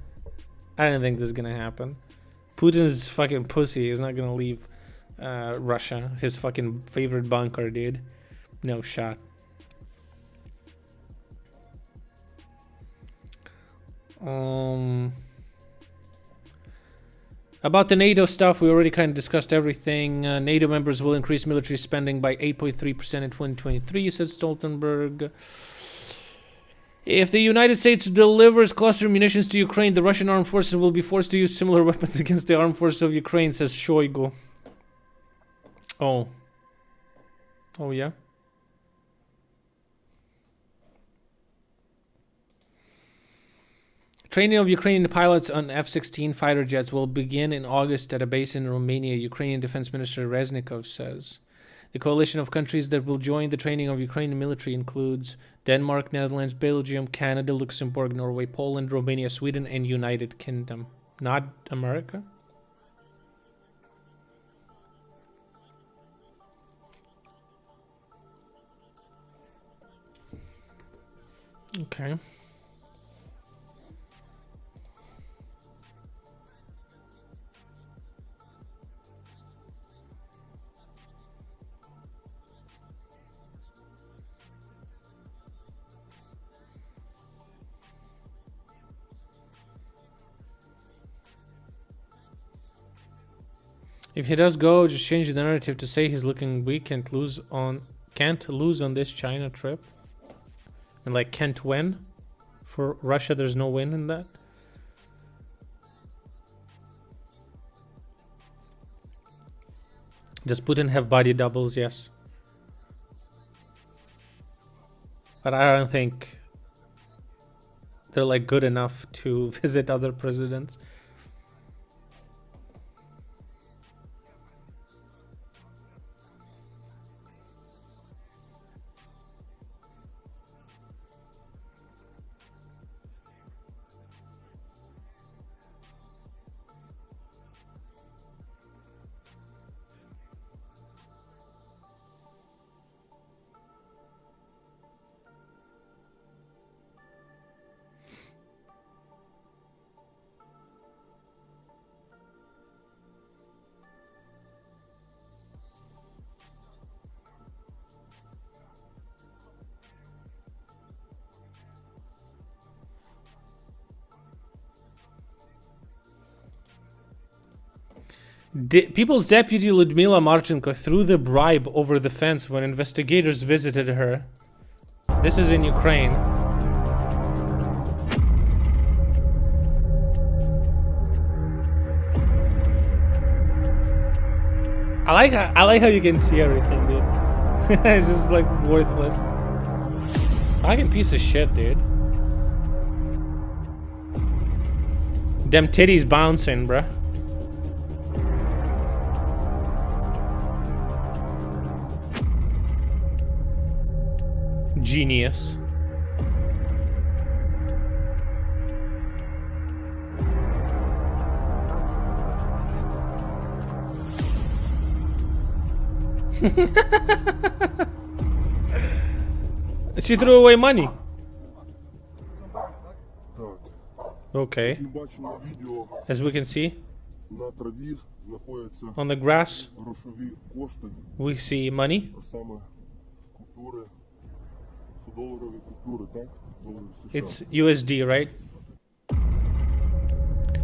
Putin's fucking pussy is not gonna leave Russia. His fucking favorite bunker, dude. No shot. About the NATO stuff, we already kind of discussed everything. NATO members will increase military spending by 8.3% in 2023, said Stoltenberg. If the United States delivers cluster munitions to Ukraine, the Russian armed forces will be forced to use similar weapons against the armed forces of Ukraine, says Shoigu. Oh. Oh, yeah? Training of Ukrainian pilots on F-16 fighter jets will begin in August at a base in Romania, Ukrainian Defense Minister Reznikov says. The coalition of countries that will join the training of Ukrainian military includes Denmark, Netherlands, Belgium, Canada, Luxembourg, Norway, Poland, Romania, Sweden, and United Kingdom. Not America? Okay. If he does go, just change the narrative to say he's looking weak and can't lose on this China trip. And like can't win. For Russia, there's no win in that. Does Putin have body doubles? Yes. But I don't think they're like good enough to visit other presidents. People's Deputy Ludmila Marchenko threw the bribe over the fence when investigators visited her. This is in Ukraine. I like how you can see everything, dude. It's just like worthless. Fucking piece of shit, dude. Them titties bouncing, bruh. Genius. She threw away money. Так. Okay. Ми бачимо відео, As we can see, на траві знаходяться on the grass, грошові кошти, we see money. а саме купюри, 100-доларові купюри, так? Доларів США. It's USD, right?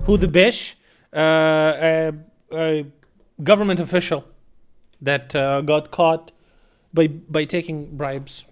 Who the bish? A government official that got caught by taking bribes.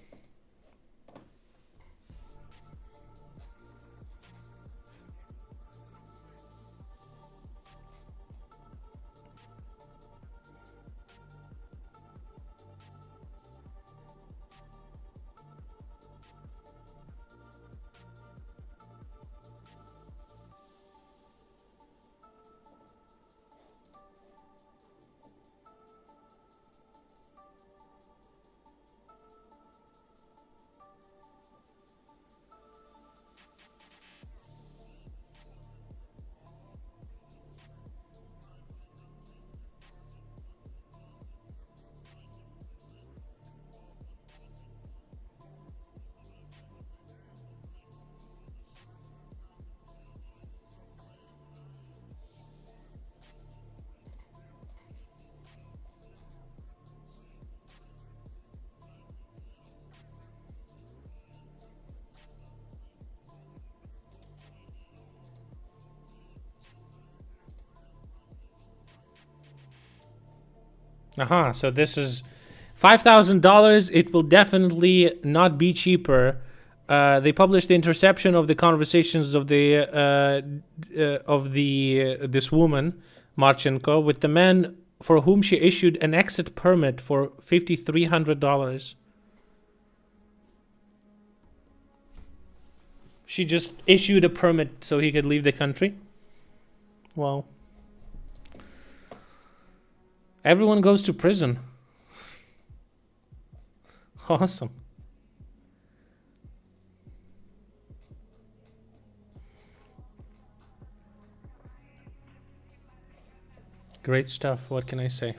So this is $5,000. It will definitely not be cheaper. They published the interception of the conversations of this woman, Marchenko, with the man for whom she issued an exit permit for $5,300. She just issued a permit so he could leave the country. Well, everyone goes to prison. Awesome. Great stuff. What can I say?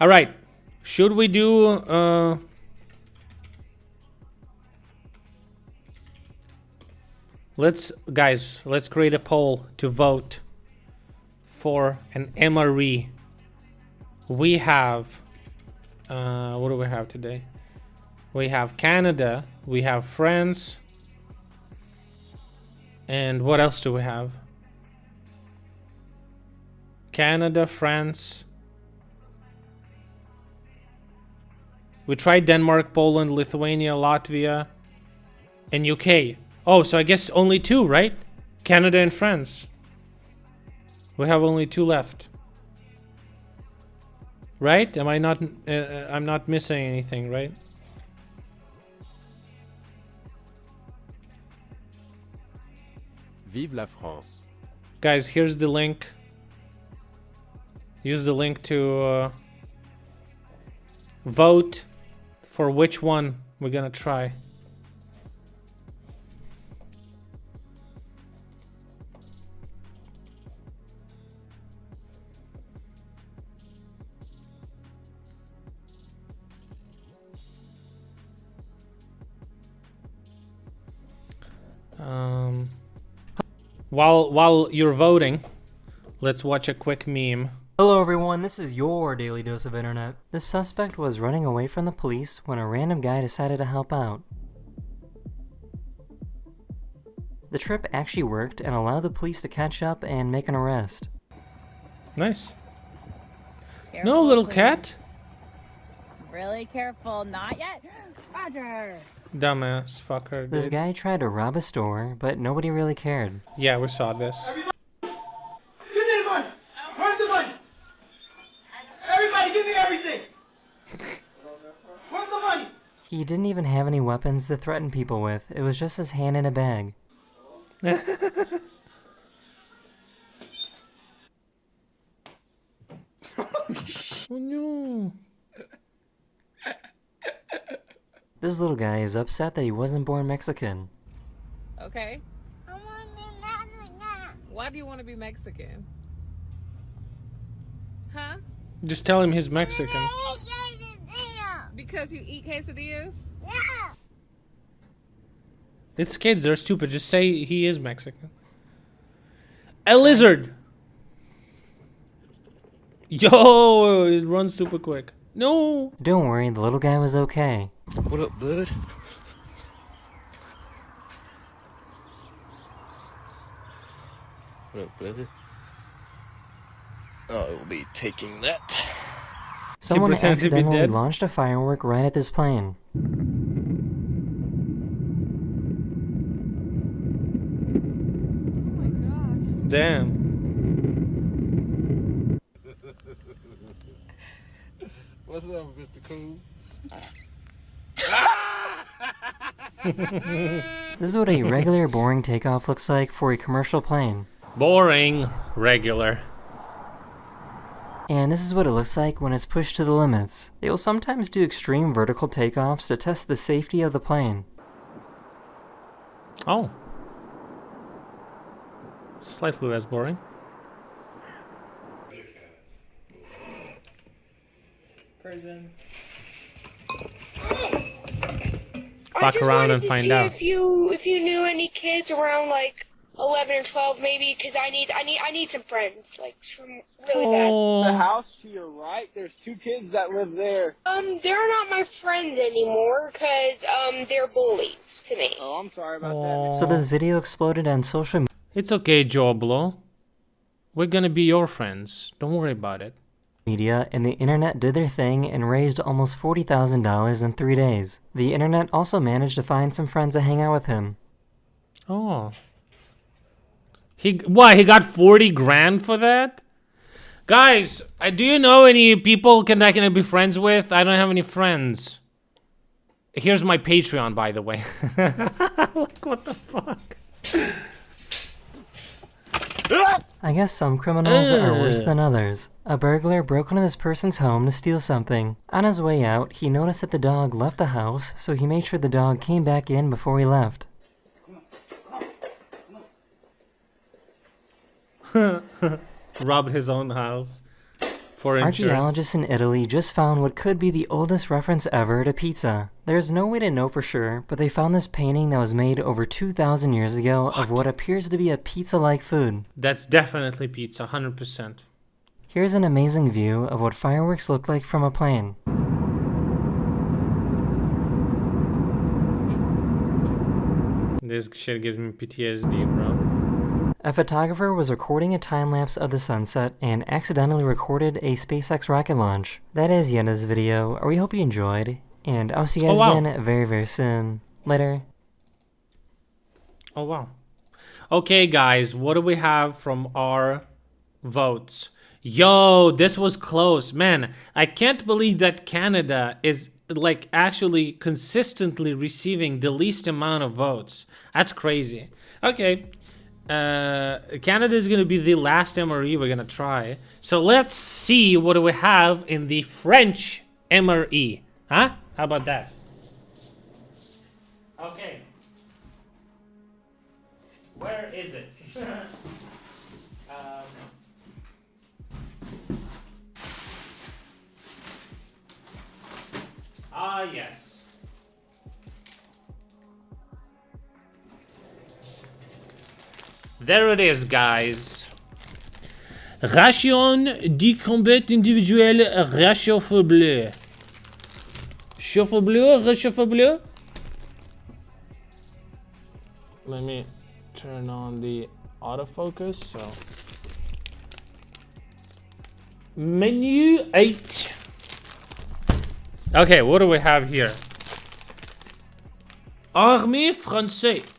All right. Should we do let's create a poll to vote for an MRE. We have what do we have today? We have Canada, we have France, and what else do we have? Canada, France. We tried Denmark, Poland, Lithuania, Latvia, and UK. Oh, so I guess only two, right? Canada and France. We have only two left. Right? Am I not I'm not missing anything, right? Vive la France. Guys, here's the link. Use the link to vote for which one we're gonna try. While you're voting, let's watch a quick meme. Hello everyone, this is your daily dose of internet. The suspect was running away from the police when a random guy decided to help out. The trip actually worked and allowed the police to catch up and make an arrest. Nice. Careful, no, little please. cat. Really careful, not yet. Roger. Dumbass fucker. This dude. guy tried to rob a store, but nobody really cared. Yeah, we saw this. Give me the money! Where's the money? Everybody give me everything! Where's the money? He didn't even have any weapons to threaten people with. It was just his hand in a bag. Oh no. This little guy is upset that he wasn't born Mexican. Okay. I want to be Mexican. Why do you want to be Mexican? Huh? Just tell him he's Mexican. Because you eat quesadillas? It's kids, they're stupid. Just say he is Mexican. A lizard! Yo, it runs super quick. No! Don't worry, the little guy was okay. What up, bud? What up, brother? I will be taking that. Someone pretends to be accidentally dead? launched a firework right at this plane. Damn. What's up, Mr. Cool? This is what a regular boring takeoff looks like for a commercial plane. Boring. Regular. And this is what it looks like when it's pushed to the limits. They will sometimes do extreme vertical takeoffs to test the safety of the plane. Oh. Slightly less boring. Prison. Fuck around and find out. If you knew any kids around like 11 or 12 maybe, because I need some friends, like really bad. The house to your right, there's 2 kids that live there. They're not my friends anymore, because they're bullies to me. Oh, I'm sorry about that. So this video exploded on social media. It's okay, Joblo. We're gonna be your friends. Don't worry about it. And the internet did their thing and raised almost $40,000 in 3 days. The internet also managed to find some friends to hang out with him. Oh. He got 40 grand for that? Guys, do you know any people that I can be friends with? I don't have any friends. Here's my Patreon, by the way. Like, what the fuck? I guess some criminals are worse than others. A burglar broke into this person's home to steal something. On his way out, he noticed that the dog left the house, so he made sure the dog came back in before he left. Robbed his own house for insurance. Archaeologists in Italy just found what could be the oldest reference ever to pizza. There's no way to know for sure, but they found this painting that was made over 2,000 years ago of what appears to be a pizza-like food. That's definitely pizza, 100%. Here's an amazing view of what fireworks look like from a plane. This shit gives me PTSD, bro. A photographer was recording a time-lapse of the sunset and accidentally recorded a SpaceX rocket launch. That is the end of this video. We hope you enjoyed, and I'll see you guys again very, very soon. Later. Oh, wow. Okay, guys, what do we have from our votes? Yo, this was close. Man, I can't believe that Canada is, like, actually consistently receiving the least amount of votes. That's crazy. Okay. Canada is going to be the last MRE we're going to try. So let's see what do we have in the French MRE. Huh? How about that? Okay. Where is it? Yes. There it is, guys. Ration du combat individuel réchauffé bleu. Chauffe bleu, réchauffe bleu. Let me turn on the autofocus. So, menu 8. Okay, what do we have here? Armée Française.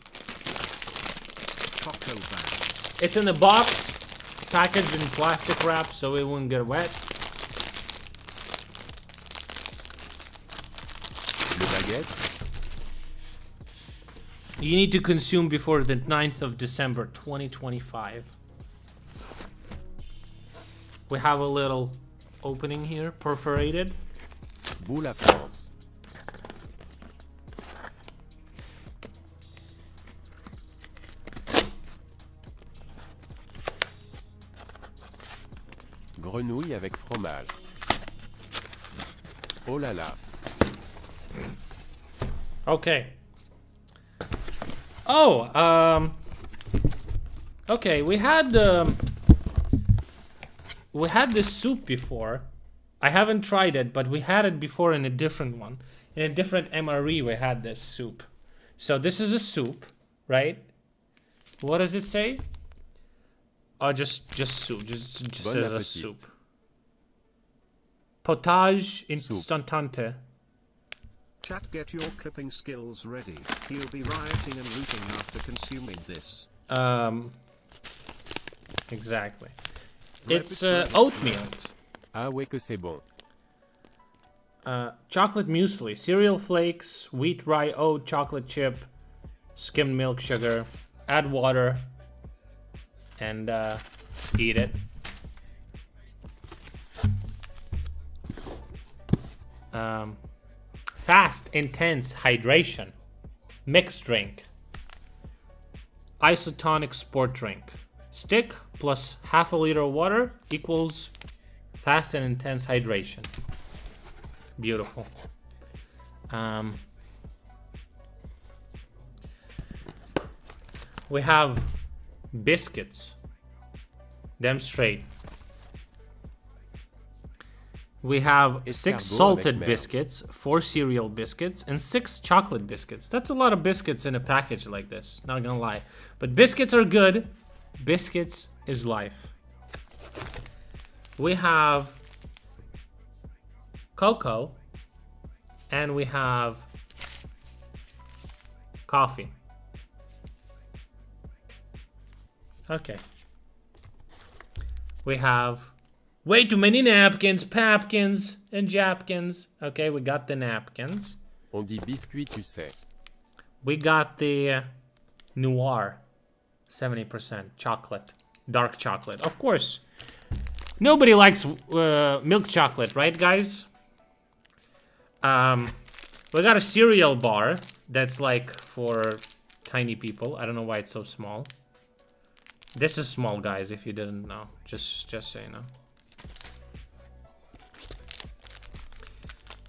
It's in the box, packaged in plastic wrap so it wouldn't get wet. You need to consume before the 9th of December 2025. We have a little opening here, perforated. Boule à France. Grenouille avec fromage. Oh là là. Okay. Oh, okay, we had this soup before. I haven't tried it, but we had it before in a different one. In a different MRE, we had this soup. So this is a soup, right? What does it say? Oh, just soup. Just Bon says a appétit. soup. Potage instantante. Chat, get your clipping skills ready. He'll be rioting and looting after consuming this. Exactly. It's oatmeal. Ah ouais que c'est bon. Chocolate muesli, cereal flakes, wheat, rye, oat, chocolate chip, skimmed milk, sugar. Add water and eat it. Fast, intense hydration. Mixed drink. Isotonic sport drink. Stick plus half a liter of water equals fast and intense hydration. Beautiful. We have biscuits. Them straight. We have 6 salted biscuits, 4 cereal biscuits, and 6 chocolate biscuits. That's a lot of biscuits in a package like this, not gonna lie. But biscuits are good. Biscuits is life. We have cocoa, and we have coffee. Okay. We have way too many napkins, papkins, and japkins. Okay, we got the napkins. On dit biscuit, tu sais. We got the noir, 70% chocolate, dark chocolate. Of course, nobody likes milk chocolate, right, guys? We got a cereal bar that's like for tiny people. I don't know why it's so small. This is small, guys, if you didn't know. Just so you know.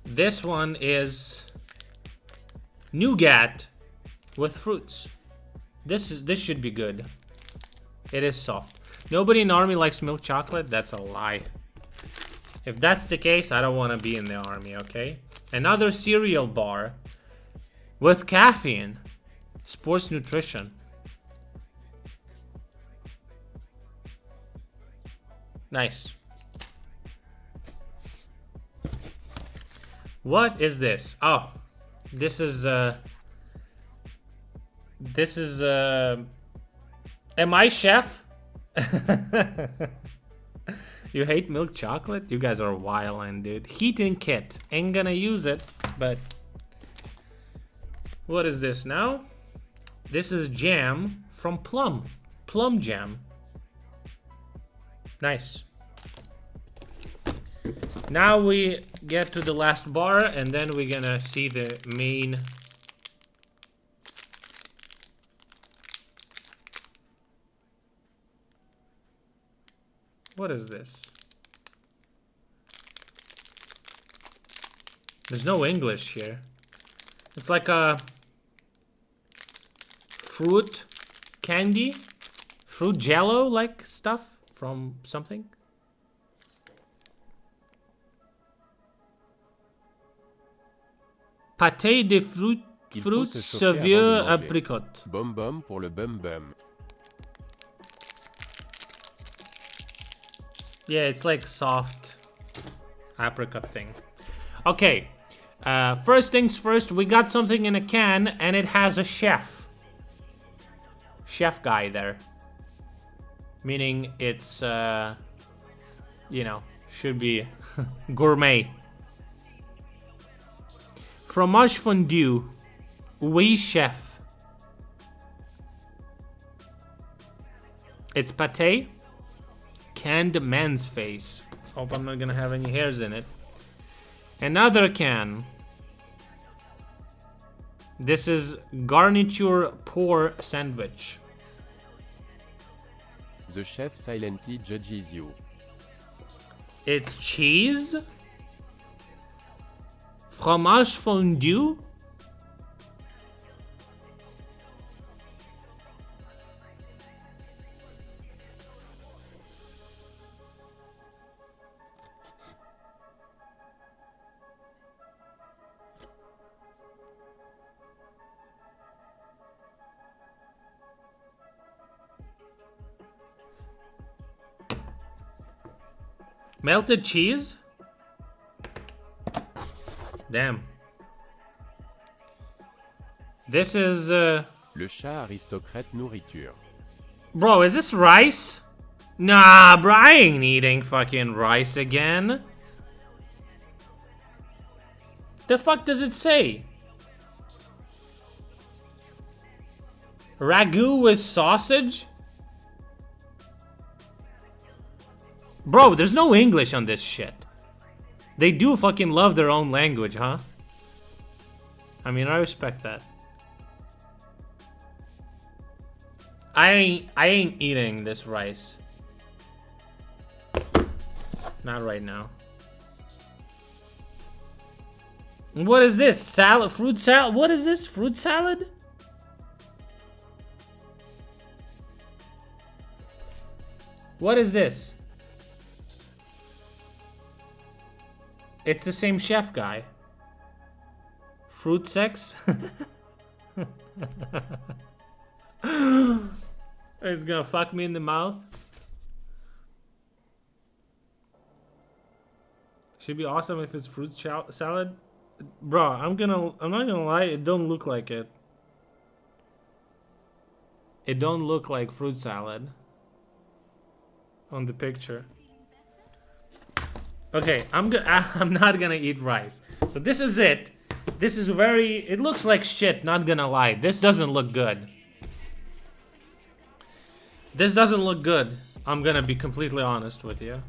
This one is nougat with fruits. This should be good. It is soft. Nobody in army likes milk chocolate. That's a lie. If that's the case, I don't want to be in the army, okay? Another cereal bar with caffeine. Sports nutrition. Nice. What is this? Oh, this is am I chef? You hate milk chocolate? You guys are wildin', dude. Heating kit. Ain't gonna use it, but what is this now? This is jam from plum. Plum jam. Nice. Now we get to the last bar, and then we're gonna see the main. What is this? There's no English here. It's like a fruit candy, fruit jello like stuff from something. Pâté de fruits saveur apricot. Bum bum pour le bum bum. Yeah, it's like soft apricot thing. Okay, first things first, we got something in a can, and it has a chef guy there. Meaning it's, you know, should be gourmet. Fromage fondue, oui chef. It's pâté, canned man's face. Hope I'm not gonna have any hairs in it. Another can. This is garniture pour sandwich. The chef silently judges you. It's cheese? Fromage fondue? Melted cheese? Damn. This is Le chat aristocrate nourriture. Bro, is this rice? Nah, bro, I ain't eating fucking rice again. The fuck does it say? Ragu with sausage? Bro, there's no English on this shit. They do fucking love their own language, huh? I mean, I respect that. I ain't eating this rice. Not right now. What is this? Salad? Fruit salad? What is this? Fruit salad? What is this? It's the same chef guy. Fruit sex? It's gonna fuck me in the mouth. Should be awesome if it's fruit salad. Bro, I'm not gonna lie, it don't look like it. It don't look like fruit salad on the picture. Okay, I'm not gonna eat rice. So this is it. This is it looks like shit, not gonna lie. This doesn't look good. This doesn't look good. I'm gonna be completely honest with you.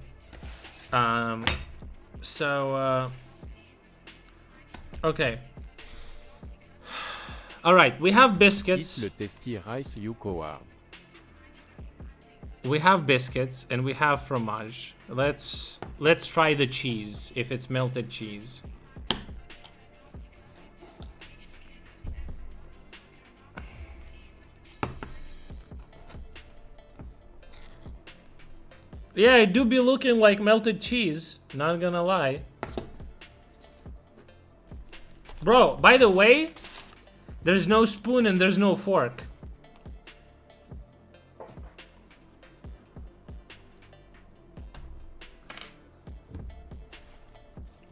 Okay. Alright, we have biscuits. Le testy rice Yukoa. We have biscuits and we have fromage. Let's try the cheese, if it's melted cheese. Yeah, it do be looking like melted cheese, not gonna lie. Bro, by the way, there's no spoon and there's no fork.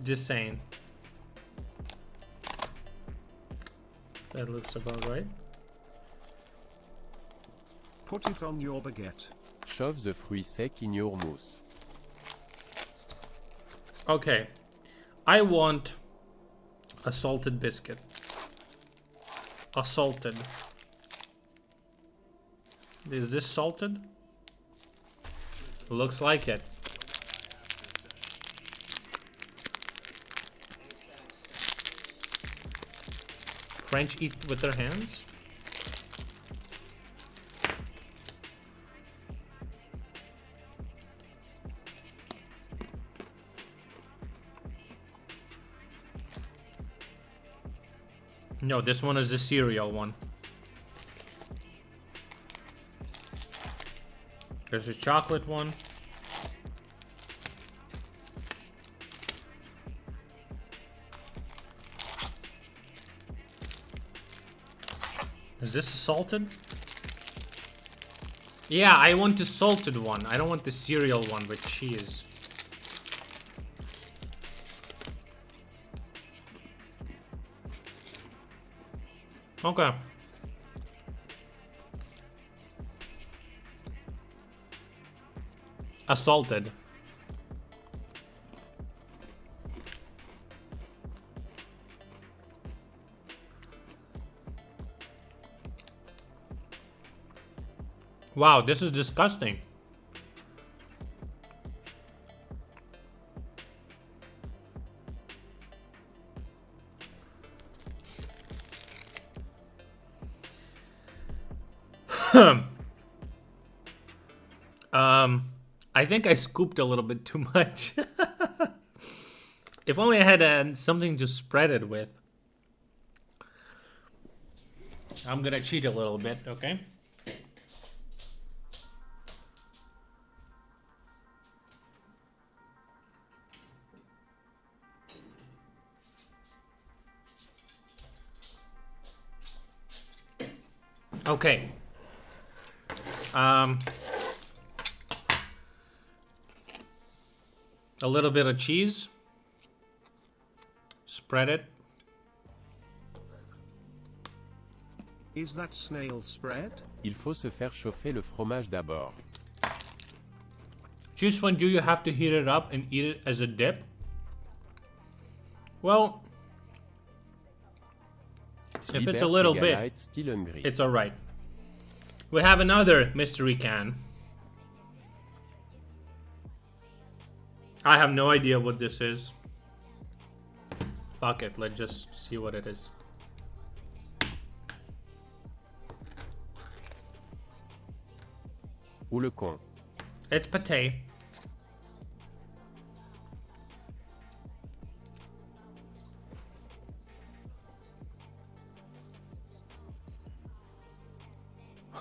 Just saying. That looks about right. Put it on your baguette. Shove the fruit sec in your mousse. Okay. I want a salted biscuit. A salted. Is this salted? Looks like it. French eat with their hands? No, this one is the cereal one. There's a chocolate one. Is this a salted? Yeah, I want the salted one. I don't want the cereal one with cheese. Okay. Assaulted. Wow, this is disgusting. I think I scooped a little bit too much. If only I had something to spread it with. I'm gonna cheat a little bit, okay? Okay. A little bit of cheese. Spread it. Is that snail spread? Il faut se faire chauffer le fromage d'abord. Cheese fondue, you have to heat it up and eat it as a dip. Well, if it's a little bit, it's alright. We have another mystery can. I have no idea what this is. Fuck it, let's just see what it is. Ou le con. It's pate.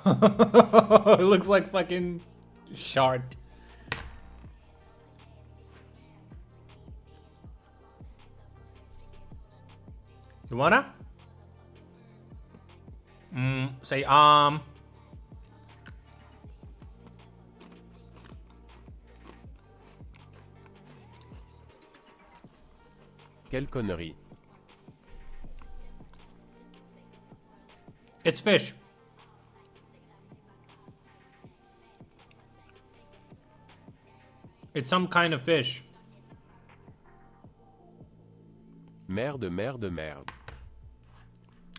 It looks like fucking shard. You wanna? Say Quelle connerie. It's fish. It's some kind of fish. Merde, merde, merde.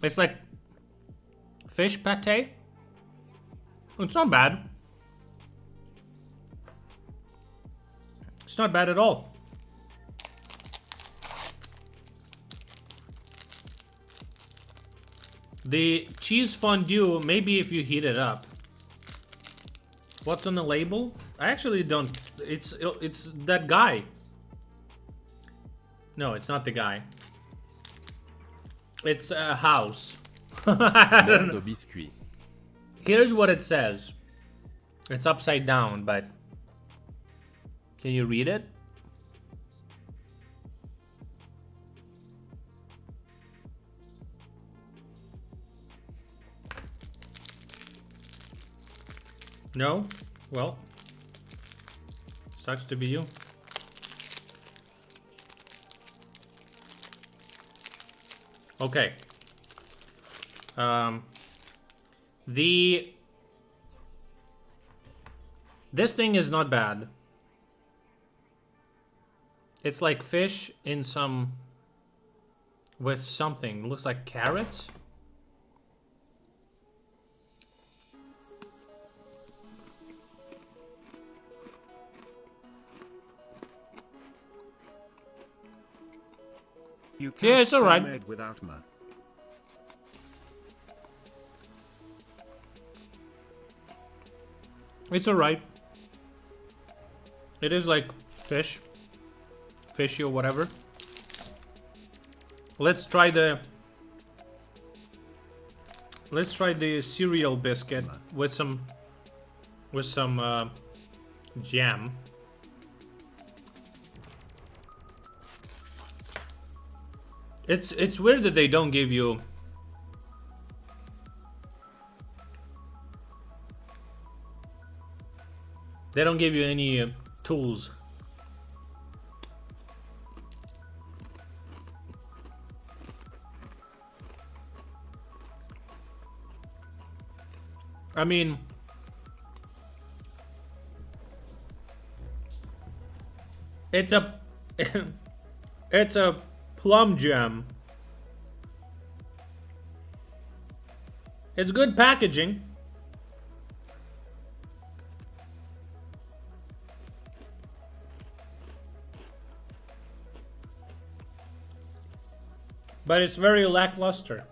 It's like fish pate. It's not bad. It's not bad at all. The cheese fondue, maybe if you heat it up. What's on the label? I actually don't. It's that guy. No, it's not the guy. It's a house. I don't know. Biscuit. Here's what it says. It's upside down, but can you read it? No? Well, sucks to be you. Okay. This thing is not bad. It's like fish in some with something. It looks like carrots. You can't Yeah, it's alright. made without ma. It's alright. It is like fish. Fishy or whatever. Let's try the cereal biscuit with some jam. It's weird that they don't give you any tools. I mean, it's a it's a plum jam. It's good packaging. But it's very lackluster.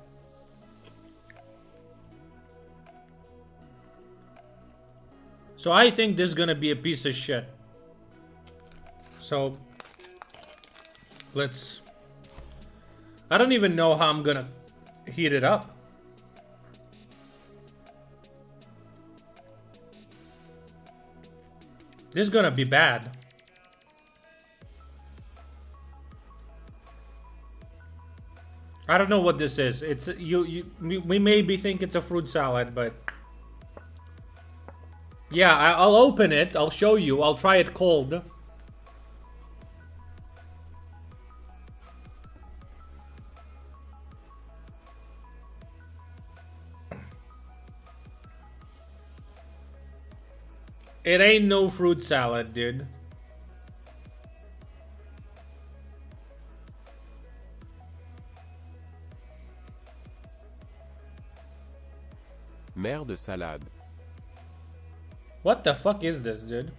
So I think this is gonna be a piece of shit. So let's... I don't even know how I'm gonna heat it up. This is gonna be bad. I don't know what this is. It's we maybe think it's a fruit salad, but yeah, I'll open it. I'll show you. I'll try it cold. It ain't no fruit salad, dude. Merde salade. What the fuck is this, dude?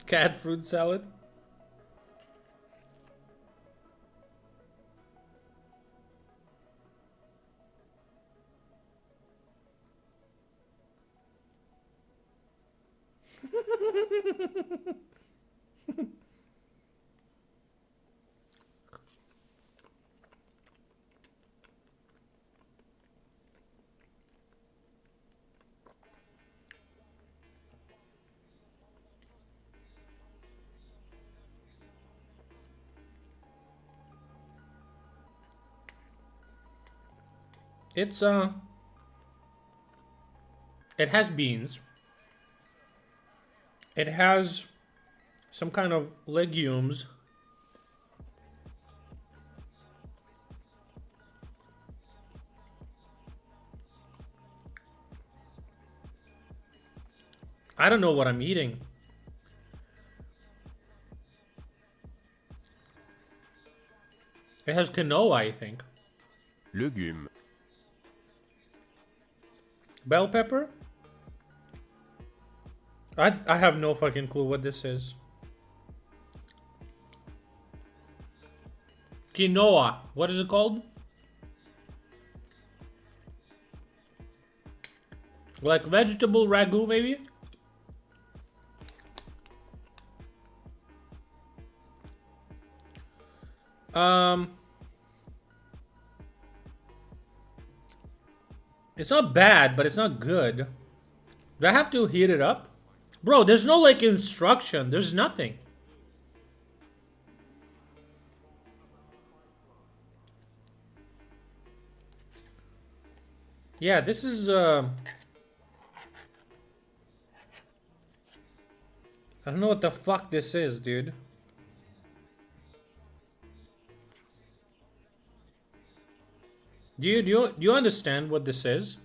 Cat fruit salad? It's it has beans. It has some kind of legumes. I don't know what I'm eating. It has quinoa, I think. Légumes. Bell pepper? I have no fucking clue what this is. Quinoa. What is it called? Like vegetable ragu, maybe? It's not bad, but it's not good. Do I have to heat it up? Bro, there's no like instruction. There's nothing. Yeah, this is I don't know what the fuck this is, dude. Do you understand what this is?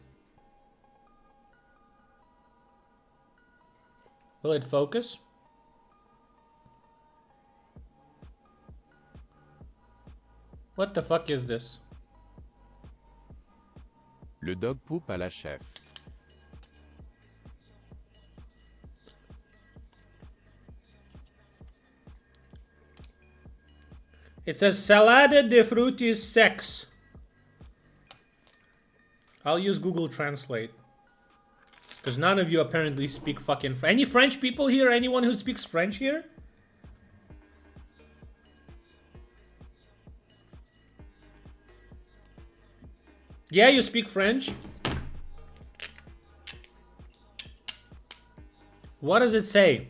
Will it focus? What the fuck is this? Le dog poupe à la chef. It says salade de frutis secs. I'll use Google Translate. Because none of you apparently speak fucking French. Any French people here? Anyone who speaks French here? Yeah, you speak French? What does it say?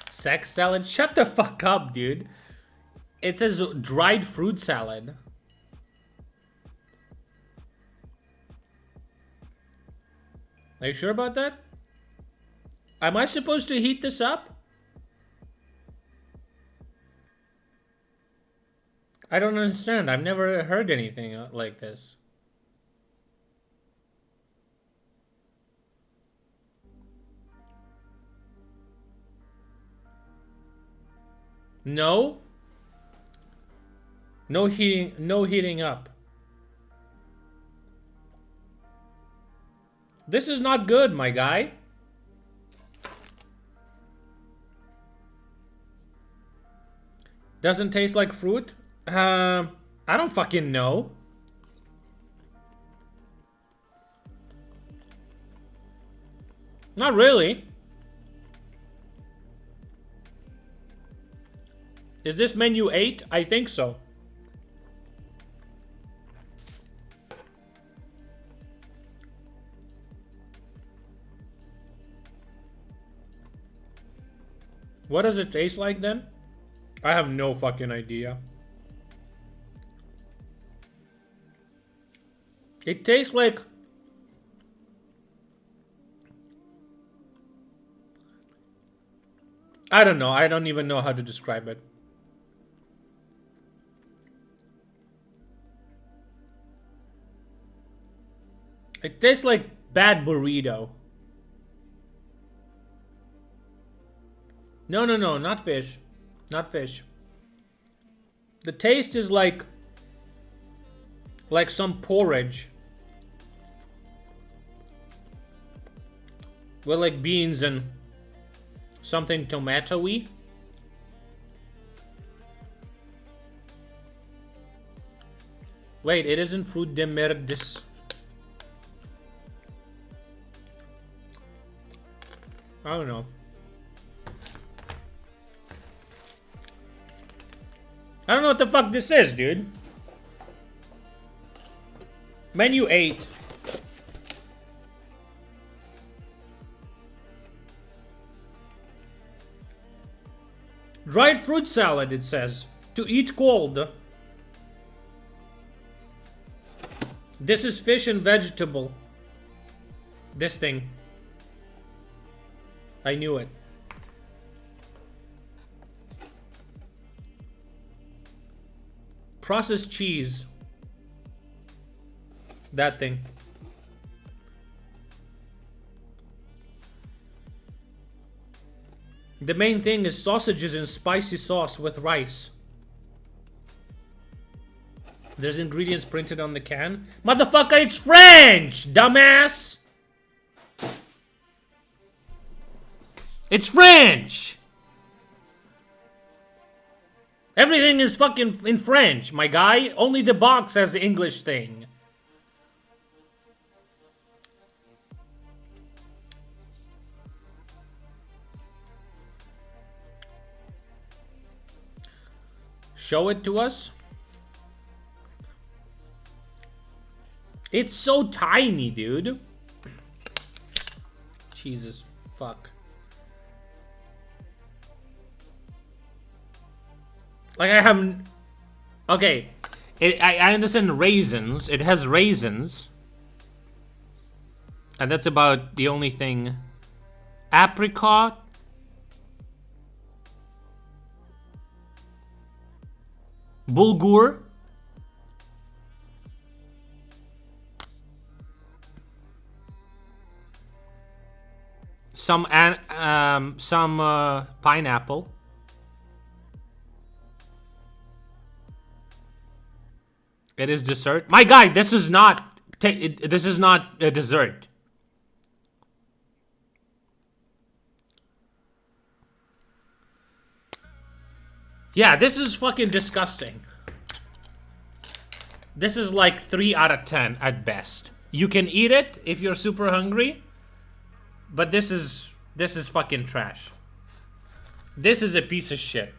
Sex salad? Shut the fuck up, dude. It says dried fruit salad. Are you sure about that? Am I supposed to heat this up? I don't understand. I've never heard anything like this. No? No heating up. This is not good, my guy. Doesn't taste like fruit? I don't fucking know. Not really. Is this menu 8? I think so. What does it taste like then? I have no fucking idea. It tastes like... I don't know. I don't even know how to describe it. It tastes like bad burrito. No, no, no, not fish. Not fish. The taste is like some porridge. With like beans and something tomato-y. Wait, it isn't fruit de merdis. I don't know. I don't know what the fuck this is, dude. Menu 8. Dried fruit salad, it says. To eat cold. This is fish and vegetable. This thing. I knew it. Processed cheese. That thing. The main thing is sausages in spicy sauce with rice. There's ingredients printed on the can. Motherfucker, it's French, dumbass! It's French! Everything is fucking in French, my guy. Only the box has the English thing. Show it to us. It's so tiny, dude. Jesus fuck. Like I have... Okay. I understand raisins. It has raisins. And that's about the only thing. Apricot. Bulgur. Some pineapple. It is dessert. My guy, this is not this is not a dessert. Yeah, this is fucking disgusting. This is like 3 out of 10 at best. You can eat it if you're super hungry, but this is fucking trash. This is a piece of shit.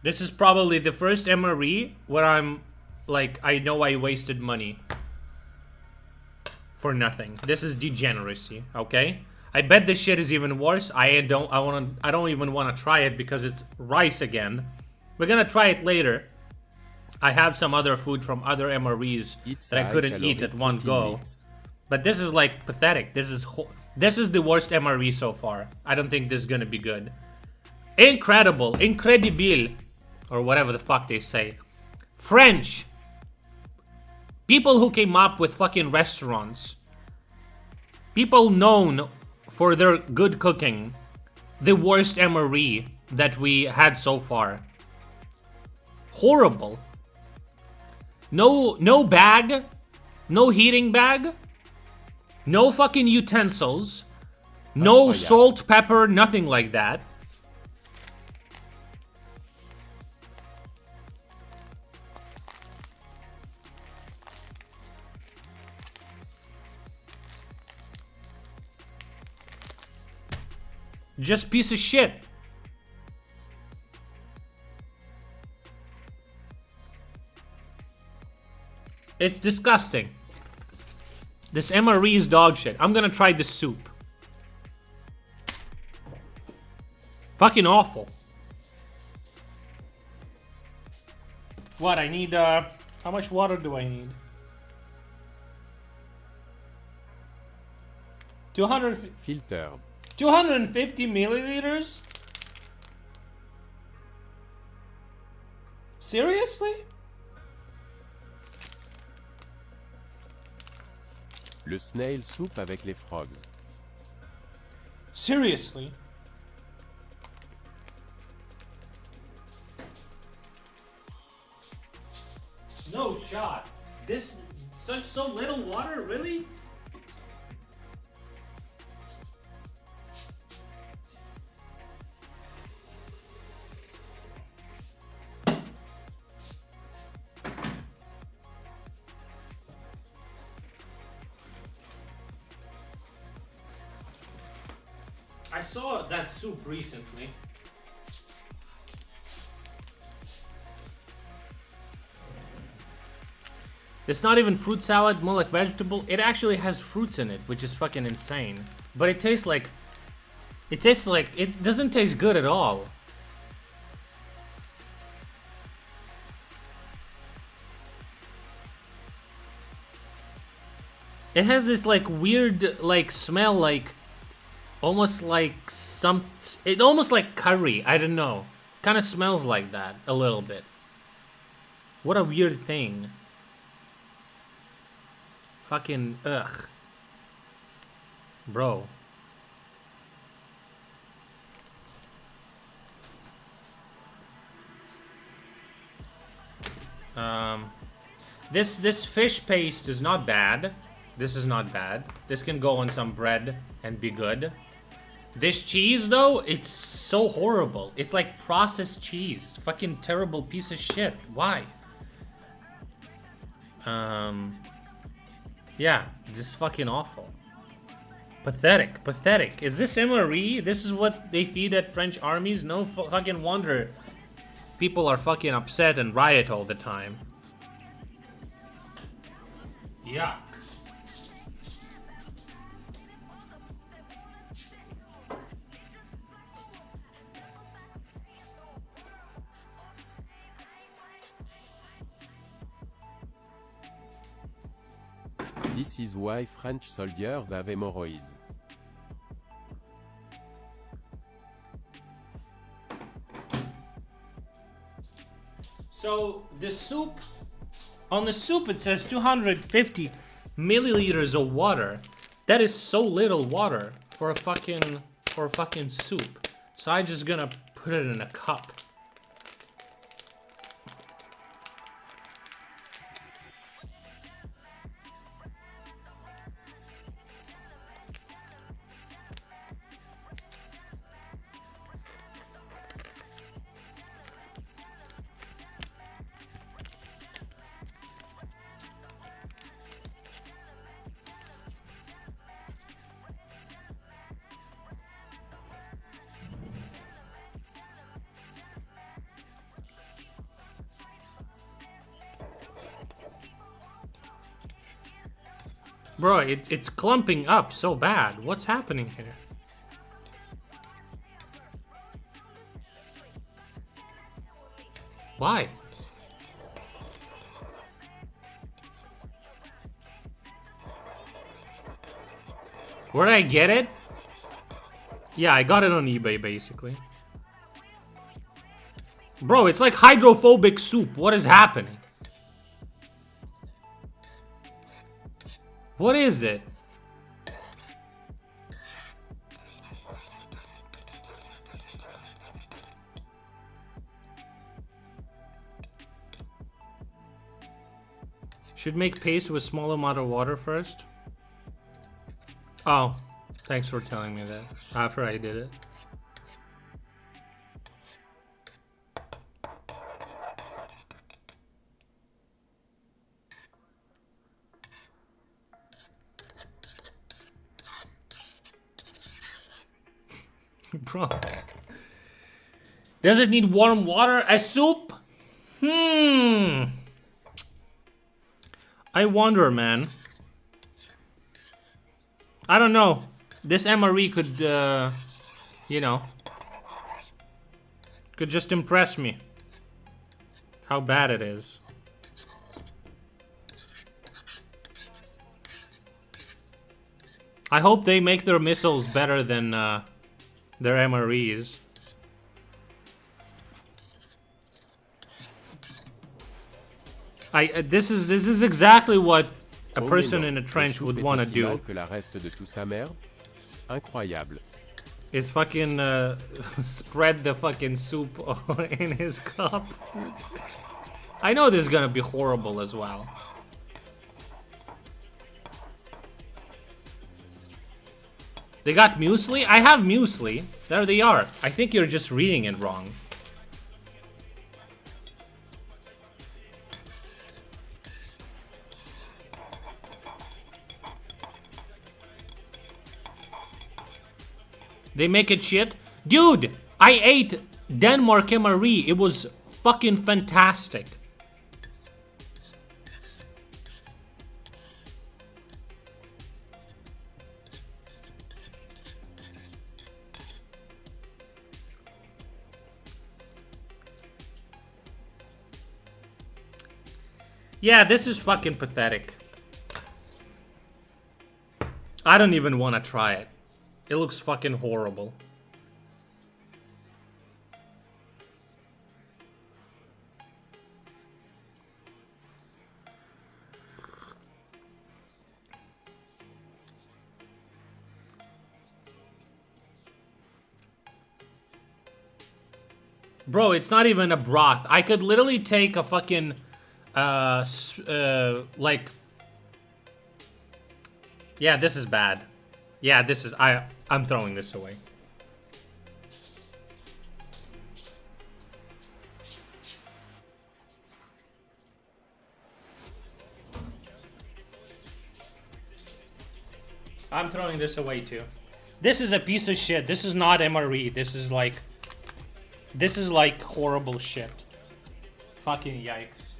This is probably the first MRE where I'm like, I know I wasted money for nothing. This is degeneracy, okay? I bet this shit is even worse. I don't even want to try it because it's rice again. We're gonna try it later. I have some other food from other MREs that I couldn't eat at one go. But this is like pathetic. This is the worst MRE so far. I don't think this is gonna be good. Incredible, incredible, or whatever the fuck they say. French. People who came up with fucking restaurants. People known for their good cooking. The worst MRE that we had so far. Horrible. No bag. No heating bag. No fucking utensils. No salt, pepper, nothing like that. Just piece of shit. It's disgusting. This MRE is dog shit. I'm gonna try the soup. Fucking awful. What, I need, how much water do I need? 200... Filter. 250 milliliters? Seriously? Le snail soup avec les frogs. Seriously? No shot. This so little water, really? I saw that soup recently. It's not even fruit salad, more like vegetable. It actually has fruits in it, which is fucking insane. But it tastes like... It doesn't taste good at all. It has this like weird like smell, like almost like almost like curry. I don't know. Kind of smells like that a little bit. What a weird thing. Fucking ugh. Bro. This fish paste is not bad. This is not bad. This can go on some bread and be good. This cheese though, it's so horrible. It's like processed cheese. Fucking terrible piece of shit. Why? Yeah, just fucking awful. Pathetic, pathetic. Is this MRE? This is what they feed at French armies? No fucking wonder people are fucking upset and riot all the time. Yuck. This is why French soldiers have hemorrhoids. So the soup, on the soup it says 250 milliliters of water. That is so little water for a fucking soup. So I'm just gonna put it in a cup. Bro, it's clumping up so bad. What's happening here? Why? Where did I get it? Yeah, I got it on eBay, basically. Bro, it's like hydrophobic soup. What is happening? What is it? Should make paste with small amount of water first. Oh, thanks for telling me that after I did it. Bro. Does it need warm water? A soup? I wonder, man. I don't know. This MRE could, you know, could just impress me. How bad it is. I hope they make their missiles better than their MREs. This is exactly what a person in a trench would want to do. Is fucking spread the fucking soup in his cup. I know this is gonna be horrible as well. They got muesli? I have muesli. There they are. I think you're just reading it wrong. They make it shit? Dude, I ate Denmark MRE. It was fucking fantastic. Yeah, this is fucking pathetic. I don't even want to try it. It looks fucking horrible. Bro, it's not even a broth. I could literally take a fucking like, yeah, this is bad. Yeah, this is, I'm throwing this away. I'm throwing this away too. This is a piece of shit. This is not MRE. This is like horrible shit. Fucking yikes.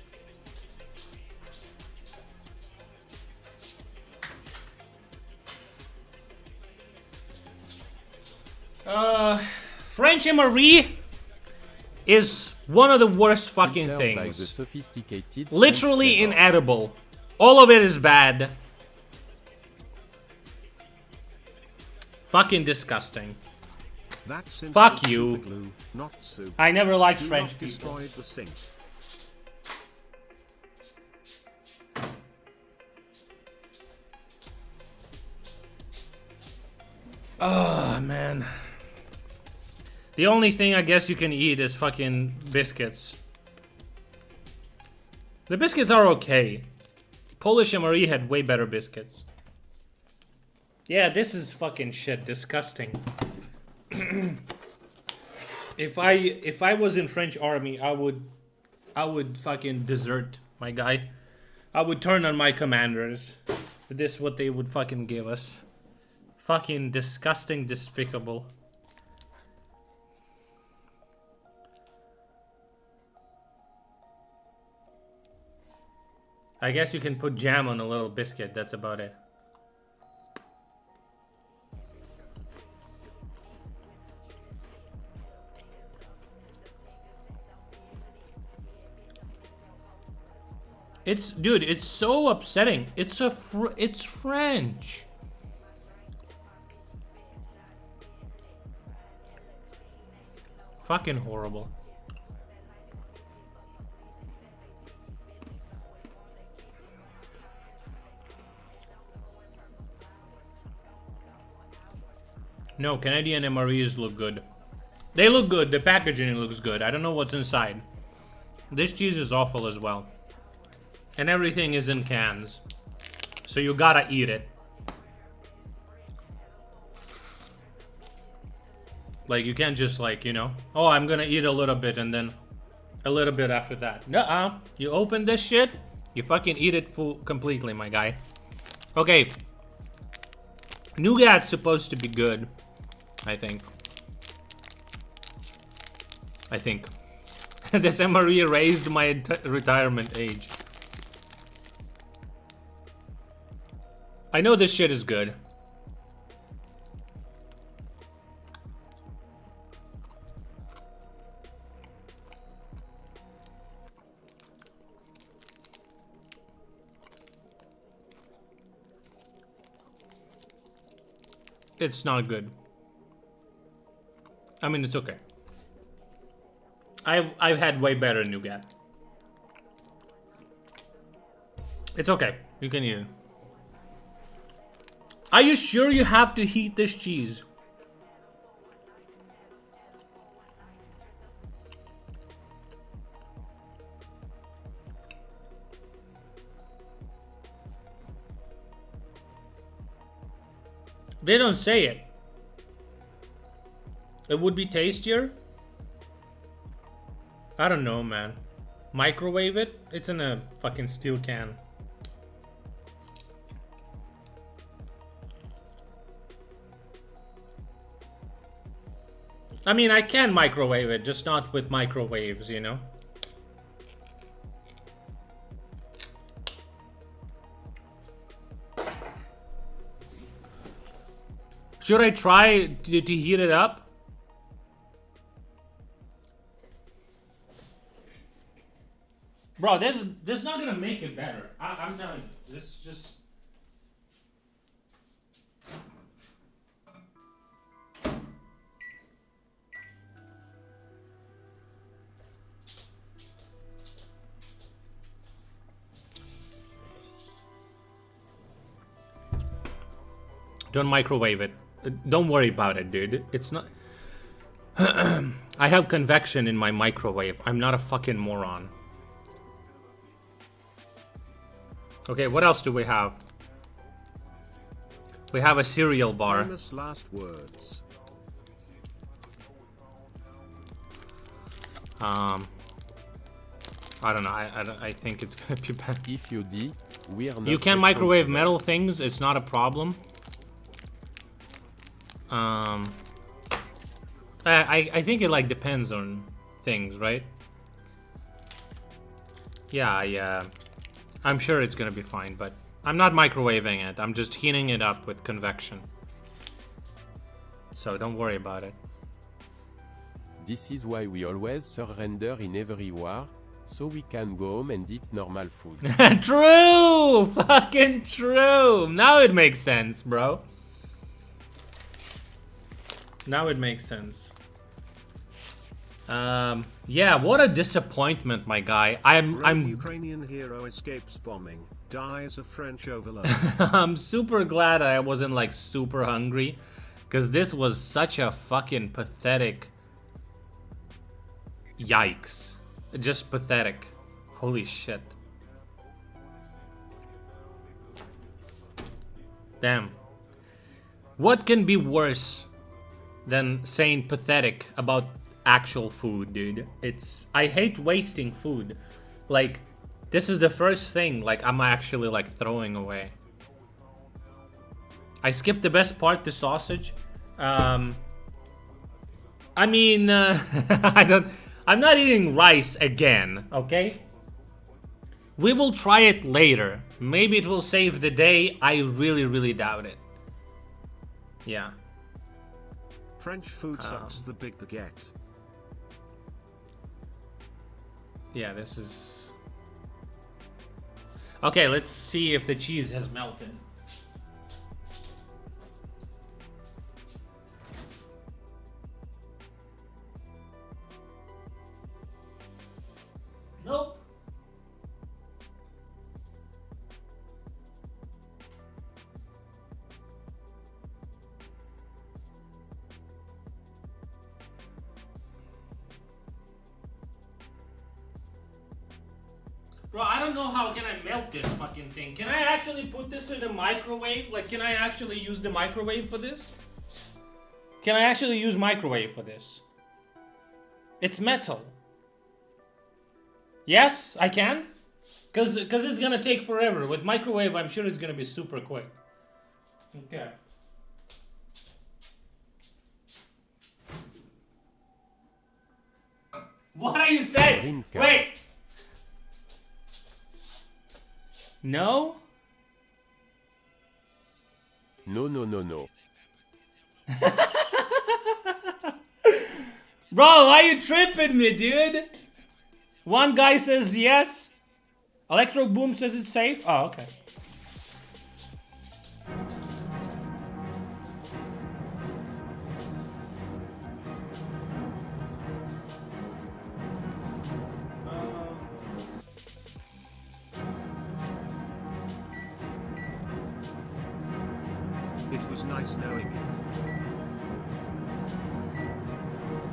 French MRE is one of the worst fucking things. Literally inedible. All of it is bad. Fucking disgusting. Fuck you. Glue, not soup. I never liked French people. The sink. Oh, man. The only thing I guess you can eat is fucking biscuits. The biscuits are okay. Polish MRE had way better biscuits. Yeah, this is fucking shit. Disgusting. If I was in French army, I would fucking desert, my guy. I would turn on my commanders. This is what they would fucking give us. Fucking disgusting, despicable. I guess you can put jam on a little biscuit, that's about it. Dude, it's so upsetting. It's French. Fucking horrible. No, Canadian MREs look good. They look good. The packaging looks good. I don't know what's inside. This cheese is awful as well. And everything is in cans. So you gotta eat it. Like, you can't just, like, you know, oh, I'm gonna eat a little bit and then a little bit after that. Nuh-uh. You open this shit, you fucking eat it full completely, my guy. Okay. Nougat's supposed to be good, I think. This MRE raised my retirement age. I know this shit is good. It's not good. I mean, it's okay. I've had way better nougat. It's okay. You can eat it. Are you sure you have to heat this cheese? They don't say it. It would be tastier? I don't know, man. Microwave it? It's in a fucking steel can. I mean, I can microwave it, just not with microwaves, you know? Should I try to heat it up? Bro, this not gonna make it better. I'm telling you, this just... Don't microwave it. Don't worry about it, dude. It's not... I have convection in my microwave. I'm not a fucking moron. Okay, what else do we have? We have a cereal bar. Famous last words. I don't know. I think it's gonna be bad. If you do, we are not you can microwave metal things. It's not a problem. I think it like depends on things, right? Yeah. I'm sure it's gonna be fine, but I'm not microwaving it. I'm just heating it up with convection. So don't worry about it. This is why we always surrender in every war, so we can go home and eat normal food. True! Fucking true! Now it makes sense, bro. Now it makes sense. Yeah, what a disappointment, my guy. I'm Ukrainian hero escapes bombing, dies of French overload. I'm super glad I wasn't like super hungry, because this was such a fucking pathetic... Yikes. Just pathetic. Holy shit. Damn. What can be worse than saying pathetic about actual food, dude? I hate wasting food. Like, this is the first thing, like, I'm actually, like, throwing away. I skipped the best part, the sausage. I mean, I'm not eating rice again, okay? We will try it later. Maybe it will save the day. I really, really doubt it. Yeah. French food sucks the big baguette. Yeah, this is... Okay, let's see if the cheese has melted. Nope. Bro, I don't know how can I melt this fucking thing. Can I actually put this in the microwave? Like, can I actually use the microwave for this? Can I actually use microwave for this? It's metal. Yes, I can. Cause it's gonna take forever. With microwave, I'm sure it's gonna be super quick. Okay. What are you saying? Wait. No? No, no, no, no. Bro, why you tripping me, dude? One guy says yes. Electro Boom says it's safe. Oh, okay. It was nice knowing you.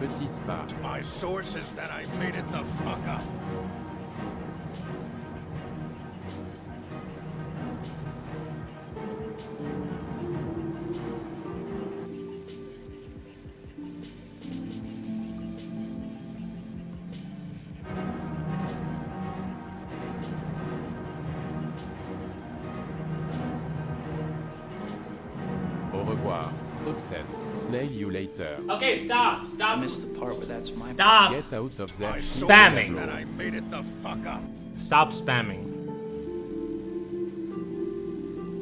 Petit spa. My source is that I made it the fuck up. Au revoir. Topsen. Snail you later. Okay, stop. Stop. I missed the part where that's my Stop. Get out of there. Spamming. That I made it the fuck up. Stop spamming.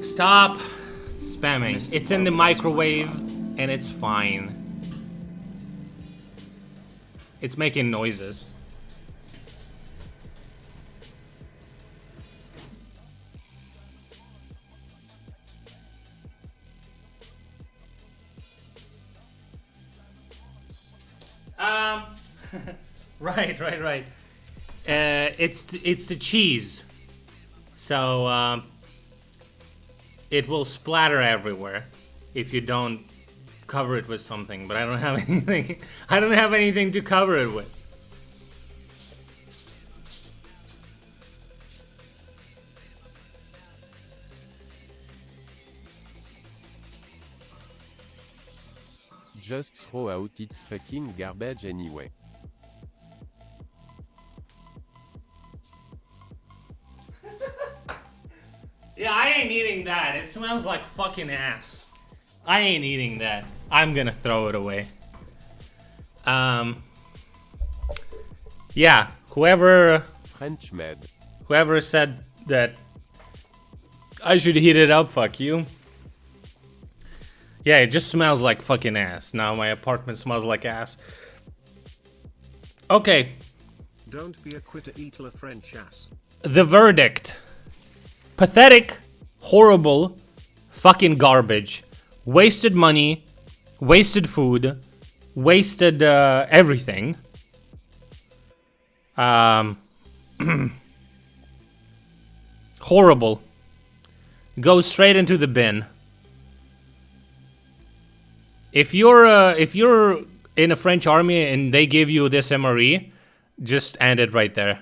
Stop spamming. It's in the microwave and it's fine. It's making noises. Right. It's the cheese, so it will splatter everywhere if you don't cover it with something. But I don't have anything. I don't have anything to cover it with. Just throw out its fucking garbage anyway. Yeah, I ain't eating that. It smells like fucking ass. I ain't eating that. I'm gonna throw it away. Yeah, whoever said that I should heat it up, fuck you. Yeah, it just smells like fucking ass. Now my apartment smells like ass. Okay. Don't be a quitter, eat a French ass. The verdict. Pathetic, horrible, fucking garbage. Wasted money, wasted food, wasted everything. Horrible. Go straight into the bin. If you're in a French army and they give you this MRE, just end it right there.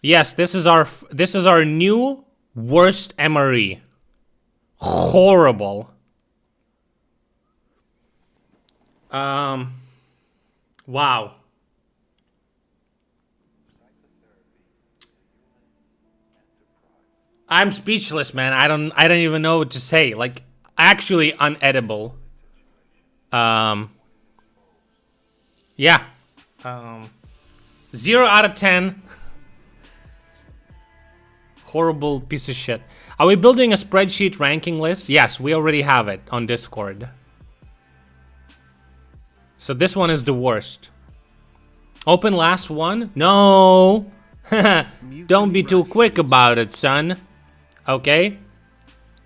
Yes, this is our new worst MRE. Horrible. Wow. I'm speechless, man. I don't even know what to say. Like, actually unedible. Yeah. 0 out of 10. Horrible piece of shit. Are we building a spreadsheet ranking list? Yes, we already have it on Discord. So this one is the worst. Open last one? No. Don't be too quick about it, son. Okay?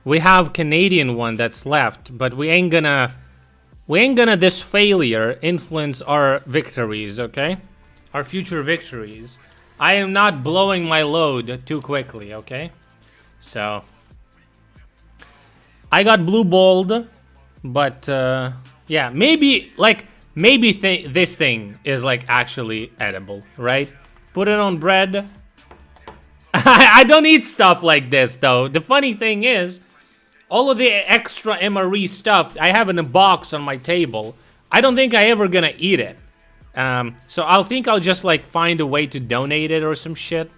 We have Canadian one that's left, but we ain't gonna this failure influence our victories, okay? Our future victories. I am not blowing my load too quickly, okay? So I got blue balled, but yeah, maybe this thing is like actually edible, right? Put it on bread. I don't eat stuff like this though. The funny thing is, all of the extra MRE stuff I have in a box on my table. I don't think I ever gonna eat it. So I'll just like find a way to donate it or some shit.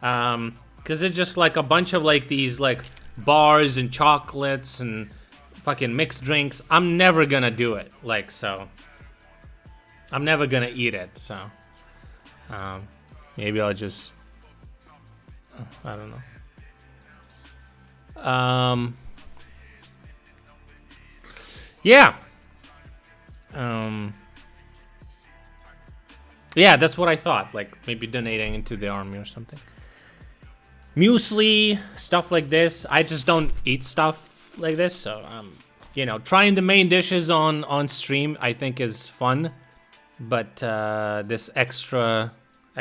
Cause it's just like a bunch of like these like bars and chocolates and fucking mixed drinks. I'm never gonna do it. Like, so I'm never gonna eat it. So maybe I'll just, I don't know. Yeah. Yeah, that's what I thought. Like, maybe donating into the army or something. Muesli, stuff like this. I just don't eat stuff like this, so you know, trying the main dishes on stream I think is fun, but this extra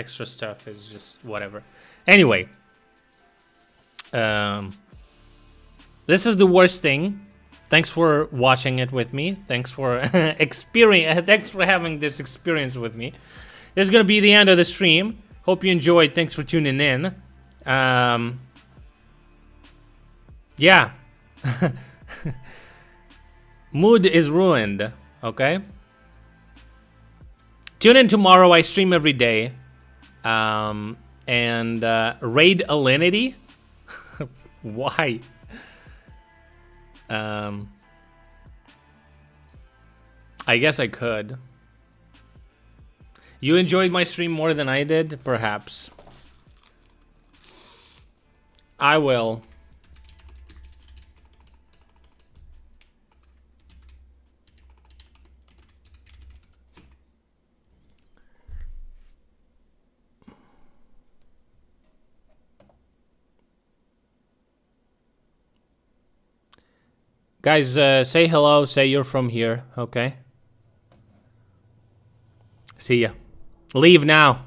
stuff is just whatever. Anyway, this is the worst thing. Thanks for watching it with me. Thanks for Thanks for having this experience with me. This is gonna be the end of the stream. Hope you enjoyed. Thanks for tuning in. Yeah. Mood is ruined. Okay. Tune in tomorrow. I stream every day. And raid Alinity. Why? I guess I could. You enjoyed my stream more than I did? Perhaps. I will. Guys, say hello, say you're from here, okay? See ya. Leave now.